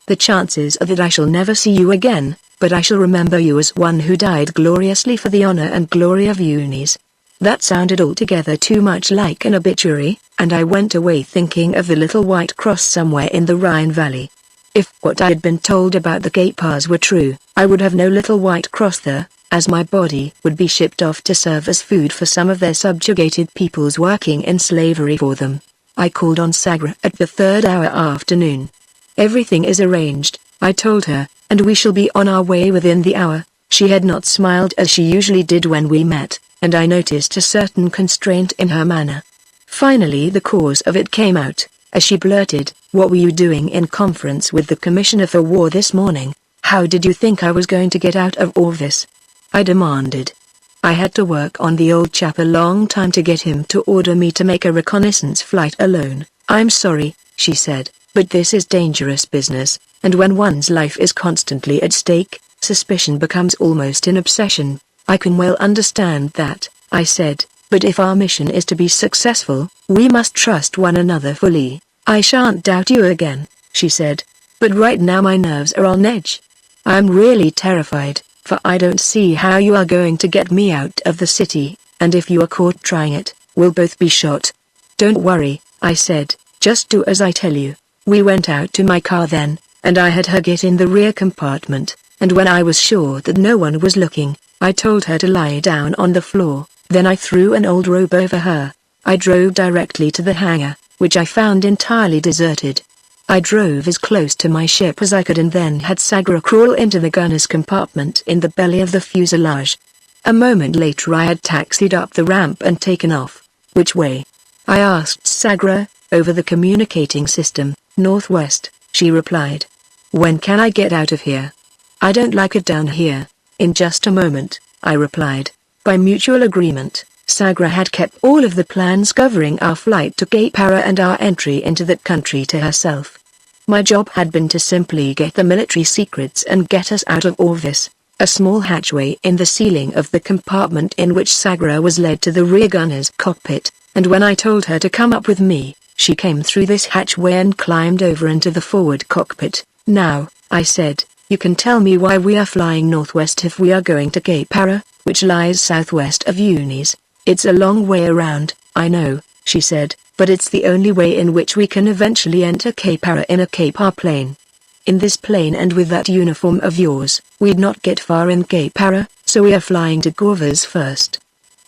The chances are that I shall never see you again, but I shall remember you as one who died gloriously for the honor and glory of unis." That sounded altogether too much like an obituary, and I went away thinking of the little white cross somewhere in the Rhine Valley. If what I had been told about the Kapars were true, I would have no little white cross there, as my body would be shipped off to serve as food for some of their subjugated peoples working in slavery for them. I called on Sagra at the 3rd hour afternoon. "Everything is arranged," I told her, "and we shall be on our way within the hour." She had not smiled as she usually did when we met, and I noticed a certain constraint in her manner. Finally the cause of it came out, as she blurted, "What were you doing in conference with the Commissioner for War this morning? How did you think I was going to get out of office?" I demanded. "I had to work on the old chap a long time to get him to order me to make a reconnaissance flight alone." "I'm sorry," she said, "but this is dangerous business, and when one's life is constantly at stake, suspicion becomes almost an obsession." "I can well understand that," I said, "but if our mission is to be successful, we must trust one another fully." "I shan't doubt you again," she said, "but right now my nerves are on edge. I'm really terrified, for I don't see how you are going to get me out of the city, and if you are caught trying it, we'll both be shot." "Don't worry," I said, "just do as I tell you." We went out to my car then, and I had her get in the rear compartment, and when I was sure that no one was looking, I told her to lie down on the floor. Then I threw an old robe over her. I drove directly to the hangar, which I found entirely deserted. I drove as close to my ship as I could and then had Sagra crawl into the gunner's compartment in the belly of the fuselage. A moment later I had taxied up the ramp and taken off. Which way? I asked Sagra, over the communicating system. Northwest, she replied. When can I get out of here? I don't like it down here. In just a moment, I replied. By mutual agreement, Sagra had kept all of the plans covering our flight to Cape Para and our entry into that country to herself. My job had been to simply get the military secrets and get us out of Orvis. A small hatchway in the ceiling of the compartment in which Sagra was led to the rear gunner's cockpit, and when I told her to come up with me, she came through this hatchway and climbed over into the forward cockpit. Now, I said, you can tell me why we are flying northwest if we are going to Cape Para, which lies southwest of Unis. It's a long way around, I know, she said, but it's the only way in which we can eventually enter Cape Para in a Cape Ara plane. In this plane and with that uniform of yours, we'd not get far in Cape Para, so we are flying to Gorvas first.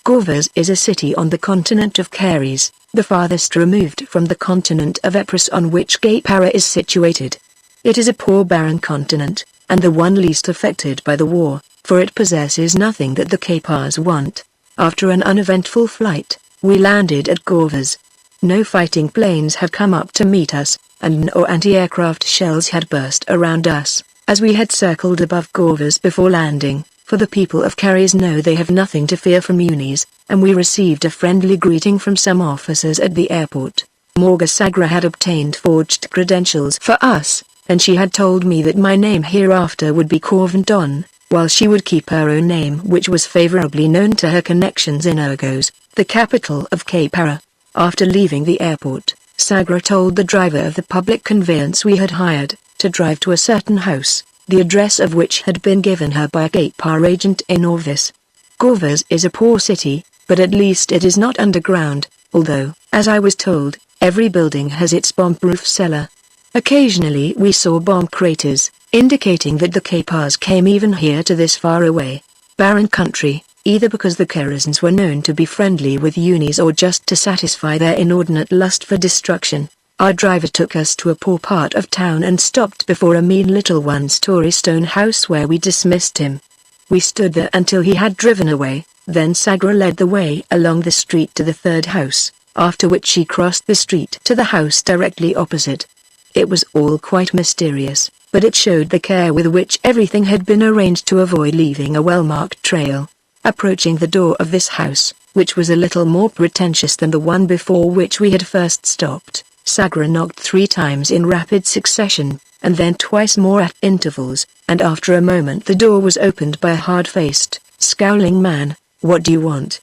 Gorvas is a city on the continent of Caries, the farthest removed from the continent of Epirus on which Cape Para is situated. It is a poor barren continent, and the one least affected by the war, for it possesses nothing that the Capars want. After an uneventful flight, we landed at Gorvas. No fighting planes had come up to meet us, and no anti-aircraft shells had burst around us, as we had circled above Gorvas before landing, for the people of Caries know they have nothing to fear from Unis, and we received a friendly greeting from some officers at the airport. Morga Sagra had obtained forged credentials for us, and she had told me that my name hereafter would be Corvendon, while she would keep her own name which was favorably known to her connections in Urgos, the capital of Cape Ara. After leaving the airport, Sagra told the driver of the public conveyance we had hired, to drive to a certain house, the address of which had been given her by a Cape Ara agent in Orvis. Gorvas is a poor city, but at least it is not underground, although, as I was told, every building has its bomb-proof cellar. Occasionally we saw bomb craters, indicating that the Capars came even here to this far away, barren country, either because the Carisans were known to be friendly with Unis or just to satisfy their inordinate lust for destruction. Our driver took us to a poor part of town and stopped before a mean little one-story stone house where we dismissed him. We stood there until he had driven away, then Sagra led the way along the street to the third house, after which she crossed the street to the house directly opposite. It was all quite mysterious, but it showed the care with which everything had been arranged to avoid leaving a well-marked trail. Approaching the door of this house, which was a little more pretentious than the one before which we had first stopped, Sagra knocked 3 times in rapid succession, and then twice more at intervals, and after a moment the door was opened by a hard-faced, scowling man. "What do you want?"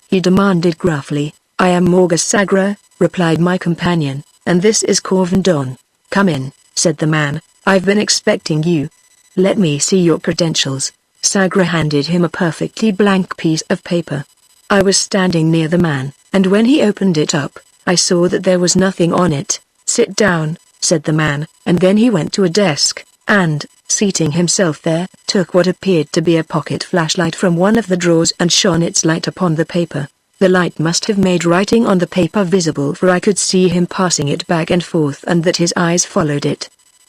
he demanded gruffly. "I am Morga Sagra," replied my companion, "and this is Corvendon." "Come in," said the man, "I've been expecting you." "Let me see your credentials." Sagra handed him a perfectly blank piece of paper. I was standing near the man, and when he opened it up, I saw that there was nothing on it. "Sit down," said the man, and then he went to a desk, and, seating himself there, took what appeared to be a pocket flashlight from one of the drawers and shone its light upon the paper. The light must have made writing on the paper visible, for I could see him passing it back and forth and that his eyes followed it.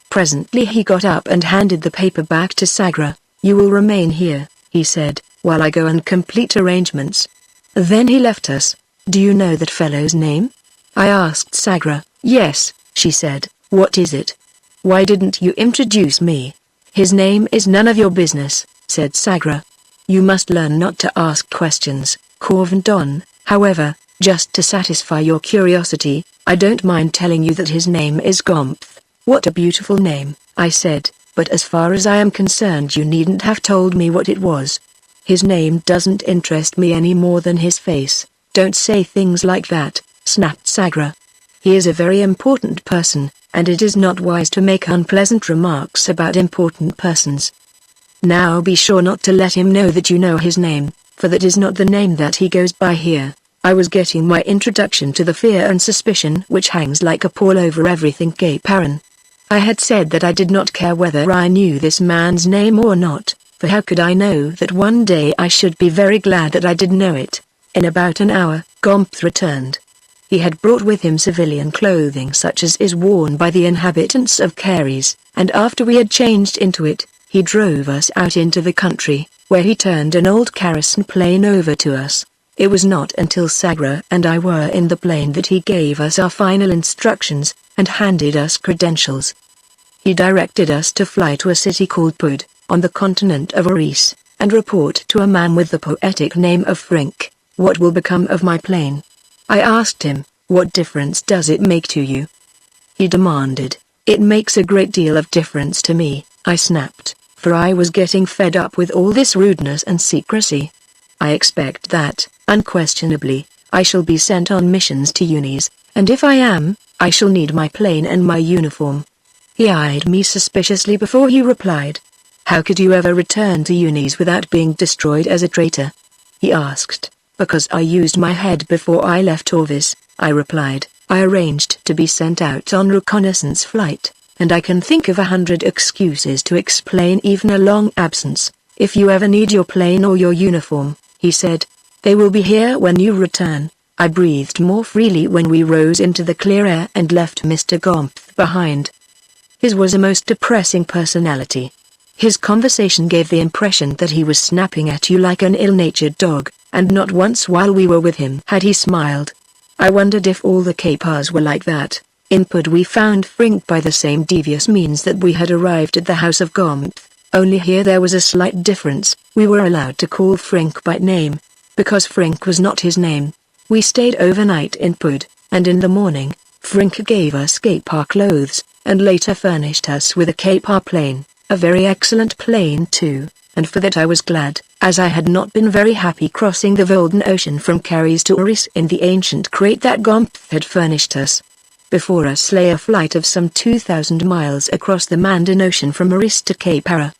Presently he got up and handed the paper back to Sagra. "You will remain here," he said, "while I go and complete arrangements." Then he left us. "Do you know that fellow's name?" I asked Sagra. "Yes," she said. "What is it?" "Why didn't you introduce me?" "His name is none of your business," said Sagra. "You must learn not to ask questions, Corvendon. However, just to satisfy your curiosity, I don't mind telling you that his name is Gompf." "What a beautiful name," I said. "But as far as I am concerned you needn't have told me what it was. His name doesn't interest me any more than his face." "Don't say things like that," snapped Sagra. "He is a very important person, and it is not wise to make unpleasant remarks about important persons. Now be sure not to let him know that you know his name, for that is not the name that he goes by here." I was getting my introduction to the fear and suspicion which hangs like a pall over everything Cape Aran. I had said that I did not care whether I knew this man's name or not, for how could I know that one day I should be very glad that I did know it. In about an hour, Gompf returned. He had brought with him civilian clothing such as is worn by the inhabitants of Caries, and after we had changed into it, He drove us out into the country, where he turned an old kerosene plane over to us. It was not until Sagra and I were in the plane that he gave us our final instructions, and handed us credentials. He directed us to fly to a city called Pud, on the continent of Eris, and report to a man with the poetic name of Frink, "What will become of my plane?" I asked him, "What difference does it make to you?" He demanded. "It makes a great deal of difference to me," I snapped, for I was getting fed up with all this rudeness and secrecy. "I expect that, unquestionably, I shall be sent on missions to unis, and if I am, I shall need my plane and my uniform." He eyed me suspiciously before he replied. "How could you ever return to unis without being destroyed as a traitor?" he asked. "Because I used my head before I left Orvis," I replied. "I arranged to be sent out on reconnaissance flight, and I can think of 100 excuses to explain even a long absence. If you ever need your plane or your uniform," he said, "they will be here when you return." I breathed more freely when we rose into the clear air and left Mr. Gompf behind. His was a most depressing personality. His conversation gave the impression that he was snapping at you like an ill-natured dog, and not once while we were with him had he smiled. I wondered if all the Kapars were like that. In Pud we found Frink by the same devious means that we had arrived at the house of Gompf, only here there was a slight difference. We were allowed to call Frink by name, because Frink was not his name. We stayed overnight in Pud, and in the morning, Frink gave us Kapar clothes, and later furnished us with a Kapar plane, a very excellent plane too, and for that I was glad, as I had not been very happy crossing the Volden Ocean from Caries to Eris in the ancient crate that Gompf had furnished us. Before us lay a flight of some 2,000 miles across the Mandan Ocean from Eris to Kapara.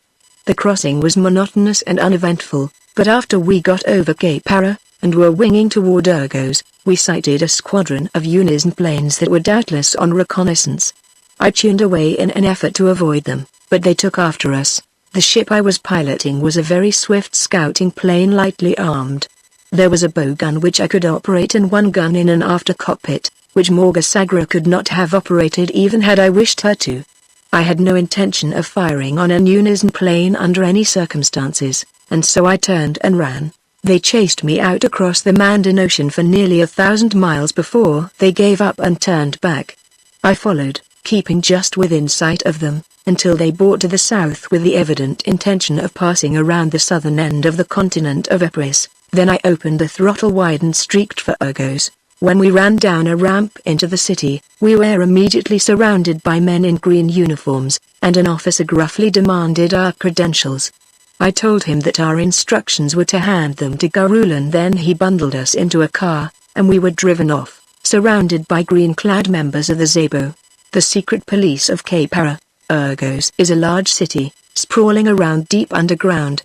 The crossing was monotonous and uneventful, but after we got over Kapara, and were winging toward Urgos, we sighted a squadron of Unison planes that were doubtless on reconnaissance. I tuned away in an effort to avoid them, but they took after us. The ship I was piloting was a very swift scouting plane lightly armed. There was a bow gun which I could operate and one gun in an after cockpit, which Morga Sagra could not have operated even had I wished her to. I had no intention of firing on an Unison plane under any circumstances, and so I turned and ran. They chased me out across the Mandan Ocean for nearly 1,000 miles before they gave up and turned back. I followed, keeping just within sight of them, until they bore to the south with the evident intention of passing around the southern end of the continent of Epirus. Then I opened the throttle wide and streaked for Urgos. When we ran down a ramp into the city, we were immediately surrounded by men in green uniforms, and an officer gruffly demanded our credentials. I told him that our instructions were to hand them to Garulan. Then he bundled us into a car, and we were driven off, surrounded by green-clad members of the Zabo, the secret police of Kapara. Urgos is a large city, sprawling around deep underground.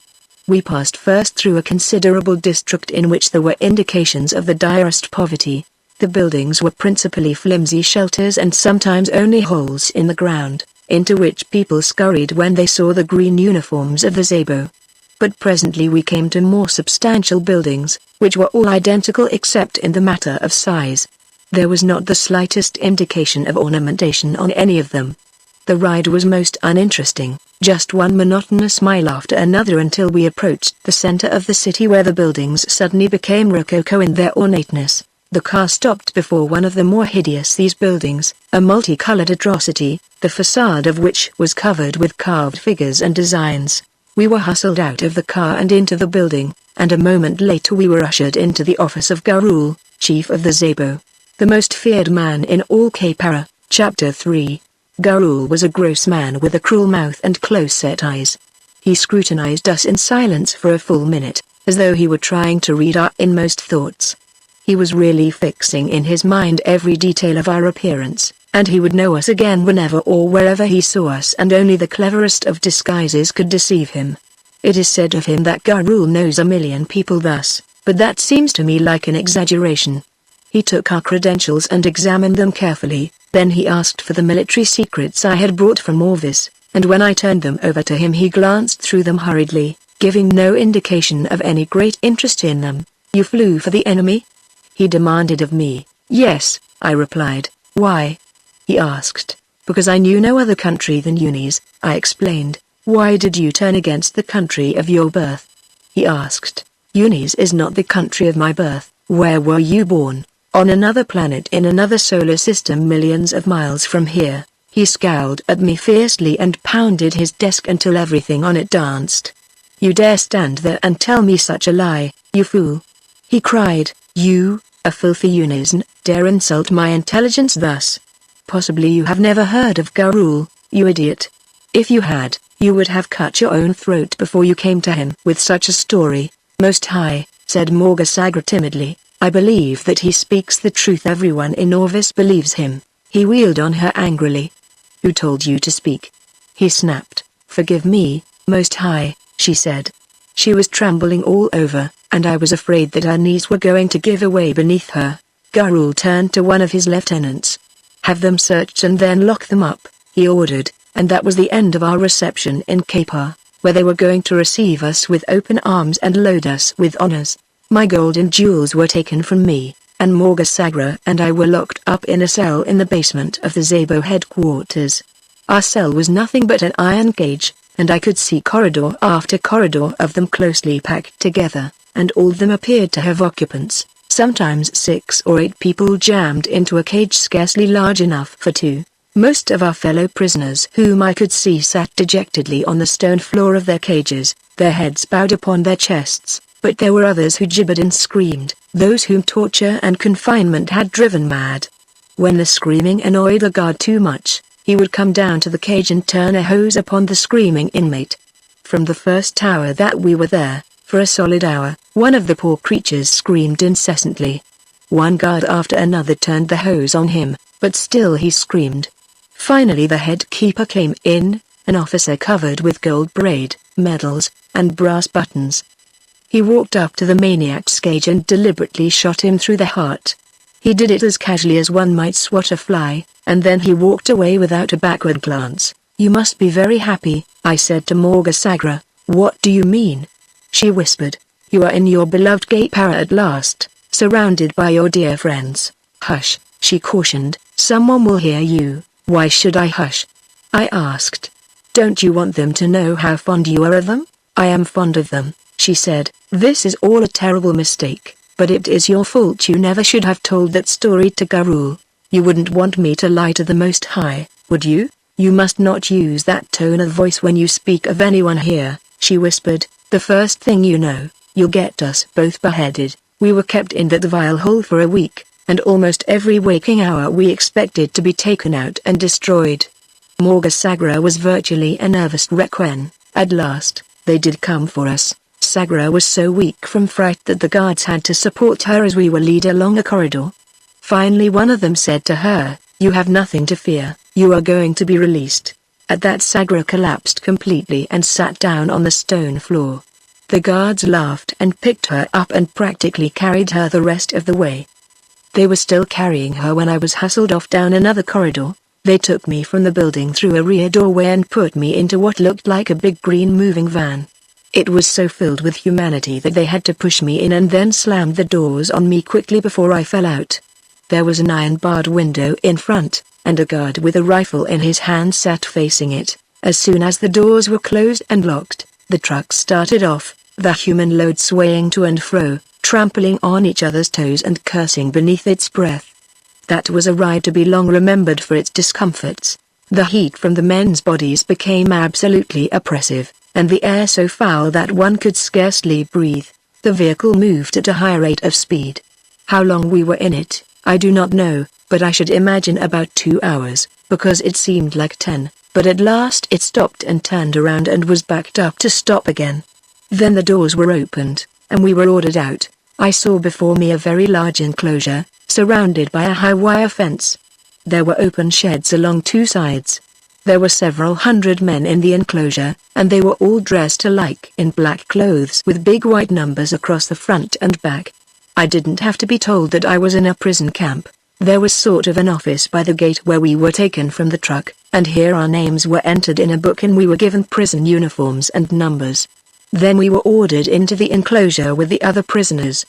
We passed first through a considerable district in which there were indications of the direst poverty. The buildings were principally flimsy shelters and sometimes only holes in the ground, into which people scurried when they saw the green uniforms of the Zabo. But presently we came to more substantial buildings, which were all identical except in the matter of size. There was not the slightest indication of ornamentation on any of them. The ride was most uninteresting, just one monotonous mile after another until we approached the center of the city where the buildings suddenly became rococo in their ornateness. The car stopped before one of the more hideous these buildings, a multicolored atrocity, the facade of which was covered with carved figures and designs. We were hustled out of the car and into the building, and a moment later we were ushered into the office of Garul, chief of the Zabo, the most feared man in all Kapara. Chapter 3. Garul was a gross man with a cruel mouth and close-set eyes. He scrutinized us in silence for a full minute, as though he were trying to read our inmost thoughts. He was really fixing in his mind every detail of our appearance, and he would know us again whenever or wherever he saw us, and only the cleverest of disguises could deceive him. It is said of him that Garul knows 1,000,000 people thus, but that seems to me like an exaggeration. He took our credentials and examined them carefully. Then he asked for the military secrets I had brought from Orvis, and when I turned them over to him he glanced through them hurriedly, giving no indication of any great interest in them. "You flew for the enemy?" he demanded of me. "Yes," I replied. "Why?" he asked. "Because I knew no other country than Unis," I explained. Why did you turn against the country of your birth? He asked. Unis is not the country of my birth. Where were you born? On another planet in another solar system millions of miles from here. He scowled at me fiercely and pounded his desk until everything on it danced. You dare stand there and tell me such a lie, you fool? He cried. You, a filthy Unisan, dare insult my intelligence thus? Possibly you have never heard of Garul, you idiot. If you had, you would have cut your own throat before you came to him with such a story. Most High, said Morgasagra timidly, I believe that he speaks the truth. Everyone in Orvis believes him. He wheeled on her angrily. Who told you to speak? He snapped. Forgive me, Most High, she said. She was trembling all over, and I was afraid that her knees were going to give away beneath her. Garul turned to one of his lieutenants. Have them searched and then lock them up, he ordered, and that was the end of our reception in Kapar, where they were going to receive us with open arms and load us with honors. My gold and jewels were taken from me, and Morgasagra and I were locked up in a cell in the basement of the Zabo headquarters. Our cell was nothing but an iron cage, and I could see corridor after corridor of them closely packed together, and all of them appeared to have occupants, sometimes 6 or 8 people jammed into a cage scarcely large enough for 2. Most of our fellow prisoners whom I could see sat dejectedly on the stone floor of their cages, their heads bowed upon their chests, but there were others who gibbered and screamed, those whom torture and confinement had driven mad. When the screaming annoyed a guard too much, he would come down to the cage and turn a hose upon the screaming inmate. From the first hour that we were there, for a solid hour, one of the poor creatures screamed incessantly. One guard after another turned the hose on him, but still he screamed. Finally the head keeper came in, an officer covered with gold braid, medals, and brass buttons. He walked up to the maniac's cage and deliberately shot him through the heart. He did it as casually as one might swat a fly, and then he walked away without a backward glance. You must be very happy, I said to Morgasagra. What do you mean? She whispered. You are in your beloved Kapara at last, surrounded by your dear friends. Hush, she cautioned, someone will hear you. Why should I hush? I asked. Don't you want them to know how fond you are of them? I am fond of them, she said. This is all a terrible mistake, but it is your fault. You never should have told that story to Garul. You wouldn't want me to lie to the Most High, would you? You must not use that tone of voice when you speak of anyone here, she whispered. The first thing you know, you'll get us both beheaded. We were kept in that vile hole for a week, and almost every waking hour we expected to be taken out and destroyed. Morgasagra was virtually a nervous wreck when, at last, they did come for us. Sagra was so weak from fright that the guards had to support her as we were led along a corridor. Finally one of them said to her, You have nothing to fear, you are going to be released. At that Sagra collapsed completely and sat down on the stone floor. The guards laughed and picked her up and practically carried her the rest of the way. They were still carrying her when I was hustled off down another corridor. They took me from the building through a rear doorway and put me into what looked like a big green moving van. It was so filled with humanity that they had to push me in and then slammed the doors on me quickly before I fell out. There was an iron-barred window in front, and a guard with a rifle in his hand sat facing it. As soon as the doors were closed and locked, the truck started off, the human load swaying to and fro, trampling on each other's toes and cursing beneath its breath. That was a ride to be long remembered for its discomforts. The heat from the men's bodies became absolutely oppressive, and the air so foul that one could scarcely breathe. The vehicle moved at a high rate of speed. How long we were in it, I do not know, but I should imagine about 2 hours, because it seemed like 10, but at last it stopped and turned around and was backed up to stop again. Then the doors were opened, and we were ordered out. I saw before me a very large enclosure, surrounded by a high wire fence. There were open sheds along 2 sides. There were several hundred men in the enclosure, and they were all dressed alike in black clothes with big white numbers across the front and back. I didn't have to be told that I was in a prison camp. There was sort of an office by the gate where we were taken from the truck, and here our names were entered in a book and we were given prison uniforms and numbers. Then we were ordered into the enclosure with the other prisoners.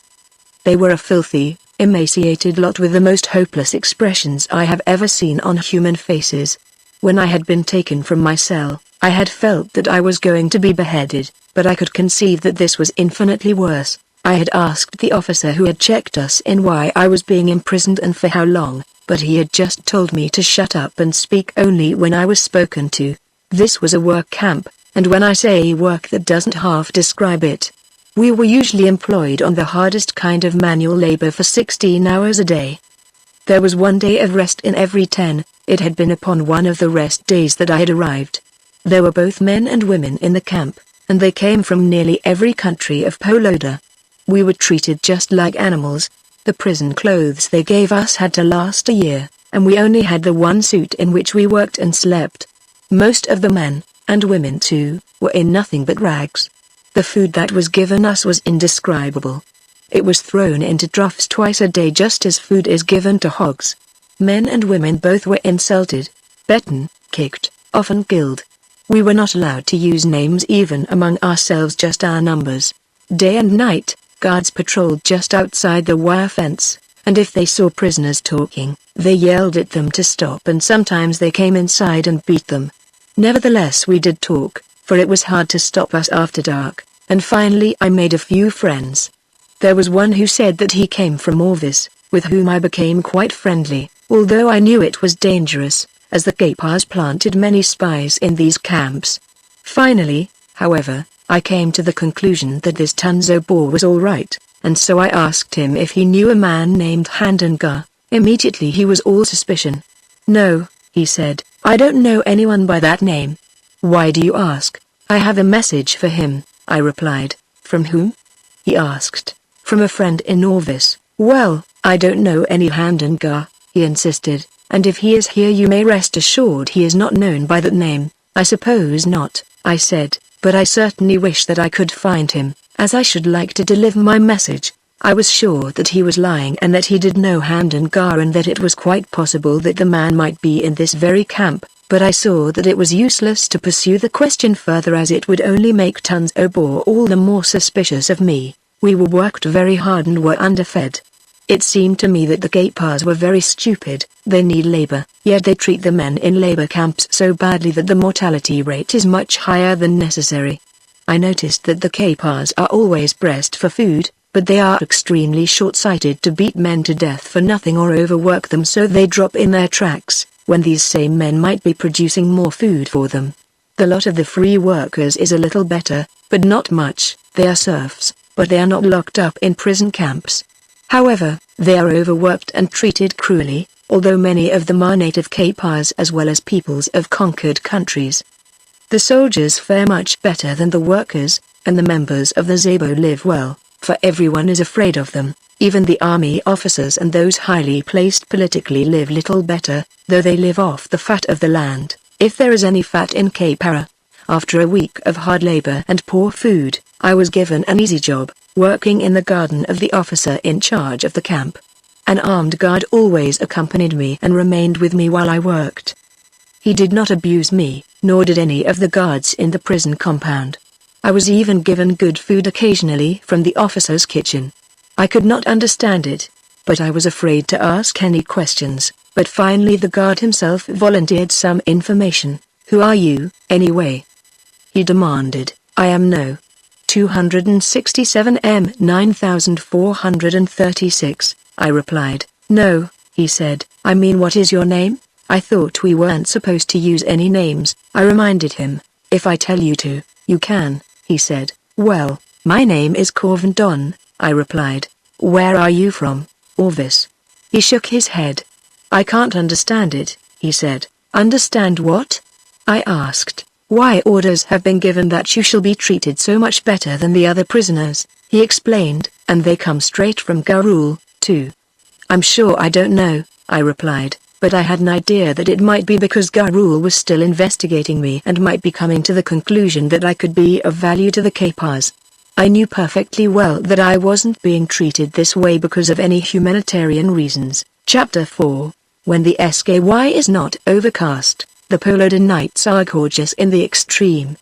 They were a filthy, emaciated lot with the most hopeless expressions I have ever seen on human faces. When I had been taken from my cell, I had felt that I was going to be beheaded, but I could conceive that this was infinitely worse. I had asked the officer who had checked us in why I was being imprisoned and for how long, but he had just told me to shut up and speak only when I was spoken to. This was a work camp, and when I say work, that doesn't half describe it. We were usually employed on the hardest kind of manual labor for 16 hours a day. There was 1 day of rest in every 10, it had been upon one of the rest days that I had arrived. There were both men and women in the camp, and they came from nearly every country of Poloda. We were treated just like animals. The prison clothes they gave us had to last a year, and we only had the one suit in which we worked and slept. Most of the men, and women too, were in nothing but rags. The food that was given us was indescribable. It was thrown into troughs twice a day just as food is given to hogs. Men and women both were insulted, beaten, kicked, often killed. We were not allowed to use names even among ourselves, just our numbers. Day and night, guards patrolled just outside the wire fence, and if they saw prisoners talking, they yelled at them to stop, and sometimes they came inside and beat them. Nevertheless, we did talk, for it was hard to stop us after dark, and finally I made a few friends. There was one who said that he came from Orvis, with whom I became quite friendly, although I knew it was dangerous, as the Kapars planted many spies in these camps. Finally, however, I came to the conclusion that this Tunzo Boar was all right, and so I asked him if he knew a man named Handengar. Immediately he was all suspicion. "No," he said, "I don't know anyone by that name." "Why do you ask?" "I have a message for him," I replied. "From whom?" he asked. "From a friend in Orvis." "Well, I don't know any Handengar," he insisted, "and if he is here you may rest assured he is not known by that name." "I suppose not," I said, "but I certainly wish that I could find him, as I should like to deliver my message." I was sure that he was lying and that he did know Handengar, and that it was quite possible that the man might be in this very camp, but I saw that it was useless to pursue the question further, as it would only make Tunzo Boar all the more suspicious of me. We were worked very hard and were underfed. It seemed to me that the Kapars were very stupid. They need labor, yet they treat the men in labor camps so badly that the mortality rate is much higher than necessary. I noticed that the Kapars are always pressed for food, but they are extremely short-sighted to beat men to death for nothing or overwork them so they drop in their tracks, when these same men might be producing more food for them. The lot of the free workers is a little better, but not much. They are serfs, but they are not locked up in prison camps. However, they are overworked and treated cruelly, although many of them are native Kapars as well as peoples of conquered countries. The soldiers fare much better than the workers, and the members of the Zabo live well, for everyone is afraid of them. Even the army officers and those highly placed politically live little better, though they live off the fat of the land, if there is any fat in Kapara. After a week of hard labor and poor food, I was given an easy job, working in the garden of the officer in charge of the camp. An armed guard always accompanied me and remained with me while I worked. He did not abuse me, nor did any of the guards in the prison compound. I was even given good food occasionally from the officer's kitchen. I could not understand it, but I was afraid to ask any questions, but finally the guard himself volunteered some information. "Who are you, anyway?" he demanded. "I am No. 267 M 9436, I replied. "No," he said, "I mean, what is your name?" "I thought we weren't supposed to use any names," I reminded him. "If I tell you to, you can," he said. "Well, my name is Corvendon," I replied. "Where are you from?" "Orvis." He shook his head. "I can't understand it," he said. "Understand what?" I asked. "Why, orders have been given that you shall be treated so much better than the other prisoners," he explained, "and they come straight from Garul, too." "I'm sure I don't know," I replied, but I had an idea that it might be because Garul was still investigating me and might be coming to the conclusion that I could be of value to the Kapars. I knew perfectly well that I wasn't being treated this way because of any humanitarian reasons. Chapter 4. When the sky is not overcast, the Poloda nights are gorgeous in the extreme.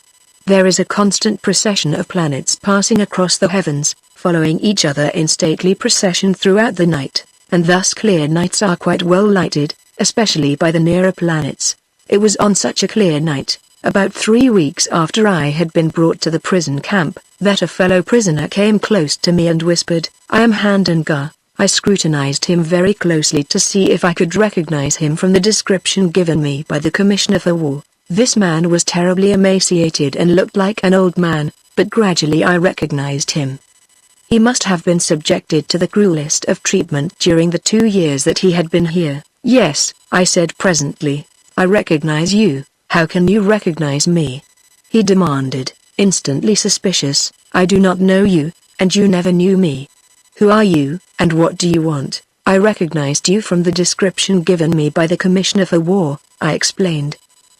There is a constant procession of planets passing across the heavens, following each other in stately procession throughout the night, and thus clear nights are quite well lighted, especially by the nearer planets. It was on such a clear night, About 3 weeks after I had been brought to the prison camp, that a fellow prisoner came close to me and whispered, "I am Edgar." I scrutinized him very closely to see if I could recognize him from the description given me by the Commissioner for War. This man was terribly emaciated and looked like an old man, but gradually I recognized him. He must have been subjected to the cruelest of treatment during the 2 years that he had been here. "Yes," I said presently, "I recognize you. How can you recognize me?" He demanded, instantly suspicious. "I do not know you, and you never knew me. Who are you, and what do you want?" "I recognized you from the description given me by the Commissioner for War," I explained.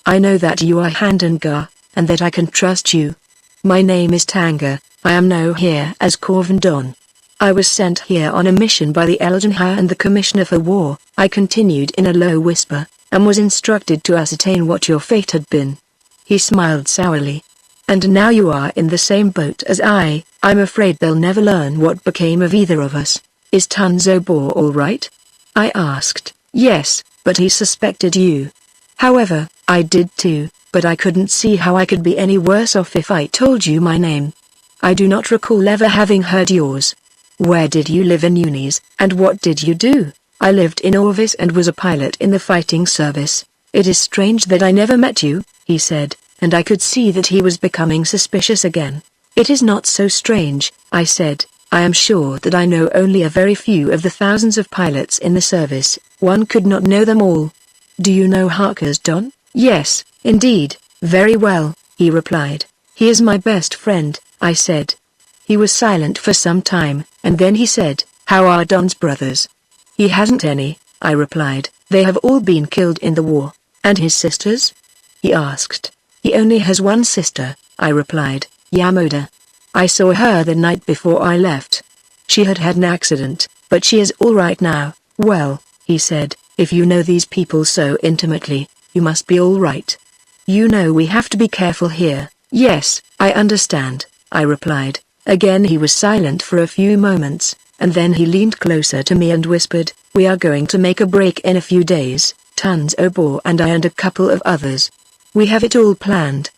"I know that you are Edgar, and that I can trust you. My name is Tanga. I am now here as Corvendon. I was sent here on a mission by the Elginhire and the Commissioner for War," I continued in a low whisper, "and was instructed to ascertain what your fate had been." He smiled sourly. "And now you are in the same boat as I. I'm afraid they'll never learn what became of either of us. Is Tanzobor all right?" I asked. "Yes, but he suspected you. However, I did too, but I couldn't see how I could be any worse off if I told you my name. I do not recall ever having heard yours. Where did you live in Unis, and what did you do?" "I lived in Orvis and was a pilot in the fighting service." "It is strange that I never met you," he said, and I could see that he was becoming suspicious again. "It is not so strange," I said. "I am sure that I know only a very few of the thousands of pilots in the service. One could not know them all." "Do you know Harker's Don?" "Yes, indeed, very well," he replied. "He is my best friend," I said. He was silent for some time, and then he said, "How are Don's brothers?" "He hasn't any," I replied. "They have all been killed in the war." "And his sisters?" he asked. "He only has one sister," I replied, "Yamoda. I saw her the night before I left. She had had an accident, but she is all right now." "Well," he said, "if you know these people so intimately, you must be all right. You know we have to be careful here." "Yes, I understand," I replied. Again he was silent for a few moments, and then he leaned closer to me and whispered, "We are going to make a break in a few days, Tanzobor and I and a couple of others. We have it all planned.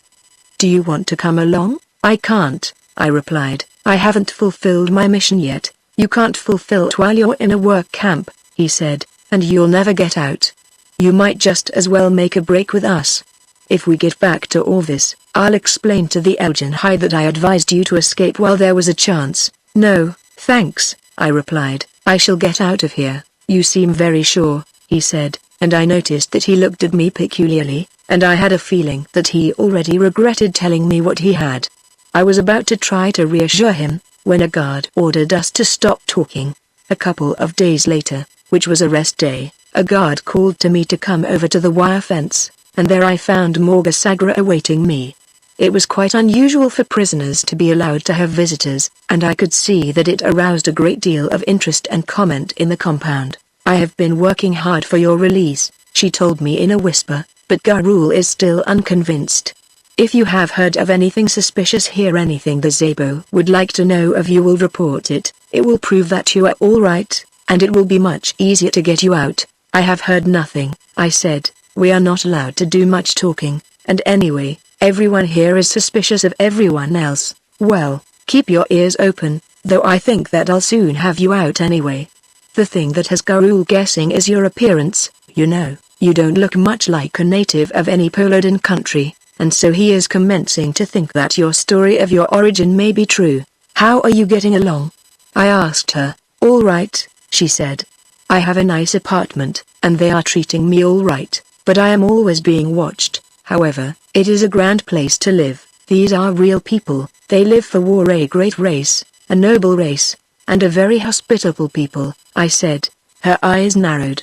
Do you want to come along?" "I can't," I replied. "I haven't fulfilled my mission yet." "You can't fulfill it while you're in a work camp," he said, "and you'll never get out. You might just as well make a break with us. If we get back to Orvis, I'll explain to the Elginhire that I advised you to escape while there was a chance." "No, thanks," I replied. "I shall get out of here." "You seem very sure," he said, and I noticed that he looked at me peculiarly, and I had a feeling that he already regretted telling me what he had. I was about to try to reassure him, when a guard ordered us to stop talking. A couple of days later, which was a rest day, a guard called to me to come over to the wire fence, and there I found Morga Sagra awaiting me. It was quite unusual for prisoners to be allowed to have visitors, and I could see that it aroused a great deal of interest and comment in the compound. "I have been working hard for your release," she told me in a whisper, "but Garul is still unconvinced. If you have heard of anything suspicious here, anything the Zabo would like to know of, you will report it. It will prove that you are all right, and it will be much easier to get you out." "I have heard nothing," I said. "We are not allowed to do much talking, and anyway, everyone here is suspicious of everyone else." "Well, keep your ears open, though I think that I'll soon have you out anyway. The thing that has Garul guessing is your appearance. You know, you don't look much like a native of any Polodan country, and so he is commencing to think that your story of your origin may be true." "How are you getting along?" I asked her. "All right," she said. "I have a nice apartment, and they are treating me all right, but I am always being watched. However, it is a grand place to live. These are real people. They live for war, a great race, a noble race, and a very hospitable people," I said. Her eyes narrowed.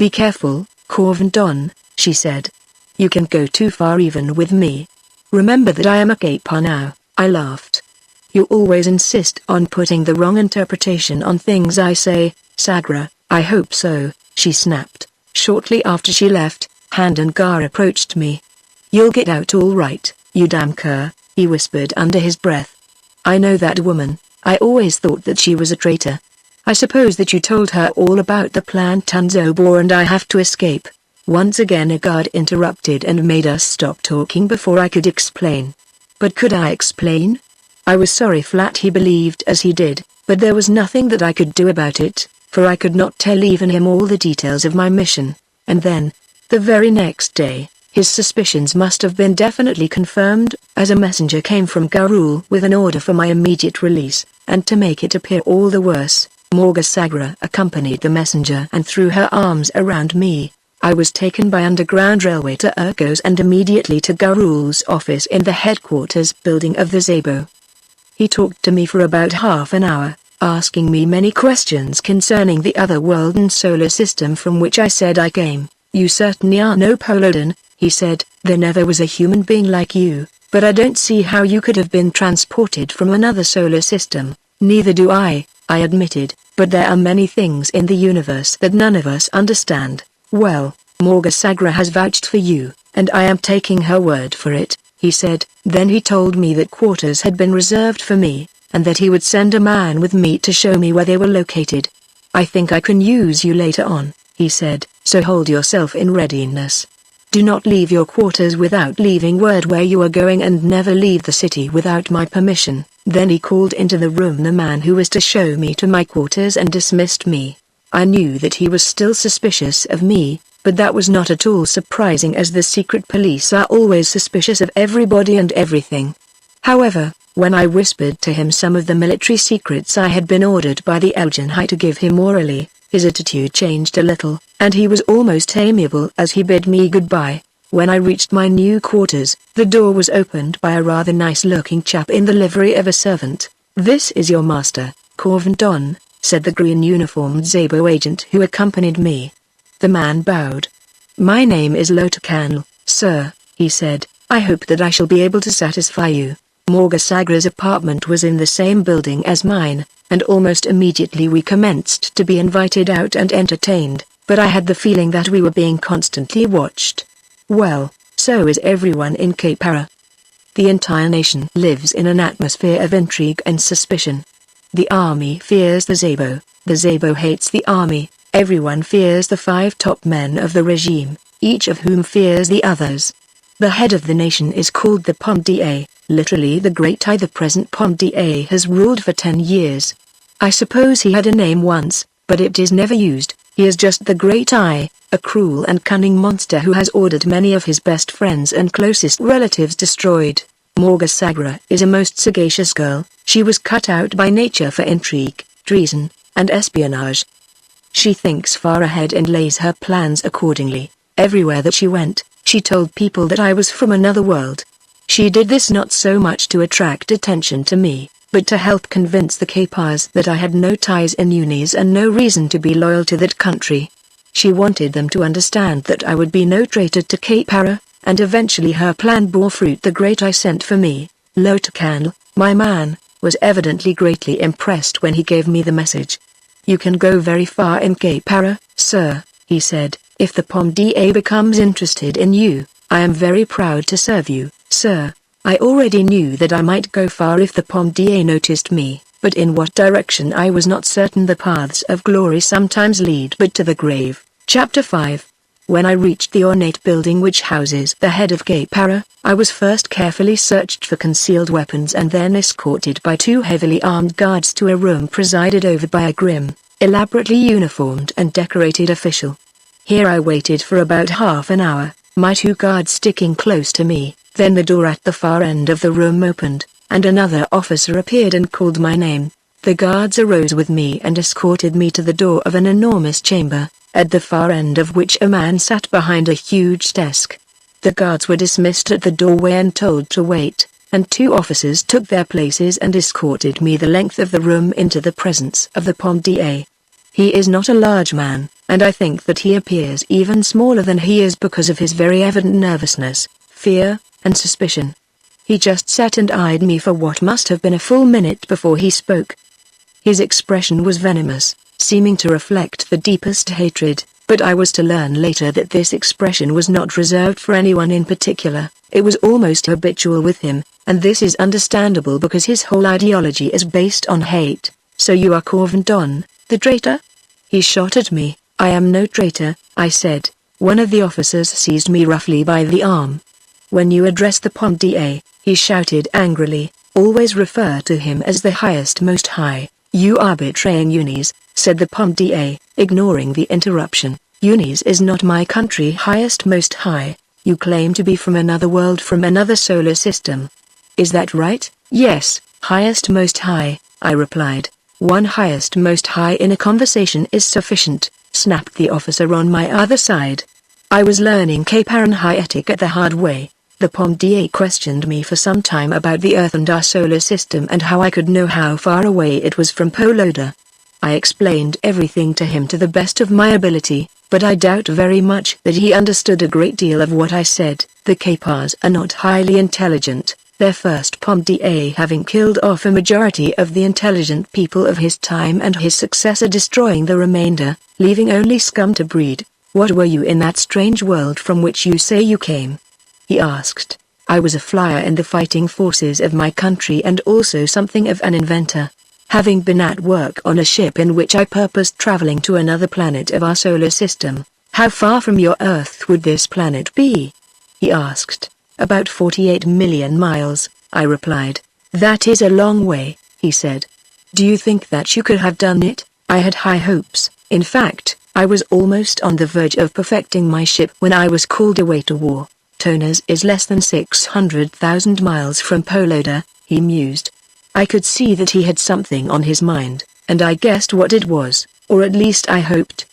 "Be careful, Corvendon," she said. "You can go too far even with me. Remember that I am a Kapar now." I laughed. "You always insist on putting the wrong interpretation on things I say, Sagra." "I hope so," she snapped. Shortly after she left, Edgar approached me. "You'll get out all right, you damn cur," he whispered under his breath. "I know that woman. I always thought that she was a traitor. I suppose that you told her all about the plan Tanzobor and I have to escape." Once again a guard interrupted and made us stop talking before I could explain. But could I explain? I was sorry flat he believed as he did, but there was nothing that I could do about it, for I could not tell even him all the details of my mission. And then, the very next day, his suspicions must have been definitely confirmed, as a messenger came from Garul with an order for my immediate release, and to make it appear all the worse, Morgasagra accompanied the messenger and threw her arms around me. I was taken by underground railway to Urgos and immediately to Garul's office in the headquarters building of the Zabo. He talked to me for about half an hour, asking me many questions concerning the other world and solar system from which I said I came. You certainly are no Polodan, he said. There never was a human being like you, but I don't see how you could have been transported from another solar system. Neither do I admitted, but there are many things in the universe that none of us understand. Well, Morgasagra has vouched for you, and I am taking her word for it, he said. Then he told me that quarters had been reserved for me, and that he would send a man with me to show me where they were located. I think I can use you later on, he said, so hold yourself in readiness. Do not leave your quarters without leaving word where you are going and never leave the city without my permission. Then he called into the room the man who was to show me to my quarters and dismissed me. I knew that he was still suspicious of me, but that was not at all surprising as the secret police are always suspicious of everybody and everything. However, when I whispered to him some of the military secrets I had been ordered by the Elginhai to give him orally, his attitude changed a little, and he was almost amiable as he bid me goodbye. When I reached my new quarters, the door was opened by a rather nice-looking chap in the livery of a servant. This is your master, Corvin Don, said the green-uniformed Zabo agent who accompanied me. The man bowed. My name is Lotakanl, sir, he said. I hope that I shall be able to satisfy you. Morgasagra's apartment was in the same building as mine, and almost immediately we commenced to be invited out and entertained, but I had the feeling that we were being constantly watched. Well, so is everyone in Capara. The entire nation lives in an atmosphere of intrigue and suspicion. The army fears the Zabo hates the army, everyone fears the 5 top men of the regime, each of whom fears the others. The head of the nation is called the Pomda, literally the Great Eye. The present Pomda has ruled for 10 years. I suppose he had a name once, but it is never used. He is just the Great Eye, a cruel and cunning monster who has ordered many of his best friends and closest relatives destroyed. Morgasagra is a most sagacious girl. She was cut out by nature for intrigue, treason, and espionage. She thinks far ahead and lays her plans accordingly. Everywhere that she went, she told people that I was from another world. She did this not so much to attract attention to me, but to help convince the Kapars that I had no ties in Unis and no reason to be loyal to that country. She wanted them to understand that I would be no traitor to Capara, and eventually her plan bore fruit. The Great Eye sent for me. Lotakanl, my man, was evidently greatly impressed when he gave me the message. You can go very far in Capara, sir, he said. If the Pomda becomes interested in you, I am very proud to serve you, sir. I already knew that I might go far if the Pomda noticed me, but in what direction I was not certain. The paths of glory sometimes lead but to the grave. Chapter 5. When I reached the ornate building which houses the head of Capara, I was first carefully searched for concealed weapons and then escorted by 2 heavily armed guards to a room presided over by a grim, elaborately uniformed and decorated official. Here I waited for about half an hour, my 2 guards sticking close to me. Then the door at the far end of the room opened, and another officer appeared and called my name. The guards arose with me and escorted me to the door of an enormous chamber, at the far end of which a man sat behind a huge desk. The guards were dismissed at the doorway and told to wait, and 2 officers took their places and escorted me the length of the room into the presence of the Pomda. He is not a large man, and I think that he appears even smaller than he is because of his very evident nervousness, fear, and suspicion. He just sat and eyed me for what must have been a full minute before he spoke. His expression was venomous, seeming to reflect the deepest hatred, but I was to learn later that this expression was not reserved for anyone in particular. It was almost habitual with him, and this is understandable because his whole ideology is based on hate. So you are Corvin Don, the traitor? He shot at me. I am no traitor, I said. One of the officers seized me roughly by the arm. "When you address the POMDA," he shouted angrily, "always refer to him as the highest most high." "You are betraying Unis," said the POMDA, ignoring the interruption. "Unis is not my country highest most high. You claim to be from another world, from another solar system. Is that right?" "Yes, highest most high," I replied. "One highest most high in a conversation is sufficient," snapped the officer on my other side. I was learning K-Paran etiquette the hard way. The POMDA questioned me for some time about the Earth and our solar system and how I could know how far away it was from Poloda. I explained everything to him to the best of my ability, but I doubt very much that he understood a great deal of what I said. The K-Pars are not highly intelligent, their first POMDA having killed off a majority of the intelligent people of his time and his successor destroying the remainder, leaving only scum to breed. "What were you in that strange world from which you say you came?" he asked. "I was a flyer in the fighting forces of my country and also something of an inventor. Having been at work on a ship in which I purposed traveling to another planet of our solar system." "How far from your Earth would this planet be?" he asked. "About 48 million miles, I replied. "That is a long way," he said. "Do you think that you could have done it?" I had high hopes. In fact, I was almost on the verge of perfecting my ship when I was called away to war. "Tonas is less than 600,000 miles from Poloda," he mused. I could see that he had something on his mind, and I guessed what it was, or at least I hoped.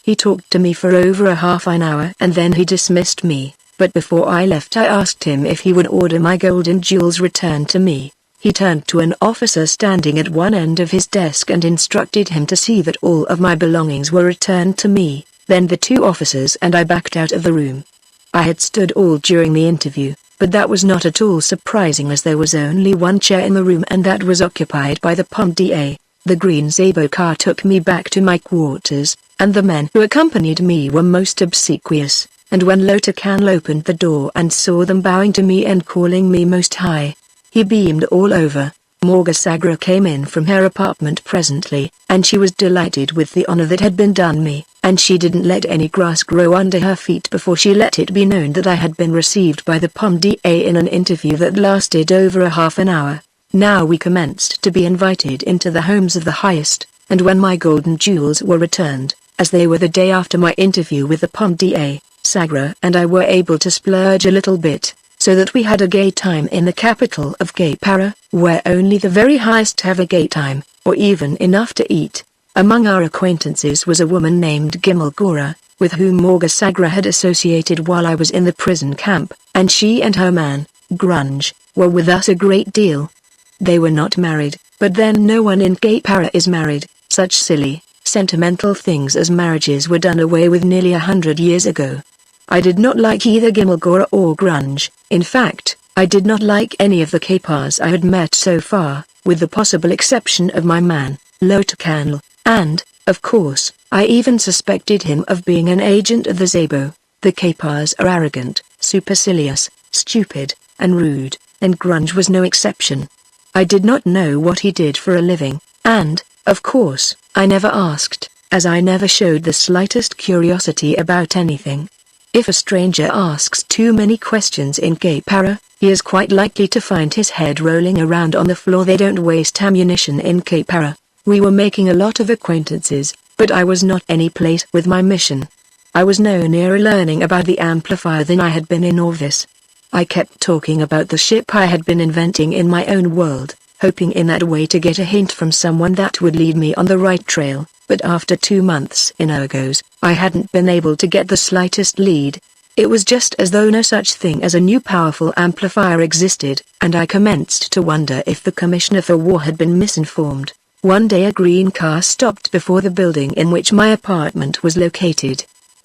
He talked to me for over a half an hour and then he dismissed me, but before I left I asked him if he would order my golden jewels returned to me. He turned to an officer standing at one end of his desk and instructed him to see that all of my belongings were returned to me. Then the two officers and I backed out of the room. I had stood all during the interview, but that was not at all surprising as there was only one chair in the room and that was occupied by the POMDA. The green Zabo car took me back to my quarters, and the men who accompanied me were most obsequious, and when Lotakanl opened the door and saw them bowing to me and calling me most high, he beamed all over. Morga Sagra came in from her apartment presently, and she was delighted with the honor that had been done me, and she didn't let any grass grow under her feet before she let it be known that I had been received by the POMDA in an interview that lasted over a half an hour. Now we commenced to be invited into the homes of the highest, and when my golden jewels were returned, as they were the day after my interview with the POMDA, Sagra and I were able to splurge a little bit, so that we had a gay time in the capital of Gay-Para, where only the very highest have a gay time, or even enough to eat. Among our acquaintances was a woman named Gimmelgora, with whom Morga Sagra had associated while I was in the prison camp, and she and her man, Grunge, were with us a great deal. They were not married, but then no one in Gay-Para is married. Such silly, sentimental things as marriages were done away with nearly 100 years ago. I did not like either Gimmelgora or Grunge. In fact, I did not like any of the K-Pars I had met so far, with the possible exception of my man, Lotakanl, and, of course, I even suspected him of being an agent of the Zabo. The K-Pars are arrogant, supercilious, stupid, and rude, and Grunge was no exception. I did not know what he did for a living, and, of course, I never asked, as I never showed the slightest curiosity about anything. If a stranger asks too many questions in Gay-Para, he is quite likely to find his head rolling around on the floor. They don't waste ammunition in Gay-Para. We were making a lot of acquaintances, but I was not any place with my mission. I was no nearer learning about the amplifier than I had been in Orvis. I kept talking about the ship I had been inventing in my own world, hoping in that way to get a hint from someone that would lead me on the right trail. But after 2 months in Ergos, I hadn't been able to get the slightest lead. It was just as though no such thing as a new powerful amplifier existed, and I commenced to wonder if the Commissioner for War had been misinformed. One day a green car stopped before the building in which my apartment was located.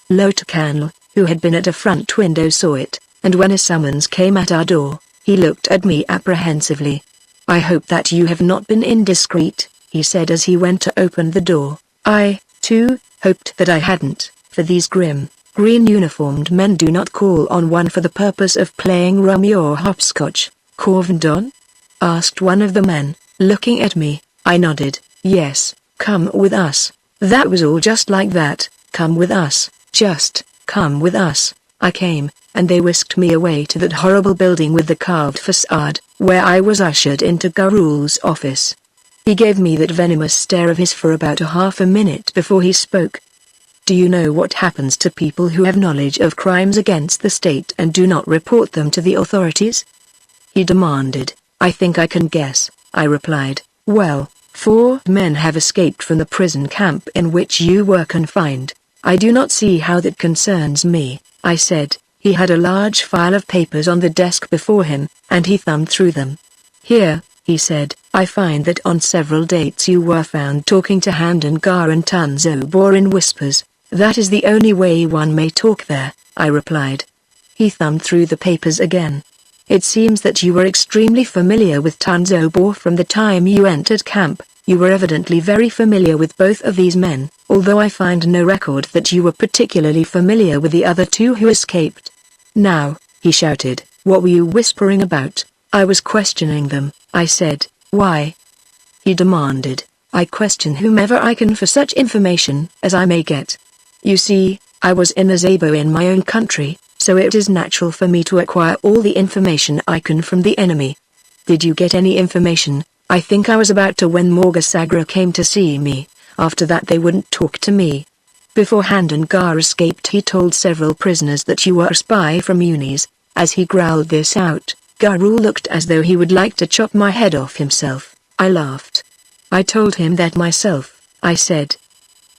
Lotakanl, who had been at a front window, saw it, and when a summons came at our door, he looked at me apprehensively. "I hope that you have not been indiscreet," he said as he went to open the door. I, too, hoped that I hadn't, for these grim, green-uniformed men do not call on one for the purpose of playing rummy or hopscotch. "Corvendon?" asked one of the men, looking at me. I nodded. "Yes, come with us." That was all, just like that. Come with us, just "Come with us." I came, and they whisked me away to that horrible building with the carved facade, where I was ushered into Garul's office. He gave me that venomous stare of his for about half a minute before he spoke. "Do you know what happens to people who have knowledge of crimes against the state and do not report them to the authorities?" he demanded. "I think I can guess," I replied. "Well, 4 men have escaped from the prison camp in which you were confined." "I do not see how that concerns me," I said. He had a large file of papers on the desk before him, and he thumbed through them. "Here," he said, "I find that on several dates you were found talking to Edgar and Tanzobor in whispers. That is the only way one may talk there," I replied. He thumbed through the papers again. "It seems that you were extremely familiar with Tanzobor from the time you entered camp. You were evidently very familiar with both of these men, although I find no record that you were particularly familiar with the other 2 who escaped." "Now," he shouted, "what were you whispering about?" "I was questioning them," I said. "Why?" he demanded. "I question whomever I can for such information as I may get. You see, I was in a Zabo in my own country, so it is natural for me to acquire all the information I can from the enemy." "Did you get any information?" "I think I was about to when Morgasagra came to see me. After that they wouldn't talk to me. Before Edgar escaped he told several prisoners that you were a spy from Unis." As he growled this out, Garul looked as though he would like to chop my head off himself. I laughed. "I told him that myself," I said.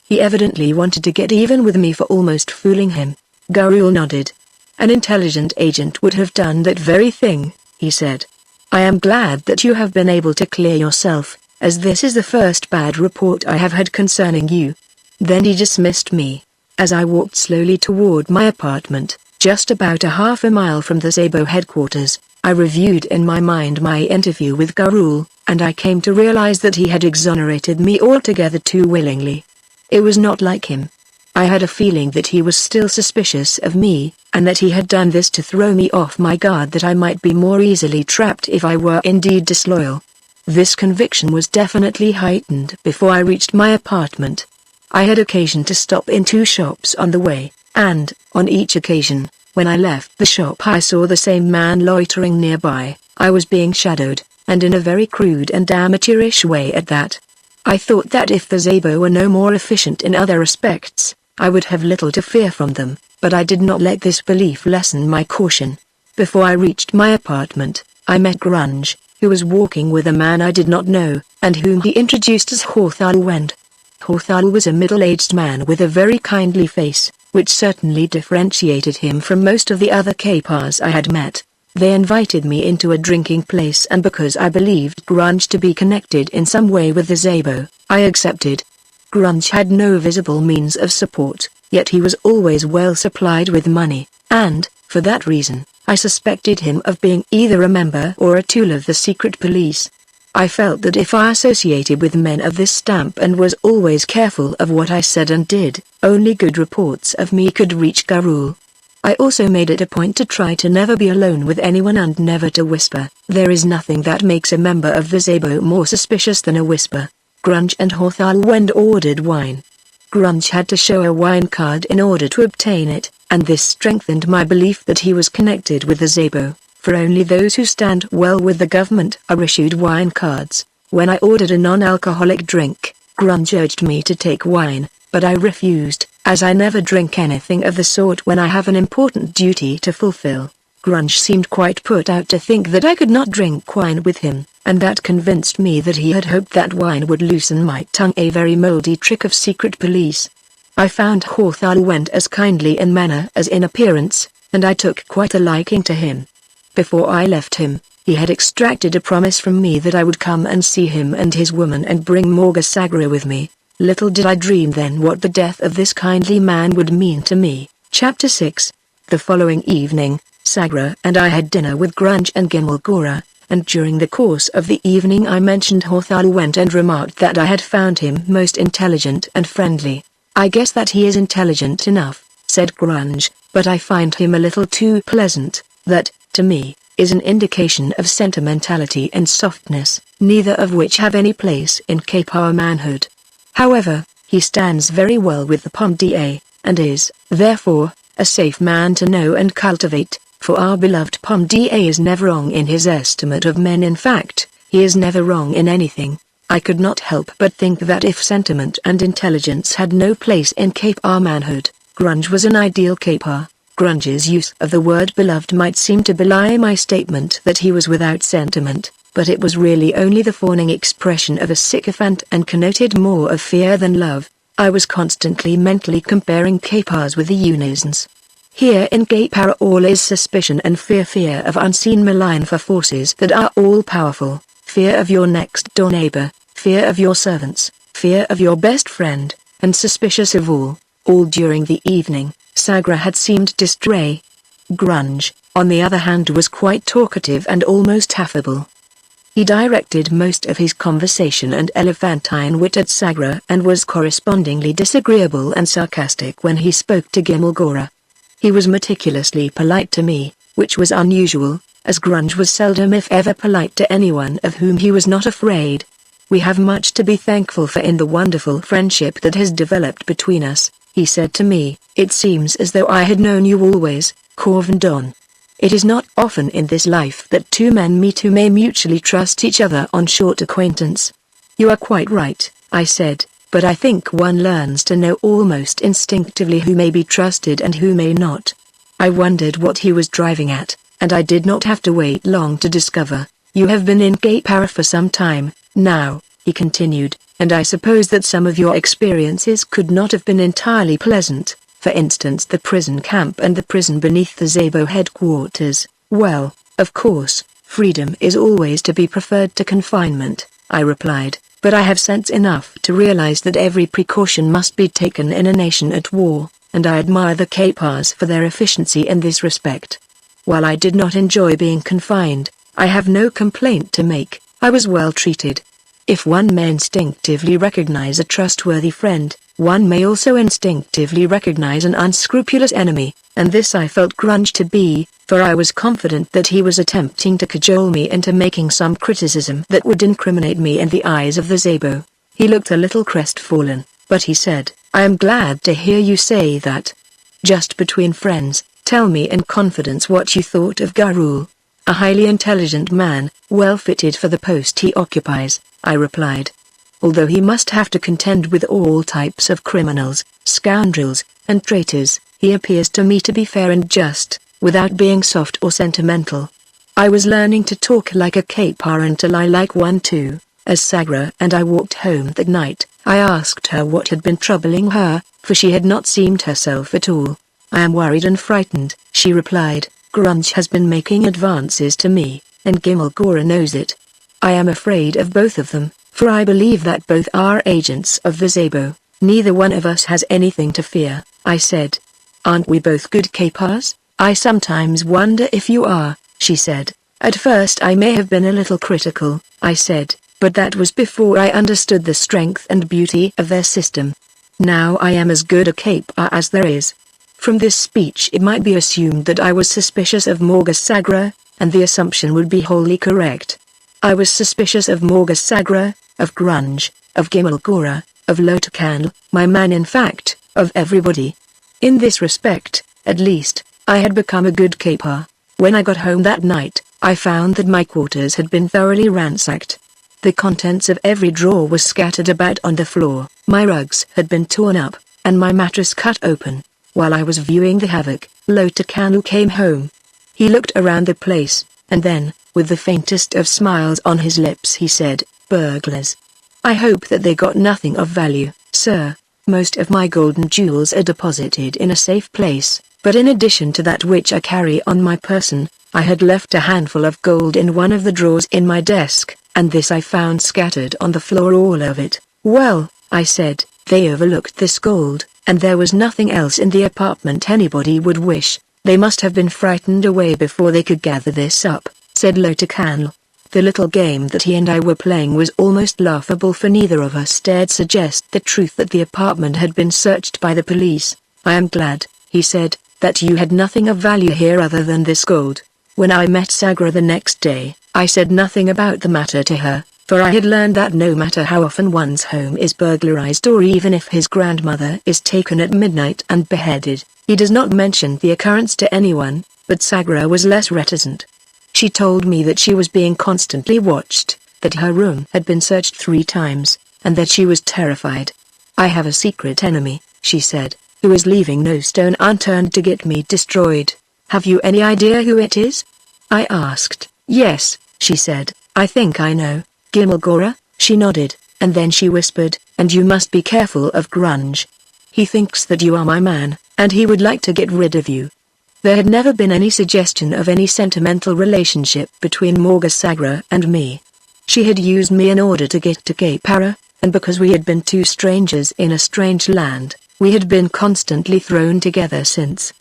"He evidently wanted to get even with me for almost fooling him." Garul nodded. "An intelligent agent would have done that very thing," he said. "I am glad that you have been able to clear yourself, as this is the first bad report I have had concerning you." Then he dismissed me. As I walked slowly toward my apartment, just about a half a mile from the Zabo headquarters, I reviewed in my mind my interview with Garul, and I came to realize that he had exonerated me altogether too willingly. It was not like him. I had a feeling that he was still suspicious of me, and that he had done this to throw me off my guard that I might be more easily trapped if I were indeed disloyal. This conviction was definitely heightened before I reached my apartment. I had occasion to stop in 2 shops on the way, and, on each occasion, when I left the shop I saw the same man loitering nearby. I was being shadowed, and in a very crude and amateurish way at that. I thought that if the Zabo were no more efficient in other respects, I would have little to fear from them, but I did not let this belief lessen my caution. Before I reached my apartment, I met Grunge, who was walking with a man I did not know, and whom he introduced as Horthalwend. Horthal was a middle-aged man with a very kindly face, which certainly differentiated him from most of the other Kapars I had met. They invited me into a drinking place, and because I believed Grunge to be connected in some way with the Zabo, I accepted. Grunge had no visible means of support, yet he was always well supplied with money, and, for that reason, I suspected him of being either a member or a tool of the secret police. I felt that if I associated with men of this stamp and was always careful of what I said and did, only good reports of me could reach Garul. I also made it a point to try to never be alone with anyone and never to whisper. There is nothing that makes a member of the Zabo more suspicious than a whisper. Grunge and Horthalwend ordered wine. Grunge had to show a wine card in order to obtain it, and this strengthened my belief that he was connected with the Zabo, for only those who stand well with the government are issued wine cards. When I ordered a non-alcoholic drink, Grunge urged me to take wine, but I refused, as I never drink anything of the sort when I have an important duty to fulfill. Grunge seemed quite put out to think that I could not drink wine with him, and that convinced me that he had hoped that wine would loosen my tongue, a very moldy trick of secret police. I found Horthalwend as kindly in manner as in appearance, and I took quite a liking to him. Before I left him, he had extracted a promise from me that I would come and see him and his woman and bring Morgasagra with me. Little did I dream then what the death of this kindly man would mean to me. Chapter 6. The following evening, Sagra and I had dinner with Grunge and Gimmelgora, and during the course of the evening I mentioned Horthalwend and remarked that I had found him most intelligent and friendly. "I guess that he is intelligent enough," said Grunge, "but I find him a little too pleasant. That, to me, is an indication of sentimentality and softness, neither of which have any place in Kapar manhood. However, he stands very well with the Pomdier, and is, therefore, a safe man to know and cultivate, for our beloved Pomda is never wrong in his estimate of men. In fact, he is never wrong in anything. I could not help but think that if sentiment and intelligence had no place in Kapar manhood, Grunge was an ideal Kapar. Grunge's use of the word beloved might seem to belie my statement that he was without sentiment, but it was really only the fawning expression of a sycophant and connoted more of fear than love. I was constantly mentally comparing Kapars with the Unisons. Here in Kapar all is suspicion and fear of unseen malign forces that are all-powerful, fear of your next-door neighbor, fear of your servants, fear of your best friend, and suspicious of all during the evening. Sagra had seemed to stray. Grunge, on the other hand, was quite talkative and almost affable. He directed most of his conversation and elephantine wit at Sagra and was correspondingly disagreeable and sarcastic when he spoke to Gimmelgora. He was meticulously polite to me, which was unusual, as Grunge was seldom if ever polite to anyone of whom he was not afraid. We have much to be thankful for in the wonderful friendship that has developed between us, he said to me. It seems as though I had known you always, Corvendon. It is not often in this life that two men meet who may mutually trust each other on short acquaintance. You are quite right, I said, but I think one learns to know almost instinctively who may be trusted and who may not. I wondered what he was driving at, and I did not have to wait long to discover. You have been in Kapar for some time, now, he continued, and I suppose that some of your experiences could not have been entirely pleasant. For instance, the prison camp and the prison beneath the Zabo headquarters. Well, of course, freedom is always to be preferred to confinement, I replied, but I have sense enough to realize that every precaution must be taken in a nation at war, and I admire the Kapars for their efficiency in this respect. While I did not enjoy being confined, I have no complaint to make. I was well treated. If one may instinctively recognize a trustworthy friend, one may also instinctively recognize an unscrupulous enemy, and this I felt Grunge to be, for I was confident that he was attempting to cajole me into making some criticism that would incriminate me in the eyes of the Zabo. He looked a little crestfallen, but he said, I am glad to hear you say that. Just between friends, tell me in confidence what you thought of Garul. A highly intelligent man, well fitted for the post he occupies, I replied. Although he must have to contend with all types of criminals, scoundrels, and traitors, he appears to me to be fair and just, without being soft or sentimental. I was learning to talk like a Kapar and to lie like one too. As Sagra and I walked home that night, I asked her what had been troubling her, for she had not seemed herself at all. I am worried and frightened, she replied. Grunge has been making advances to me, and Gimmelgora knows it. I am afraid of both of them, for I believe that both are agents of the Zabo. Neither one of us has anything to fear, I said. Aren't we both good Kapars? I sometimes wonder if you are, she said. At first I may have been a little critical, I said, but that was before I understood the strength and beauty of their system. Now I am as good a Kapar as there is. From this speech it might be assumed that I was suspicious of Morga Sagra, and the assumption would be wholly correct. I was suspicious of Morga Sagra, of Grunge, of Gimmelgora, of Lotakanl, my man, in fact, of everybody. In this respect, at least, I had become a good Kapar. When I got home that night, I found that my quarters had been thoroughly ransacked. The contents of every drawer was scattered about on the floor, my rugs had been torn up, and my mattress cut open. While I was viewing the havoc, Lotakanl came home. He looked around the place, and then, with the faintest of smiles on his lips, he said, "Burglars. I hope that they got nothing of value, sir. Most of my golden jewels are deposited in a safe place, but in addition to that which I carry on my person, I had left a handful of gold in one of the drawers in my desk, and this I found scattered on the floor, all of it." "Well," I said, "they overlooked this gold, and there was nothing else in the apartment anybody would wish. They must have been frightened away before they could gather this up," said Lotakanl. The little game that he and I were playing was almost laughable, for neither of us dared suggest the truth that the apartment had been searched by the police. "I am glad," he said, "that you had nothing of value here other than this gold." When I met Sagra the next day, I said nothing about the matter to her, for I had learned that no matter how often one's home is burglarized or even if his grandmother is taken at midnight and beheaded, he does not mention the occurrence to anyone, but Sagra was less reticent. She told me that she was being constantly watched, that her room had been searched 3 times, and that she was terrified. "I have a secret enemy," she said, "who is leaving no stone unturned to get me destroyed. Have you any idea who it is?" I asked. "Yes," she said, "I think I know. Gimmelgora." She nodded, and then she whispered, "And you must be careful of Grunge. He thinks that you are my man, and he would like to get rid of you." There had never been any suggestion of any sentimental relationship between Morga Sagra and me. She had used me in order to get to Cape Para, and because we had been 2 strangers in a strange land, we had been constantly thrown together since.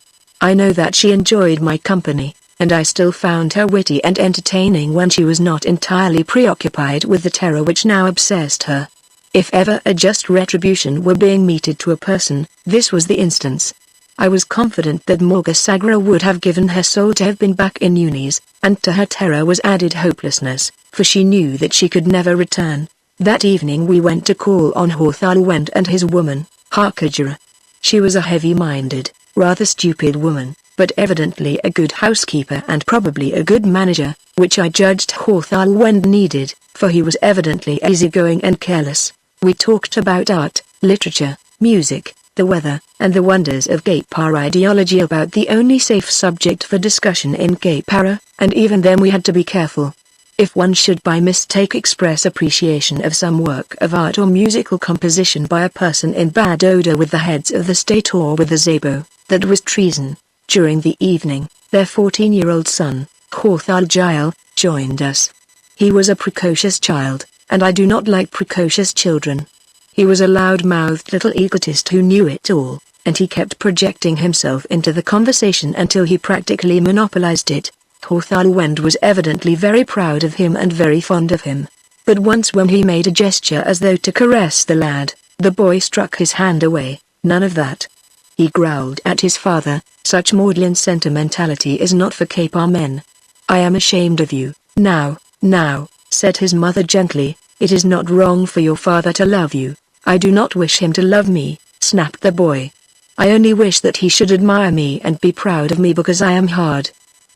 I know that she enjoyed my company, and I still found her witty and entertaining when she was not entirely preoccupied with the terror which now obsessed her. If ever a just retribution were being meted to a person, this was the instance. I was confident that Morga Sagra would have given her soul to have been back in Unis, and to her terror was added hopelessness, for she knew that she could never return. That evening we went to call on Horthalwend and his woman, Harkajara. She was a heavy-minded, rather stupid woman, but evidently a good housekeeper and probably a good manager, which I judged Horthalwend needed, for he was evidently easygoing and careless. We talked about art, literature, music, the weather, and the wonders of Cape Para ideology, about the only safe subject for discussion in Cape Para, and even then we had to be careful. If one should by mistake express appreciation of some work of art or musical composition by a person in bad odor with the heads of the state or with a zabo, that was treason. During the evening, their 14-year-old son, Horthalgile, joined us. He was a precocious child, and I do not like precocious children. He was a loud-mouthed little egotist who knew it all, and he kept projecting himself into the conversation until he practically monopolized it. Horthalwend was evidently very proud of him and very fond of him. But once when he made a gesture as though to caress the lad, the boy struck his hand away. "None of that." He growled at his father, "Such maudlin sentimentality is not for Cape Ar men." "I am ashamed of you." Now, said his mother gently, "it is not wrong for your father to love you." "I do not wish him to love me," snapped the boy. "I only wish that he should admire me and be proud of me because I am hard.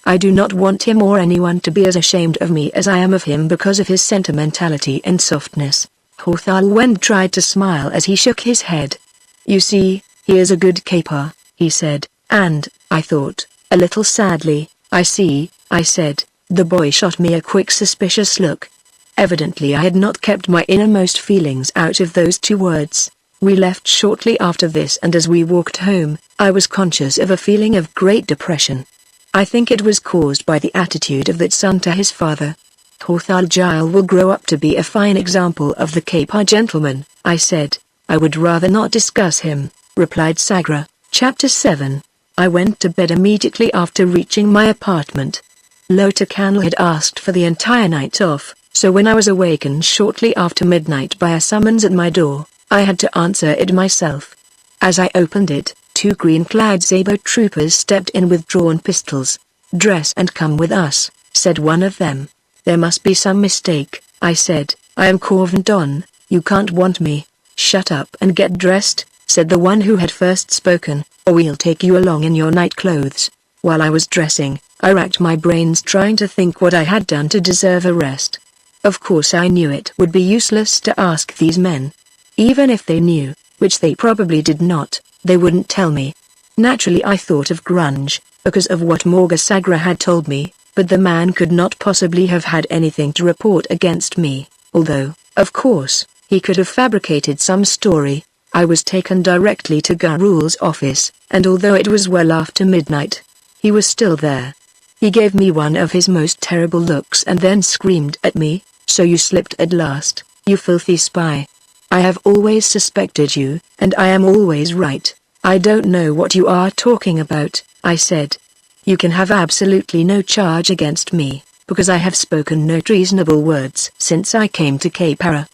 I do not want him or anyone to be as ashamed of me as I am of him because of his sentimentality and softness." Horthalwend tried to smile as he shook his head. "You see, he is a good caper," he said, and, I thought, a little sadly, "I see," I said. The boy shot me a quick suspicious look. Evidently I had not kept my innermost feelings out of those 2 words. We left shortly after this, and as we walked home, I was conscious of a feeling of great depression. I think it was caused by the attitude of that son to his father. "Horthalgile will grow up to be a fine example of the Cape Ar gentleman," I said. "I would rather not discuss him," replied Sagra. Chapter 7. I went to bed immediately after reaching my apartment. Lota Candle had asked for the entire night off, so when I was awakened shortly after midnight by a summons at my door, I had to answer it myself. As I opened it, 2 green-clad Zabo troopers stepped in with drawn pistols. "Dress and come with us," said one of them. "There must be some mistake," I said. "I am Corvin Don, you can't want me." "Shut up and get dressed," said the one who had first spoken, "or we'll take you along in your night clothes." While I was dressing, I racked my brains trying to think what I had done to deserve arrest. Of course I knew it would be useless to ask these men. Even if they knew, which they probably did not, they wouldn't tell me. Naturally I thought of Grunge, because of what Morga Sagra had told me, but the man could not possibly have had anything to report against me, although, of course, he could have fabricated some story. I was taken directly to Garul's office, and although it was well after midnight, he was still there. He gave me one of his most terrible looks and then screamed at me, "So you slipped at last, you filthy spy. I have always suspected you, and I am always right." "I don't know what you are talking about," I said. "You can have absolutely no charge against me, because I have spoken no treasonable words since I came to Cape Ara.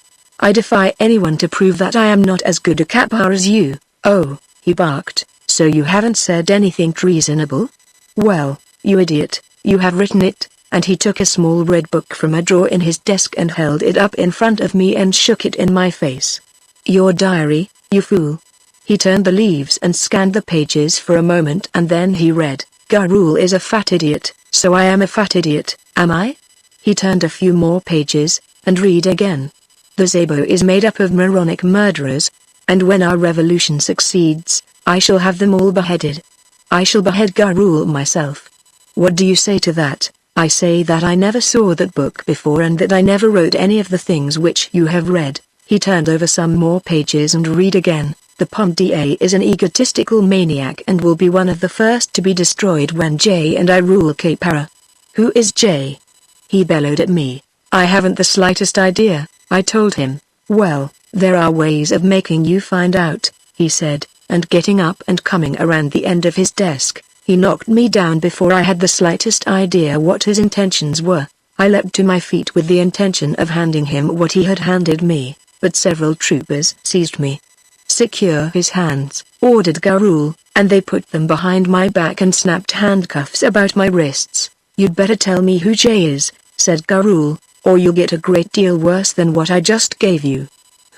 I defy anyone to prove that I am not as good a Kapar as you." "Oh," he barked, "so you haven't said anything treasonable? Well, you idiot, you have written it." and he took a small red book from a drawer in his desk and held it up in front of me and shook it in my face. "Your diary, you fool." He turned the leaves and scanned the pages for a moment and then he read, "Garul is a fat idiot, so I am a fat idiot, am I?" He turned a few more pages, and read again. "The Zabo is made up of moronic murderers, and when our revolution succeeds, I shall have them all beheaded. I shall behead Garul myself. What do you say to that?" "I say that I never saw that book before and that I never wrote any of the things which you have read." He turned over some more pages and read again. "The POMDA is an egotistical maniac and will be one of the first to be destroyed when Jay and I rule Kapara." "Who is Jay?" he bellowed at me. "I haven't the slightest idea," I told him. "Well, there are ways of making you find out," he said, and getting up and coming around the end of his desk, he knocked me down before I had the slightest idea what his intentions were. I leapt to my feet with the intention of handing him what he had handed me, but several troopers seized me. "Secure his hands," ordered Garul, and they put them behind my back and snapped handcuffs about my wrists. "You'd better tell me who Jay is," said Garul, "or you'll get a great deal worse than what I just gave you."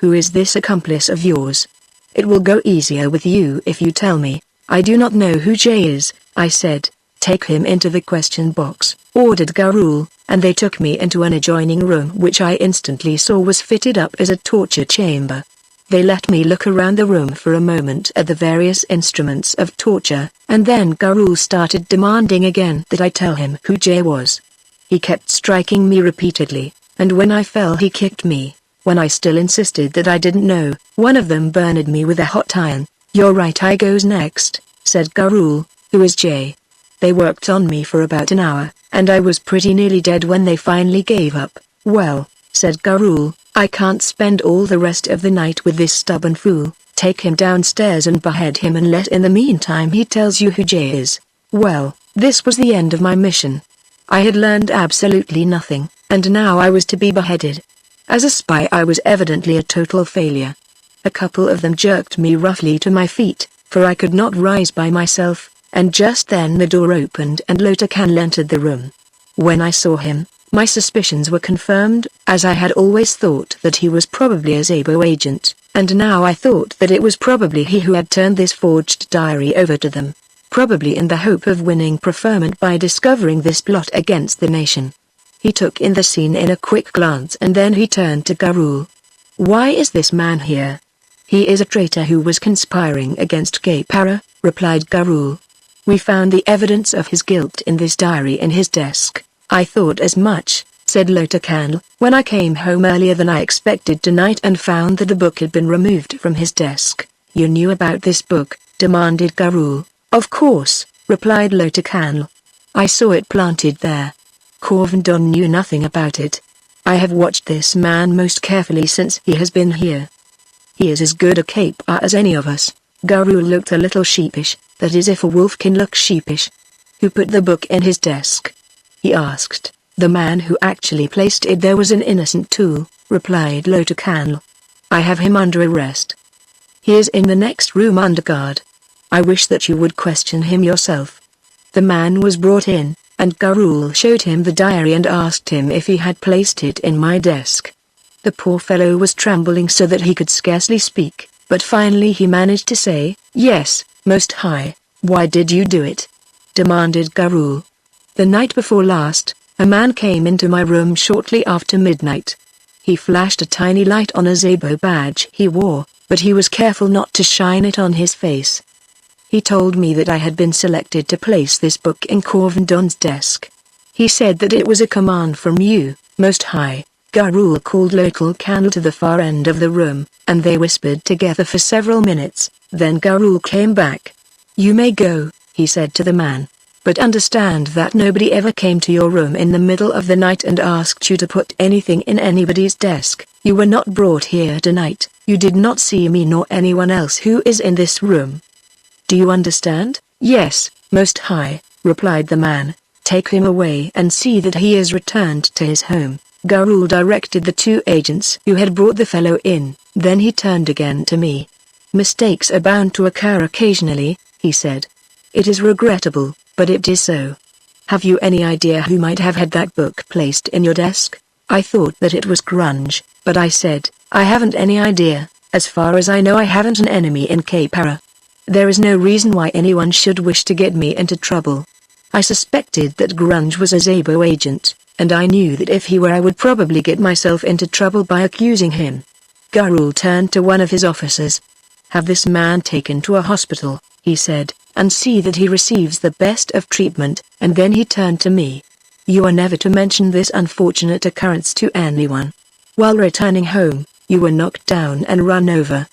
"Who is this accomplice of yours?" "It will go easier with you if you tell me." "I do not know who Jay is," I said. "Take him into the question box," ordered Garul, and they took me into an adjoining room which I instantly saw was fitted up as a torture chamber. They let me look around the room for a moment at the various instruments of torture, and then Garul started demanding again that I tell him who Jay was. He kept striking me repeatedly, and when I fell he kicked me. When I still insisted that I didn't know, one of them burned me with a hot iron. "Your right eye goes next," said Garul. "Who is Jay?" They worked on me for about an hour, and I was pretty nearly dead when they finally gave up. "Well," said Garul, "I can't spend all the rest of the night with this stubborn fool. Take him downstairs and behead him and let in the meantime he tells you who Jay is." Well, this was the end of my mission. I had learned absolutely nothing, and now I was to be beheaded. As a spy I was evidently a total failure. A couple of them jerked me roughly to my feet, for I could not rise by myself, and just then the door opened and Lotakan entered the room. When I saw him, my suspicions were confirmed, as I had always thought that he was probably a Zabo agent, and now I thought that it was probably he who had turned this forged diary over to them, probably in the hope of winning preferment by discovering this plot against the nation. He took in the scene in a quick glance and then he turned to Garul. "Why is this man here?" "He is a traitor who was conspiring against Kapara," replied Garul. "We found the evidence of his guilt in this diary in his desk." "I thought as much," said Lotakan. "When I came home earlier than I expected tonight and found that the book had been removed from his desk." "You knew about this book?" demanded Garul. "Of course," replied Lotakan. "I saw it planted there. Corvendon knew nothing about it. I have watched this man most carefully since he has been here. He is as good a caper as any of us." Garul looked a little sheepish, that is if a wolf can look sheepish. "Who put the book in his desk?" he asked. "The man who actually placed it there was an innocent tool," replied Lotakan. "I have him under arrest. He is in the next room under guard. I wish that you would question him yourself." The man was brought in, and Garul showed him the diary and asked him if he had placed it in my desk. The poor fellow was trembling so that he could scarcely speak, but finally he managed to say, "Yes, Most High." "Why did you do it?" demanded Garul. "The night before last, a man came into my room shortly after midnight. He flashed a tiny light on a Zabo badge he wore, but he was careful not to shine it on his face. He told me that I had been selected to place this book in Corvendon's desk. He said that it was a command from you, Most High." Garul called Lotakan to the far end of the room, and they whispered together for several minutes. Then Garul came back. "You may go," he said to the man. "But understand that nobody ever came to your room in the middle of the night and asked you to put anything in anybody's desk. You were not brought here tonight. You did not see me nor anyone else who is in this room. Do you understand?" "Yes, Most High," replied the man. "Take him away and see that he is returned to his home." Garul directed the two agents who had brought the fellow in, then he turned again to me. "Mistakes are bound to occur occasionally," he said. "It is regrettable, but it is so. Have you any idea who might have had that book placed in your desk? I thought that it was Grunge, but I said, I haven't any idea. As far as I know, I haven't an enemy in Capara. There is no reason why anyone should wish to get me into trouble. I suspected that Grunge was a Zabo agent, and I knew that if he were I would probably get myself into trouble by accusing him. Gurul turned to one of his officers. Have this man taken to a hospital, he said, and see that he receives the best of treatment, and then he turned to me. You are never to mention this unfortunate occurrence to anyone. While returning home, you were knocked down and run over.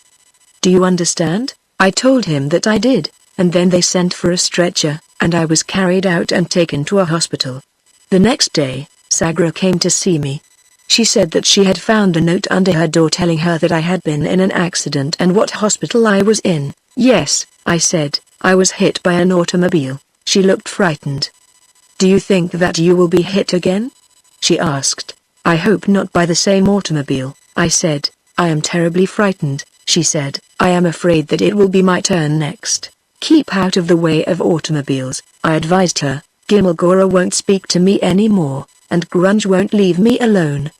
Do you understand? I told him that I did, and then they sent for a stretcher, and I was carried out and taken to a hospital. The next day, Sagra came to see me. She said that she had found a note under her door telling her that I had been in an accident and what hospital I was in. Yes, I said, I was hit by an automobile. She looked frightened. Do you think that you will be hit again? She asked. I hope not by the same automobile, I said. I am terribly frightened, she said. I am afraid that it will be my turn next. Keep out of the way of automobiles, I advised her. Gimmelgora won't speak to me anymore, and Grunge won't leave me alone.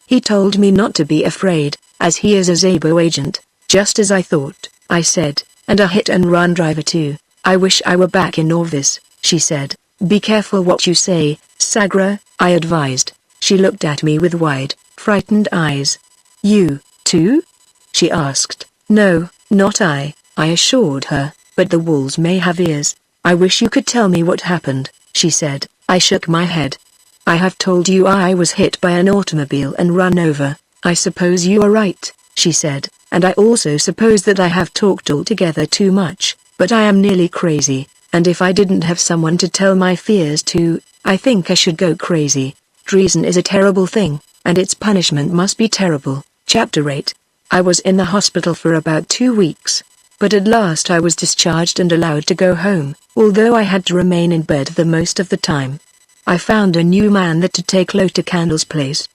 He told me not to be afraid, as he is a Zabo agent, just as I thought, I said, and a hit-and-run driver too. I wish I were back in Orvis, she said. Be careful what you say, Sagra, I advised. She looked at me with wide, frightened eyes. You, too? She asked. No, not I assured her, but the wolves may have ears. I wish you could tell me what happened, she said. I shook my head. I have told you I was hit by an automobile and run over. I suppose you are right, she said, and I also suppose that I have talked altogether too much, but I am nearly crazy, and if I didn't have someone to tell my fears to, I think I should go crazy. Treason is a terrible thing, and its punishment must be terrible. Chapter 8. I was in the hospital for about 2 weeks, but at last I was discharged and allowed to go home, although I had to remain in bed the most of the time. I found a new man that to take Lota Candle's place.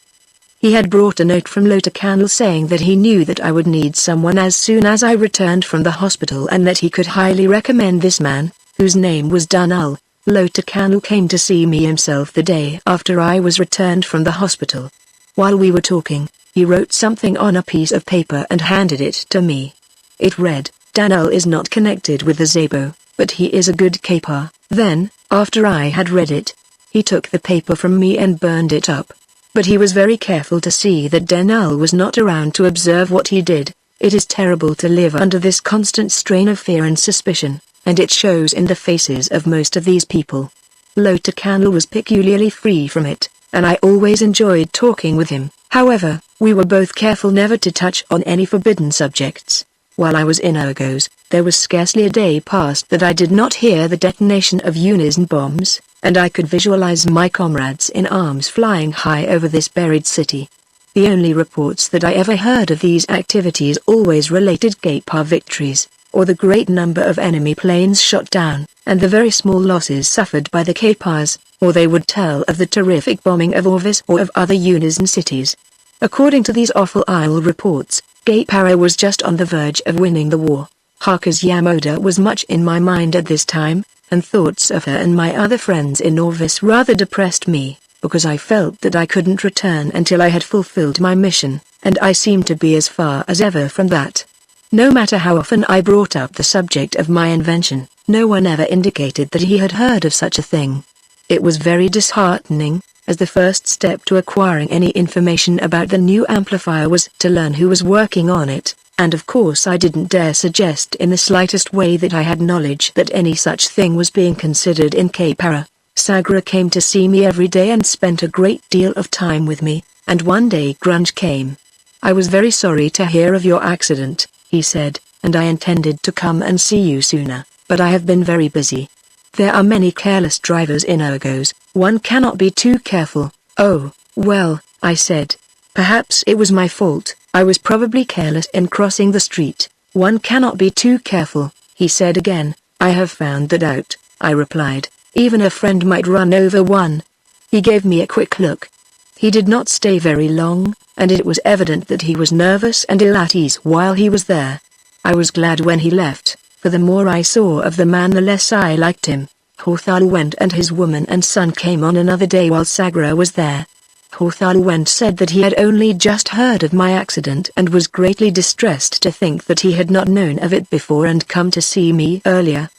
He had brought a note from Lota Candle saying that he knew that I would need someone as soon as I returned from the hospital and that he could highly recommend this man, whose name was Dunal. Lota Candle came to see me himself the day after I was returned from the hospital. While we were talking, he wrote something on a piece of paper and handed it to me. It read, Dunal is not connected with the Zabo, but he is a good Kapar. Then, after I had read it, he took the paper from me and burned it up. But he was very careful to see that Dunal was not around to observe what he did. It is terrible to live under this constant strain of fear and suspicion, and it shows in the faces of most of these people. Lota Candle was peculiarly free from it, and I always enjoyed talking with him. However, we were both careful never to touch on any forbidden subjects. While I was in Urgos, there was scarcely a day passed that I did not hear the detonation of unison bombs, and I could visualize my comrades in arms flying high over this buried city. The only reports that I ever heard of these activities always related Kapar victories, or the great number of enemy planes shot down, and the very small losses suffered by the Kapars, or they would tell of the terrific bombing of Orvis or of other unison cities. According to these awful idle reports, Kapara was just on the verge of winning the war. Harker's Yamoda was much in my mind at this time, and thoughts of her and my other friends in Orvis rather depressed me, because I felt that I couldn't return until I had fulfilled my mission, and I seemed to be as far as ever from that. No matter how often I brought up the subject of my invention, no one ever indicated that he had heard of such a thing. It was very disheartening, as the first step to acquiring any information about the new amplifier was to learn who was working on it, and of course I didn't dare suggest in the slightest way that I had knowledge that any such thing was being considered in Kapara. Sagra came to see me every day and spent a great deal of time with me, and one day Grunge came. I was very sorry to hear of your accident, he said, and I intended to come and see you sooner, but I have been very busy. There are many careless drivers in Urgos, one cannot be too careful. Oh, well, I said. Perhaps it was my fault, I was probably careless in crossing the street. One cannot be too careful, he said again. I have found that out, I replied. Even a friend might run over one. He gave me a quick look. He did not stay very long, and it was evident that he was nervous and ill at ease while he was there. I was glad when he left, for the more I saw of the man the less I liked him. Hawthalu and his woman and son came on another day while Sagra was there. Hawthalu said that he had only just heard of my accident and was greatly distressed to think that he had not known of it before and come to see me earlier.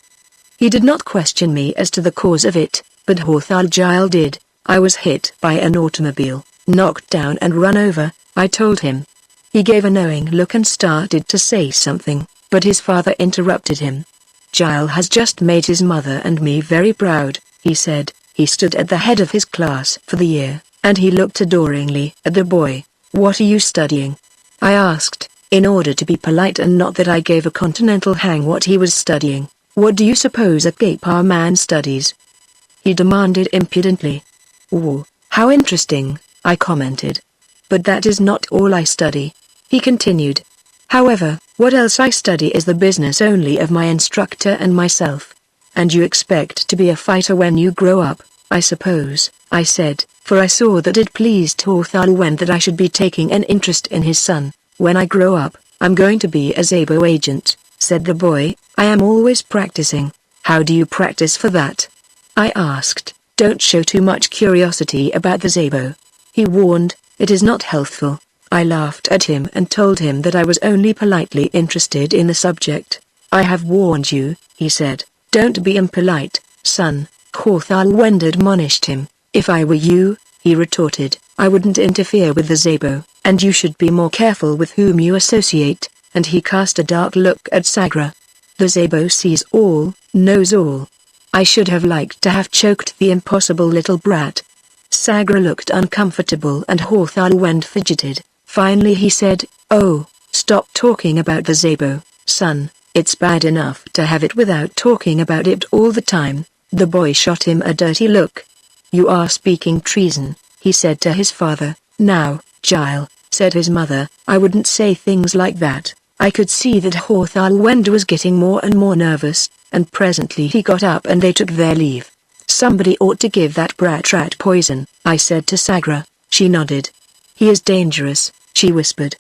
He did not question me as to the cause of it, but Hawthalu did. I was hit by an automobile, knocked down and run over, I told him. He gave a knowing look and started to say something, but his father interrupted him. Giles has just made his mother and me very proud, he said. He stood at the head of his class for the year, and he looked adoringly at the boy. What are you studying? I asked, in order to be polite and not that I gave a continental hang what he was studying. What do you suppose a Kapar man studies? He demanded impudently. Oh, how interesting, I commented. But that is not all I study. He continued. However, what else I study is the business only of my instructor and myself. And you expect to be a fighter when you grow up, I suppose, I said, for I saw that it pleased Hawthalu that I should be taking an interest in his son. When I grow up, I'm going to be a Zabo agent, said the boy. I am always practicing. How do you practice for that? I asked. Don't show too much curiosity about the Zabo. He warned, it is not healthful. I laughed at him and told him that I was only politely interested in the subject. I have warned you, he said. Don't be impolite, son, Hawthalu admonished him. If I were you, he retorted, I wouldn't interfere with the Zabo, and you should be more careful with whom you associate, and he cast a dark look at Sagra. The Zabo sees all, knows all. I should have liked to have choked the impossible little brat. Sagra looked uncomfortable and Hawthalu fidgeted. Finally he said, oh, stop talking about the Zabo, son, it's bad enough to have it without talking about it all the time. The boy shot him a dirty look. You are speaking treason, he said to his father. Now, Giles, said his mother, I wouldn't say things like that. I could see that Hawthalu was getting more and more nervous, and presently he got up and they took their leave. Somebody ought to give that brat rat poison, I said to Sagra. She nodded. He is dangerous, she whispered.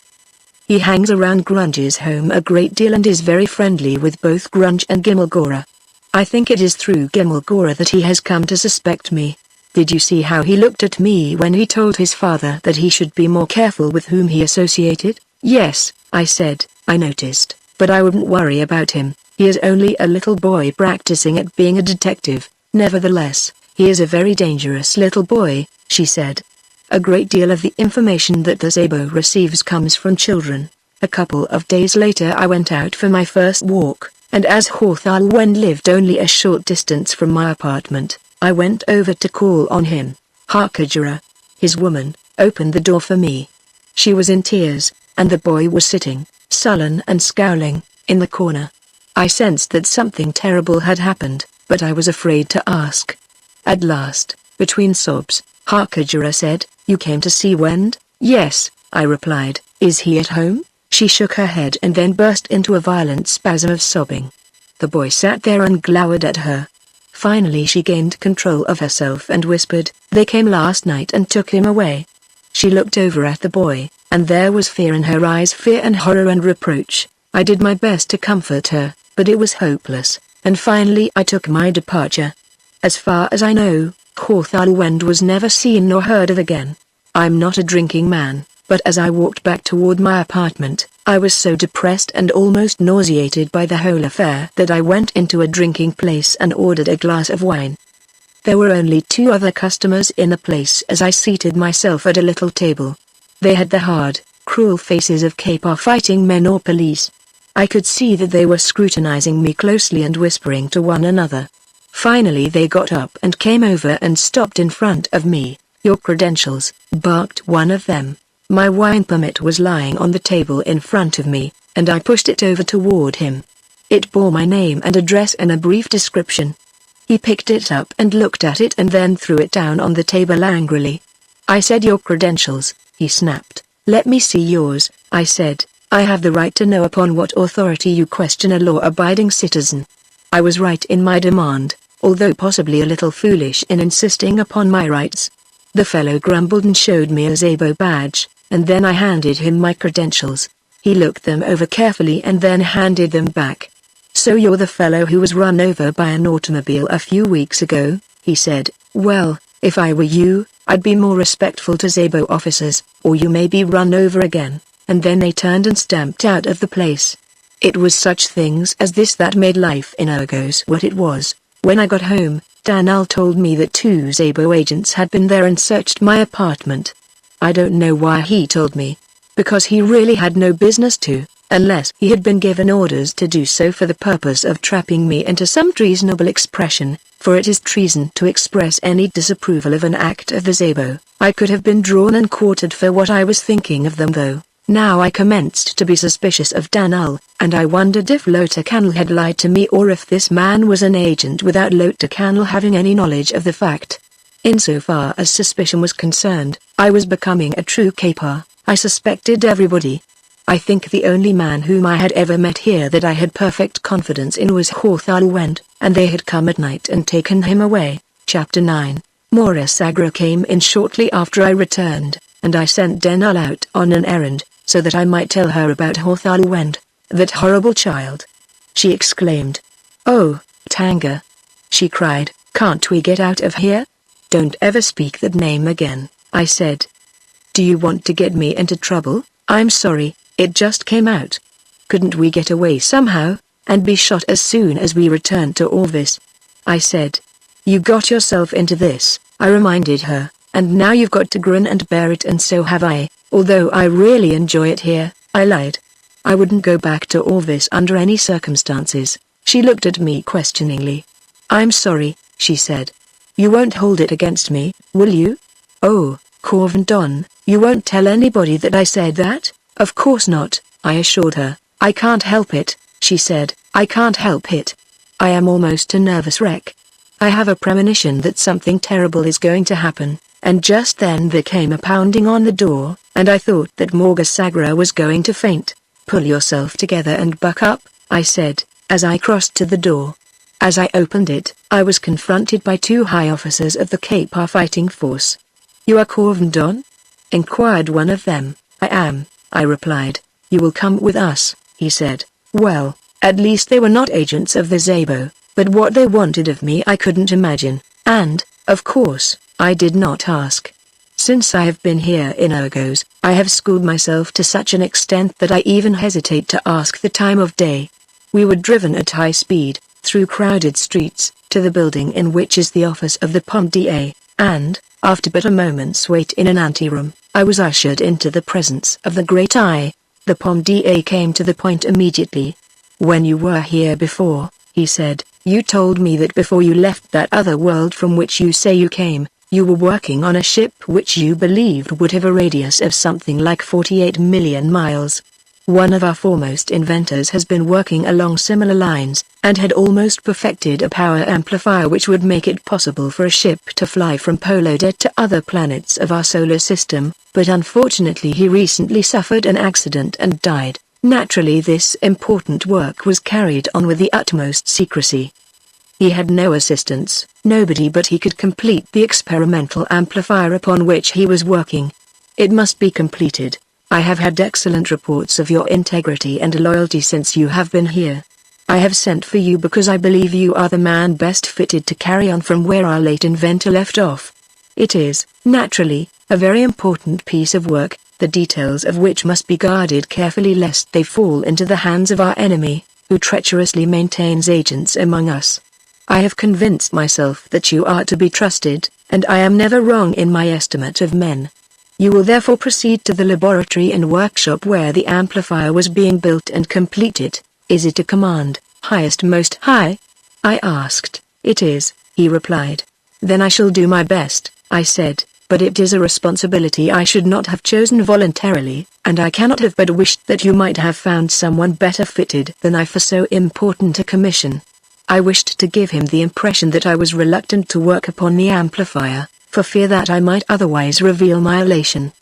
He hangs around Grunge's home a great deal and is very friendly with both Grunge and Gimmelgora. I think it is through Gimmelgora that he has come to suspect me. Did you see how he looked at me when he told his father that he should be more careful with whom he associated? Yes, I said, I noticed, but I wouldn't worry about him. He is only a little boy practicing at being a detective. Nevertheless, he is a very dangerous little boy, she said. A great deal of the information that the Zabo receives comes from children. A couple of days later I went out for my first walk, and as Hawthalu lived only a short distance from my apartment, I went over to call on him. Hakajura, his woman, opened the door for me. She was in tears, and the boy was sitting, sullen and scowling, in the corner. I sensed that something terrible had happened, but I was afraid to ask. At last, between sobs, Hakajura said, You came to see Wend? Yes, I replied. Is he at home? She shook her head and then burst into a violent spasm of sobbing. The boy sat there and glowered at her. Finally she gained control of herself and whispered, They came last night and took him away. She looked over at the boy, and there was fear in her eyes, fear and horror and reproach. I did my best to comfort her, but it was hopeless, and finally I took my departure. As far as I know, Hawthalu was never seen nor heard of again. I'm not a drinking man, but as I walked back toward my apartment, I was so depressed and almost nauseated by the whole affair that I went into a drinking place and ordered a glass of wine. There were only 2 other customers in the place as I seated myself at a little table. They had the hard, cruel faces of Kapar fighting men or police. I could see that they were scrutinizing me closely and whispering to one another. Finally they got up and came over and stopped in front of me. Your credentials, barked one of them. My wine permit was lying on the table in front of me, and I pushed it over toward him. It bore my name and address and a brief description. He picked it up and looked at it and then threw it down on the table angrily. I said your credentials, he snapped. Let me see yours, I said. I have the right to know upon what authority you question a law-abiding citizen. I was right in my demand, although possibly a little foolish in insisting upon my rights. The fellow grumbled and showed me a Zabo badge, and then I handed him my credentials. He looked them over carefully and then handed them back. "So you're the fellow who was run over by an automobile a few weeks ago," he said. "Well, if I were you, I'd be more respectful to Zabo officers, or you may be run over again." And then they turned and stamped out of the place. It was such things as this that made life in Argos what it was. When I got home, Dan'l told me that 2 Zabo agents had been there and searched my apartment. I don't know why he told me. Because he really had no business to, unless he had been given orders to do so for the purpose of trapping me into some treasonable expression, for it is treason to express any disapproval of an act of the Zabo. I could have been drawn and quartered for what I was thinking of them though. Now I commenced to be suspicious of Dan'l, and I wondered if Lotacanl had lied to me or if this man was an agent without Lotacanl having any knowledge of the fact. Insofar as suspicion was concerned, I was becoming a true caper. I suspected everybody. I think the only man whom I had ever met here that I had perfect confidence in was Hothalwend, and they had come at night and taken him away. Chapter 9. Maurice Agra came in shortly after I returned, and I sent Dan'l out on an errand, so that I might tell her about Hothalwend, that horrible child. She exclaimed. "Oh, Tanga!" she cried, "can't we get out of here?" "Don't ever speak that name again," I said. "Do you want to get me into trouble?" "I'm sorry, it just came out. Couldn't we get away somehow, and be shot as soon as we returned to Orvis?" I said. "You got yourself into this," I reminded her, "and now you've got to grin and bear it, and so have I. Although I really enjoy it here," I lied. "I wouldn't go back to Orvis under any circumstances." She looked at me questioningly. "I'm sorry," she said. "You won't hold it against me, will you?" "Oh, Corvendon, you won't tell anybody that I said that?" "Of course not," I assured her. "I can't help it," she said. "I can't help it. I am almost a nervous wreck. I have a premonition that something terrible is going to happen." And just then there came a pounding on the door, and I thought that Maurice Agra was going to faint. "Pull yourself together and buck up," I said, as I crossed to the door. As I opened it, I was confronted by 2 high officers of the Kapar fighting force. "You are Corvendon?" inquired one of them. "I am," I replied. "You will come with us," he said. Well, at least they were not agents of the Zabo, but what they wanted of me I couldn't imagine, and, of course, I did not ask. Since I have been here in Argos, I have schooled myself to such an extent that I even hesitate to ask the time of day. We were driven at high speed, through crowded streets, to the building in which is the office of the POMDA, and, after but a moment's wait in an anteroom, I was ushered into the presence of the Great Eye. The POMDA came to the point immediately. "When you were here before," he said, "you told me that before you left that other world from which you say you came, you were working on a ship which you believed would have a radius of something like 48 million miles. One of our foremost inventors has been working along similar lines, and had almost perfected a power amplifier which would make it possible for a ship to fly from Poloda to other planets of our solar system, but unfortunately he recently suffered an accident and died. Naturally this important work was carried on with the utmost secrecy. He had no assistants, nobody but he could complete the experimental amplifier upon which he was working. It must be completed. I have had excellent reports of your integrity and loyalty since you have been here. I have sent for you because I believe you are the man best fitted to carry on from where our late inventor left off. It is, naturally, a very important piece of work, the details of which must be guarded carefully lest they fall into the hands of our enemy, who treacherously maintains agents among us. I have convinced myself that you are to be trusted, and I am never wrong in my estimate of men. You will therefore proceed to the laboratory and workshop where the amplifier was being built and complete it. Is it a command, highest most high? I asked. It is, he replied. Then I shall do my best, I said, but it is a responsibility I should not have chosen voluntarily, and I cannot have but wished that you might have found someone better fitted than I for so important a commission. I wished to give him the impression that I was reluctant to work upon the amplifier, for fear that I might otherwise reveal my elation.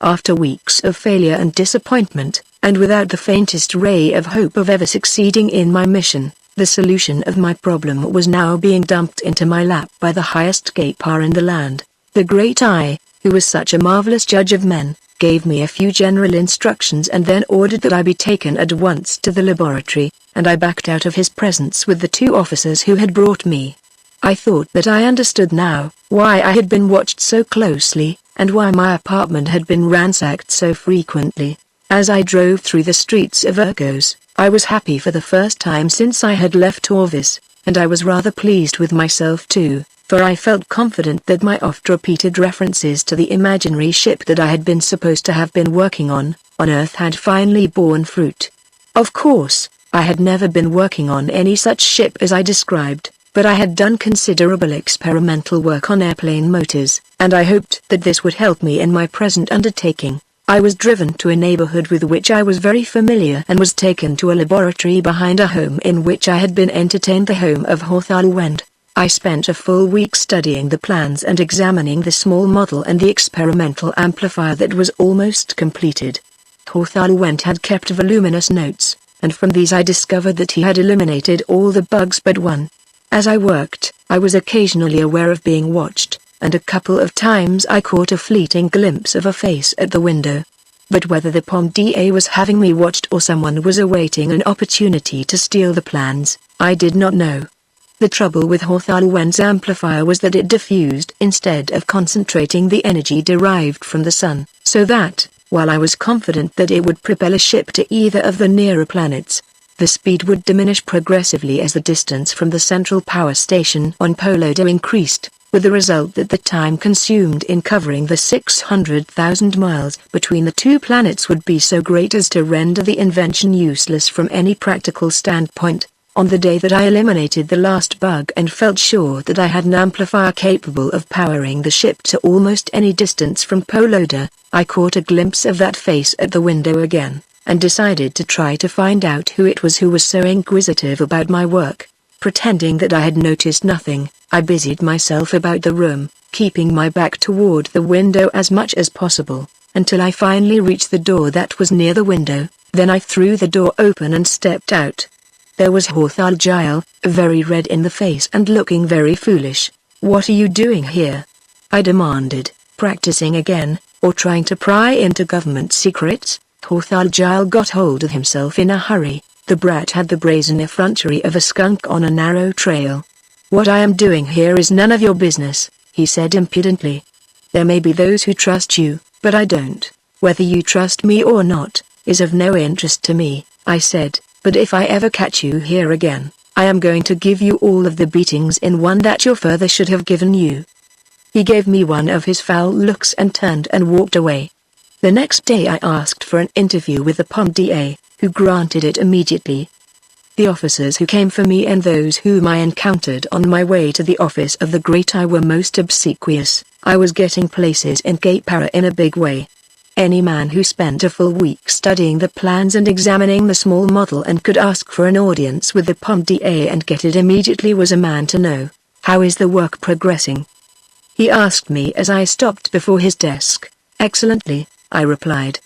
After weeks of failure and disappointment, and without the faintest ray of hope of ever succeeding in my mission, the solution of my problem was now being dumped into my lap by the highest Kapar in the land. The Great Eye, who was such a marvelous judge of men, gave me a few general instructions and then ordered that I be taken at once to the laboratory, and I backed out of his presence with the two officers who had brought me. I thought that I understood now why I had been watched so closely, and why my apartment had been ransacked so frequently. As I drove through the streets of Burroughs, I was happy for the first time since I had left Orvis, and I was rather pleased with myself too, for I felt confident that my oft-repeated references to the imaginary ship that I had been supposed to have been working on Earth had finally borne fruit. Of course, I had never been working on any such ship as I described, but I had done considerable experimental work on airplane motors, and I hoped that this would help me in my present undertaking. I was driven to a neighborhood with which I was very familiar and was taken to a laboratory behind a home in which I had been entertained, the home of Hawthorne Wend. I spent a full week studying the plans and examining the small model and the experimental amplifier that was almost completed. Hawthorne Wend had kept voluminous notes, and from these I discovered that he had eliminated all the bugs but one. As I worked, I was occasionally aware of being watched, and a couple of times I caught a fleeting glimpse of a face at the window. But whether the POMDA was having me watched or someone was awaiting an opportunity to steal the plans, I did not know. The trouble with Hawthorne Wend's amplifier was that it diffused instead of concentrating the energy derived from the sun, so that, while I was confident that it would propel a ship to either of the nearer planets, the speed would diminish progressively as the distance from the central power station on Poloda increased, with the result that the time consumed in covering the 600,000 miles between the two planets would be so great as to render the invention useless from any practical standpoint. On the day that I eliminated the last bug and felt sure that I had an amplifier capable of powering the ship to almost any distance from Poloda, I caught a glimpse of that face at the window again, and decided to try to find out who it was who was so inquisitive about my work. Pretending that I had noticed nothing, I busied myself about the room, keeping my back toward the window as much as possible, until I finally reached the door that was near the window. Then I threw the door open and stepped out. There was Hawthorne Giles, very red in the face and looking very foolish. "What are you doing here?" I demanded, practicing again, or trying to pry into government secrets. Hawthorne Giles got hold of himself in a hurry. The brat had the brazen effrontery of a skunk on a narrow trail. "What I am doing here is none of your business," he said impudently. "There may be those who trust you, but I don't. Whether you trust me or not, is of no interest to me," I said, "but if I ever catch you here again, I am going to give you all of the beatings in one that your father should have given you." He gave me one of his foul looks and turned and walked away. The next day I asked for an interview with the POMDA, who granted it immediately. The officers who came for me and those whom I encountered on my way to the office of the Great Eye were most obsequious. I was getting places in Cape Para in a big way. Any man who spent a full week studying the plans and examining the small model and could ask for an audience with the POMDA and get it immediately was a man to know. "How is the work progressing?" he asked me as I stopped before his desk. "Excellently," I replied.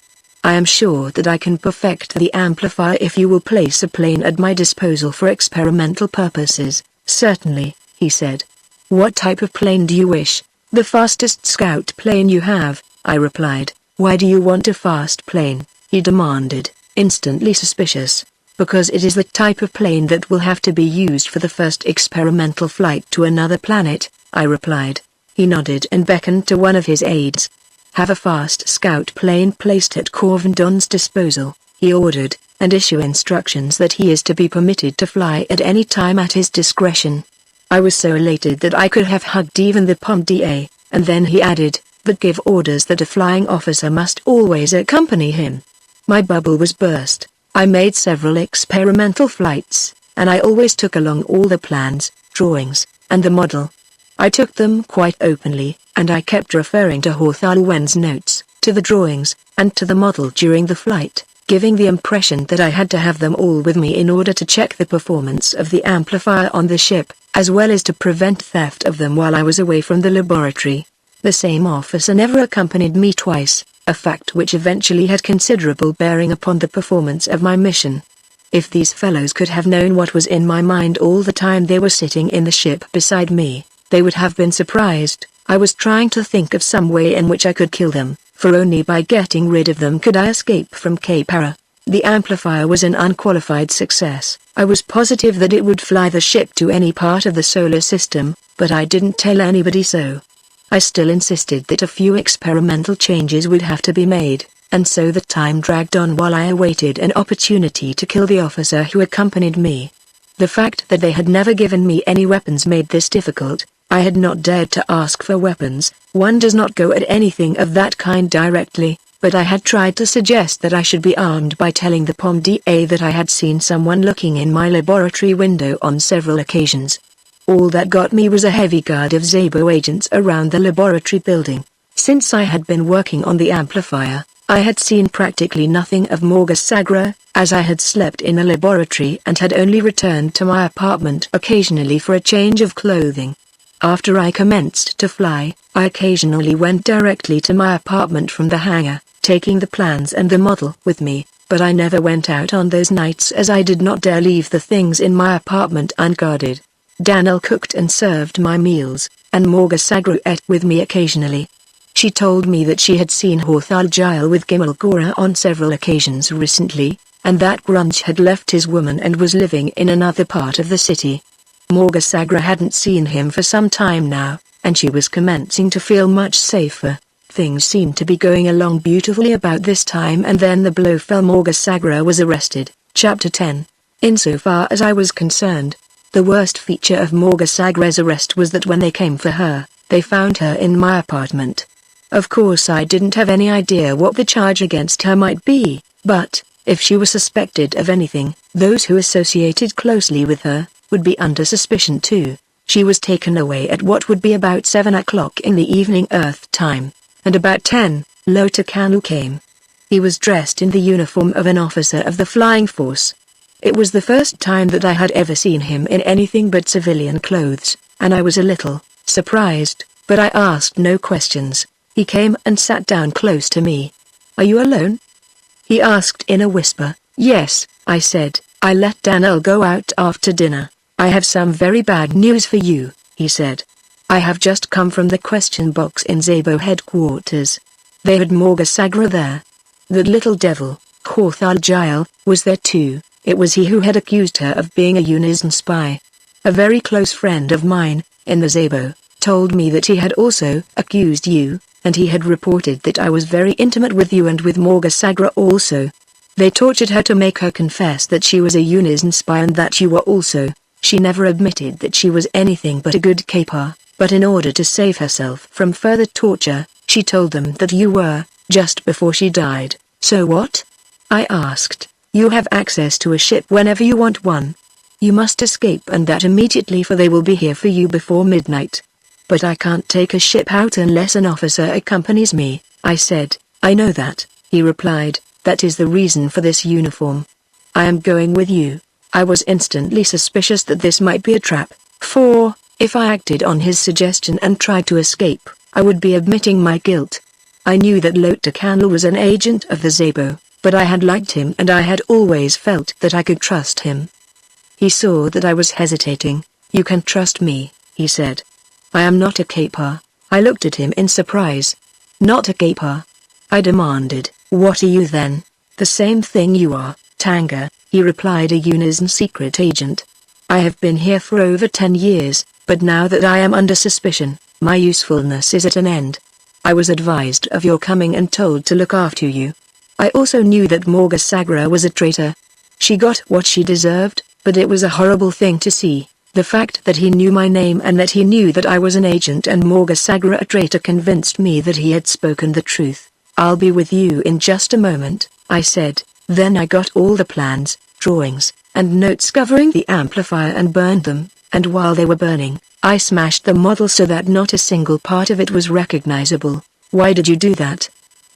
"I am sure that I can perfect the amplifier if you will place a plane at my disposal for experimental purposes." "Certainly," he said. "What type of plane do you wish?" "The fastest scout plane you have," I replied. "Why do you want a fast plane?" he demanded, instantly suspicious. "Because it is the type of plane that will have to be used for the first experimental flight to another planet," I replied. He nodded and beckoned to one of his aides. "Have a fast scout plane placed at Corvendon's disposal," he ordered, "and issue instructions that he is to be permitted to fly at any time at his discretion." I was so elated that I could have hugged even the POMDA, and then he added, "But give orders that a flying officer must always accompany him." My bubble was burst. I made several experimental flights, and I always took along all the plans, drawings, and the model. I took them quite openly, and I kept referring to Hawthorne Wend's notes, to the drawings, and to the model during the flight, giving the impression that I had to have them all with me in order to check the performance of the amplifier on the ship, as well as to prevent theft of them while I was away from the laboratory. The same officer never accompanied me twice, a fact which eventually had considerable bearing upon the performance of my mission. If these fellows could have known what was in my mind all the time they were sitting in the ship beside me, they would have been surprised. I was trying to think of some way in which I could kill them, for only by getting rid of them could I escape from Cape Para. The amplifier was an unqualified success. I was positive that it would fly the ship to any part of the solar system, but I didn't tell anybody so. I still insisted that a few experimental changes would have to be made, and so the time dragged on while I awaited an opportunity to kill the officer who accompanied me. The fact that they had never given me any weapons made this difficult. I had not dared to ask for weapons. One does not go at anything of that kind directly, but I had tried to suggest that I should be armed by telling the POMDA that I had seen someone looking in my laboratory window on several occasions. All that got me was a heavy guard of Zabo agents around the laboratory building. Since I had been working on the amplifier, I had seen practically nothing of Morga Sagra, as I had slept in a laboratory and had only returned to my apartment occasionally for a change of clothing. After I commenced to fly, I occasionally went directly to my apartment from the hangar, taking the plans and the model with me, but I never went out on those nights as I did not dare leave the things in my apartment unguarded. Danielle cooked and served my meals, and Morga Sagra ate with me occasionally. She told me that she had seen Horthal Gile with Gimel Gora on several occasions recently, and that Grunge had left his woman and was living in another part of the city. Morga Sagra hadn't seen him for some time now, and she was commencing to feel much safer. Things seemed to be going along beautifully about this time, and then the blow fell. Morga Sagra was arrested. Chapter 10. Insofar as I was concerned, the worst feature of Morga Sagra's arrest was that when they came for her, they found her in my apartment. Of course I didn't have any idea what the charge against her might be, but, if she was suspected of anything, those who associated closely with her would be under suspicion too. She was taken away at what would be about 7 o'clock in the evening Earth time, and about 10, Lota Kanu came. He was dressed in the uniform of an officer of the flying force. It was the first time that I had ever seen him in anything but civilian clothes, and I was a little surprised, but I asked no questions. He came and sat down close to me. "Are you alone?" he asked in a whisper. "Yes," I said. "I let Danielle go out after dinner." "I have some very bad news for you," he said. "I have just come from the question box in Zabo headquarters. They had Morga Sagra there. That little devil, Horthal Gile, was there too. It was he who had accused her of being a Unison spy. A very close friend of mine, in the Zabo, told me that he had also accused you, and he had reported that I was very intimate with you and with Morga Sagra also. They tortured her to make her confess that she was a Unison spy and that you were also. She never admitted that she was anything but a good caper, but in order to save herself from further torture, she told them that you were, just before she died." "So what?" I asked. "You have access to a ship whenever you want one. You must escape, and that immediately, for they will be here for you before midnight." "But I can't take a ship out unless an officer accompanies me," I said. "I know that," he replied. "That is the reason for this uniform. I am going with you." I was instantly suspicious that this might be a trap, for, if I acted on his suggestion and tried to escape, I would be admitting my guilt. I knew that Lota Kanu was an agent of the Zabo, but I had liked him and I had always felt that I could trust him. He saw that I was hesitating. "You can trust me," he said. "I am not a caper." I looked at him in surprise. "Not a caper?" I demanded. "What are you then?" "The same thing you are, Tanga," he replied, "a Unison secret agent. I have been here for over 10 years, but now that I am under suspicion, my usefulness is at an end. I was advised of your coming and told to look after you. I also knew that Morga Sagra was a traitor. She got what she deserved, but it was a horrible thing to see. The fact that he knew my name and that he knew that I was an agent and Morga Sagra a traitor convinced me that he had spoken the truth. "I'll be with you in just a moment," I said. Then I got all the plans, drawings, and notes covering the amplifier and burned them, and while they were burning, I smashed the model so that not a single part of it was recognizable. "Why did you do that?"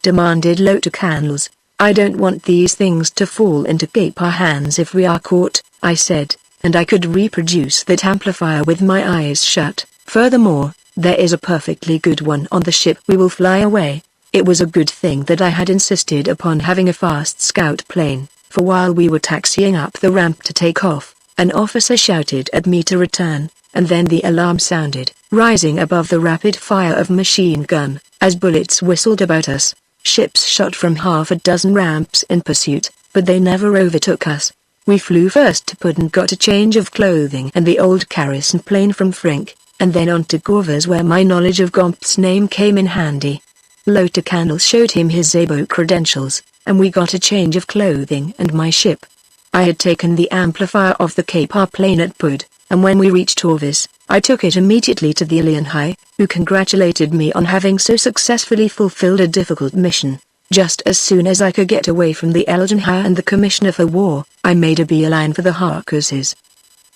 demanded Lota Canals. "I don't want these things to fall into Caper hands if we are caught," I said, and I could reproduce that amplifier with my eyes shut. "Furthermore, there is a perfectly good one on the ship we will fly away." It was a good thing that I had insisted upon having a fast scout plane, for while we were taxiing up the ramp to take off, an officer shouted at me to return, and then the alarm sounded, rising above the rapid fire of machine gun, as bullets whistled about us. Ships shot from half a dozen ramps in pursuit, but they never overtook us. We flew first to Pud and got a change of clothing and the old Carrison plane from Frink, and then on to Gorvers where my knowledge of Gomp's name came in handy. Lota Candle showed him his Zabo credentials, and we got a change of clothing and my ship. I had taken the amplifier off the Kapar plane at Pud, and when we reached Orvis, I took it immediately to the Ilian High, who congratulated me on having so successfully fulfilled a difficult mission. Just as soon as I could get away from the Elgin High and the Commissioner for War, I made a beeline for the Harkuses.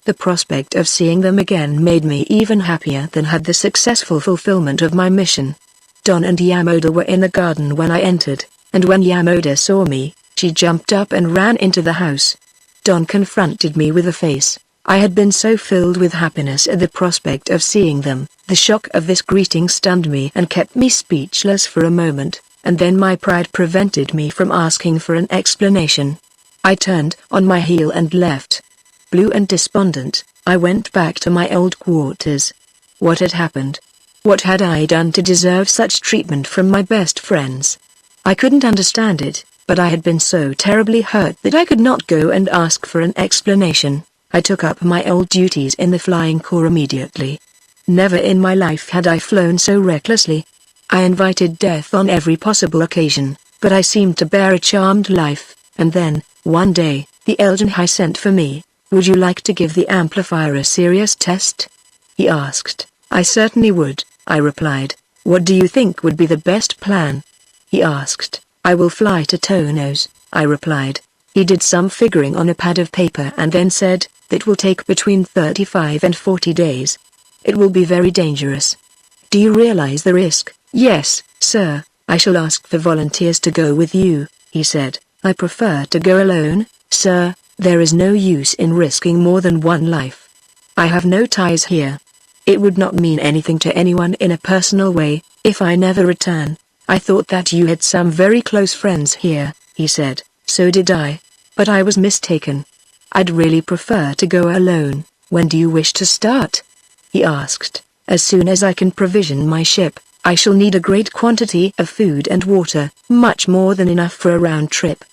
The prospect of seeing them again made me even happier than had the successful fulfillment of my mission. Don and Yamoda were in the garden when I entered, and when Yamoda saw me, she jumped up and ran into the house. Don confronted me with a face. I had been so filled with happiness at the prospect of seeing them, the shock of this greeting stunned me and kept me speechless for a moment, and then my pride prevented me from asking for an explanation. I turned on my heel and left. Blue and despondent, I went back to my old quarters. What had happened? What had I done to deserve such treatment from my best friends? I couldn't understand it, but I had been so terribly hurt that I could not go and ask for an explanation. I took up my old duties in the flying corps immediately. Never in my life had I flown so recklessly. I invited death on every possible occasion, but I seemed to bear a charmed life, and then, one day, the Elgin High sent for me. "Would you like to give the amplifier a serious test?" he asked. "I certainly would," I replied. "What do you think would be the best plan?" he asked. "I will fly to Tonos," I replied. He did some figuring on a pad of paper and then said, "That will take between 35 and 40 days. It will be very dangerous. Do you realize the risk?" "Yes, sir, I shall ask for volunteers to go with you," he said. "I prefer to go alone, sir, there is no use in risking more than one life. I have no ties here. It would not mean anything to anyone in a personal way, if I never return. I thought that you had some very close friends here," he said. "So did I. But I was mistaken. I'd really prefer to go alone. When do you wish to start?" he asked. "As soon as I can provision my ship. I shall need a great quantity of food and water, much more than enough for a round trip.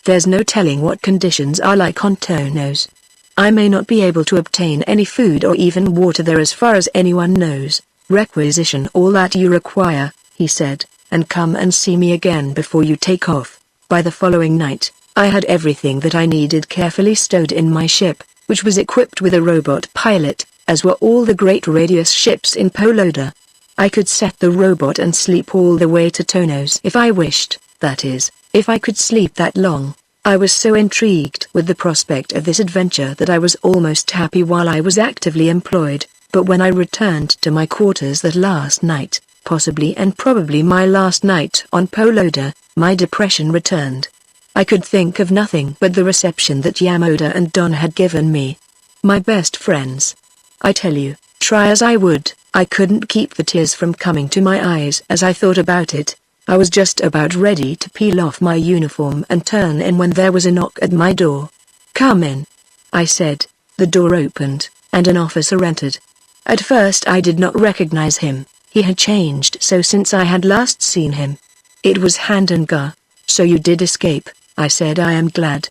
There's no telling what conditions are like on Tonos. I may not be able to obtain any food or even water there as far as anyone knows. Requisition all that you require," he said, "and come and see me again before you take off." By the following night, I had everything that I needed carefully stowed in my ship, which was equipped with a robot pilot, as were all the great radius ships in Poloda. I could set the robot and sleep all the way to Tonos if I wished, that is, if I could sleep that long. I was so intrigued with the prospect of this adventure that I was almost happy while I was actively employed, but when I returned to my quarters that last night, possibly and probably my last night on Poloda, my depression returned. I could think of nothing but the reception that Yamoda and Don had given me. My best friends. I tell you, try as I would, I couldn't keep the tears from coming to my eyes as I thought about it. I was just about ready to peel off my uniform and turn in when there was a knock at my door. "Come in," I said. The door opened, and an officer entered. At first I did not recognize him, he had changed so since I had last seen him. It was Edgar. "So you did escape," I said. "I am glad."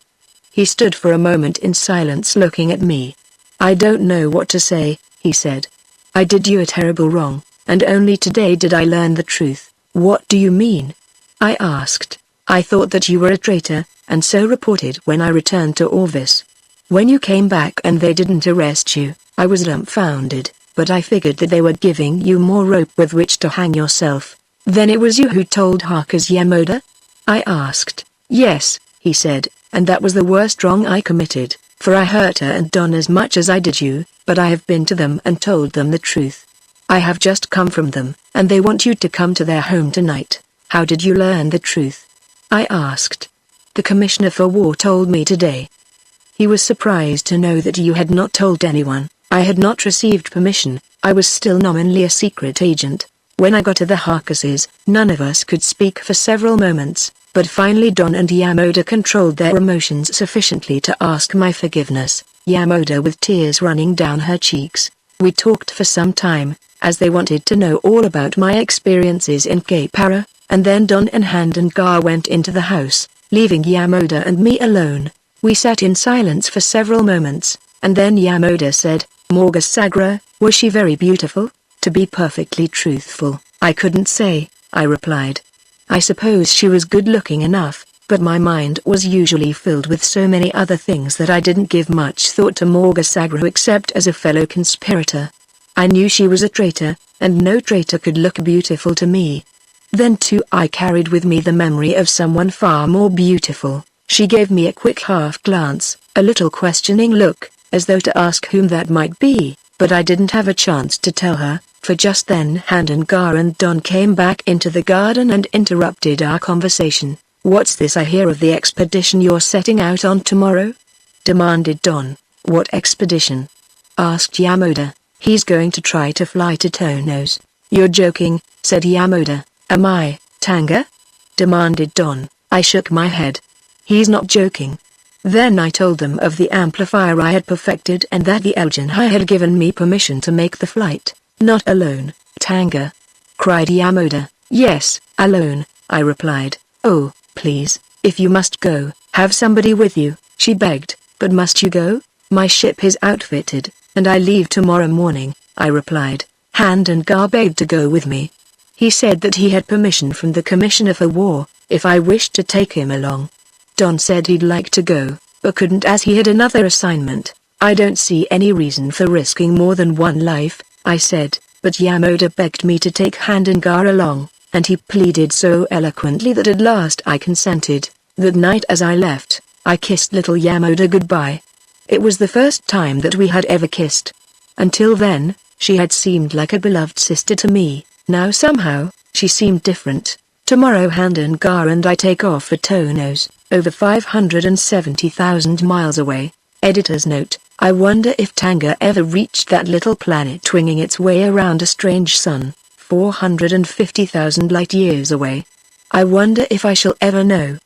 He stood for a moment in silence looking at me. "I don't know what to say," he said. "I did you a terrible wrong, and only today did I learn the truth." "What do you mean?" I asked. "I thought that you were a traitor, and so reported when I returned to Orvis. When you came back and they didn't arrest you, I was dumbfounded, but I figured that they were giving you more rope with which to hang yourself." "Then it was you who told Harker's Yamoda?" I asked. "Yes," he said, "and that was the worst wrong I committed, for I hurt her and Don as much as I did you, but I have been to them and told them the truth. I have just come from them, and they want you to come to their home tonight. How did you learn the truth?" I asked. "The Commissioner for War told me today." He was surprised to know that you had not told anyone. I had not received permission, I was still nominally a secret agent. When I got to the Harkuses, none of us could speak for several moments, but finally Don and Yamoda controlled their emotions sufficiently to ask my forgiveness, Yamoda with tears running down her cheeks. We talked for some time, as they wanted to know all about my experiences in Kapara, and then Don and Edgar went into the house, leaving Yamoda and me alone. We sat in silence for several moments, and then Yamoda said, "Morgasagra, was she very beautiful?" To be perfectly truthful, I couldn't say, I replied. I suppose she was good-looking enough, but my mind was usually filled with so many other things that I didn't give much thought to Morgasagra except as a fellow conspirator. I knew she was a traitor, and no traitor could look beautiful to me. Then too I carried with me the memory of someone far more beautiful. She gave me a quick half-glance, a little questioning look, as though to ask whom that might be, but I didn't have a chance to tell her, for just then Gar and Don came back into the garden and interrupted our conversation. "What's this I hear of the expedition you're setting out on tomorrow?" demanded Don. "What expedition?" asked Yamoda. "He's going to try to fly to Tonos." "You're joking," said Yamoda. "Am I, Tanga?" demanded Don. I shook my head. "He's not joking." Then I told them of the amplifier I had perfected and that the Elgin High had given me permission to make the flight. "Not alone, Tanga!" cried Yamoda. "Yes, alone," I replied. "Oh, please, if you must go, have somebody with you," she begged. "But must you go?" "My ship is outfitted, and I leave tomorrow morning," I replied. Gar begged to go with me. He said that he had permission from the Commissioner for War, if I wished to take him along. Don said he'd like to go, but couldn't as he had another assignment. "I don't see any reason for risking more than one life," I said, but Yamoda begged me to take Gar along, and he pleaded so eloquently that at last I consented. That night as I left, I kissed little Yamoda goodbye. It was the first time that we had ever kissed. Until then, she had seemed like a beloved sister to me. Now somehow, she seemed different. Tomorrow Gar and I take off for Tonos, over 570,000 miles away. Editor's note: I wonder if Tanga ever reached that little planet winging its way around a strange sun, 450,000 light-years away. I wonder if I shall ever know.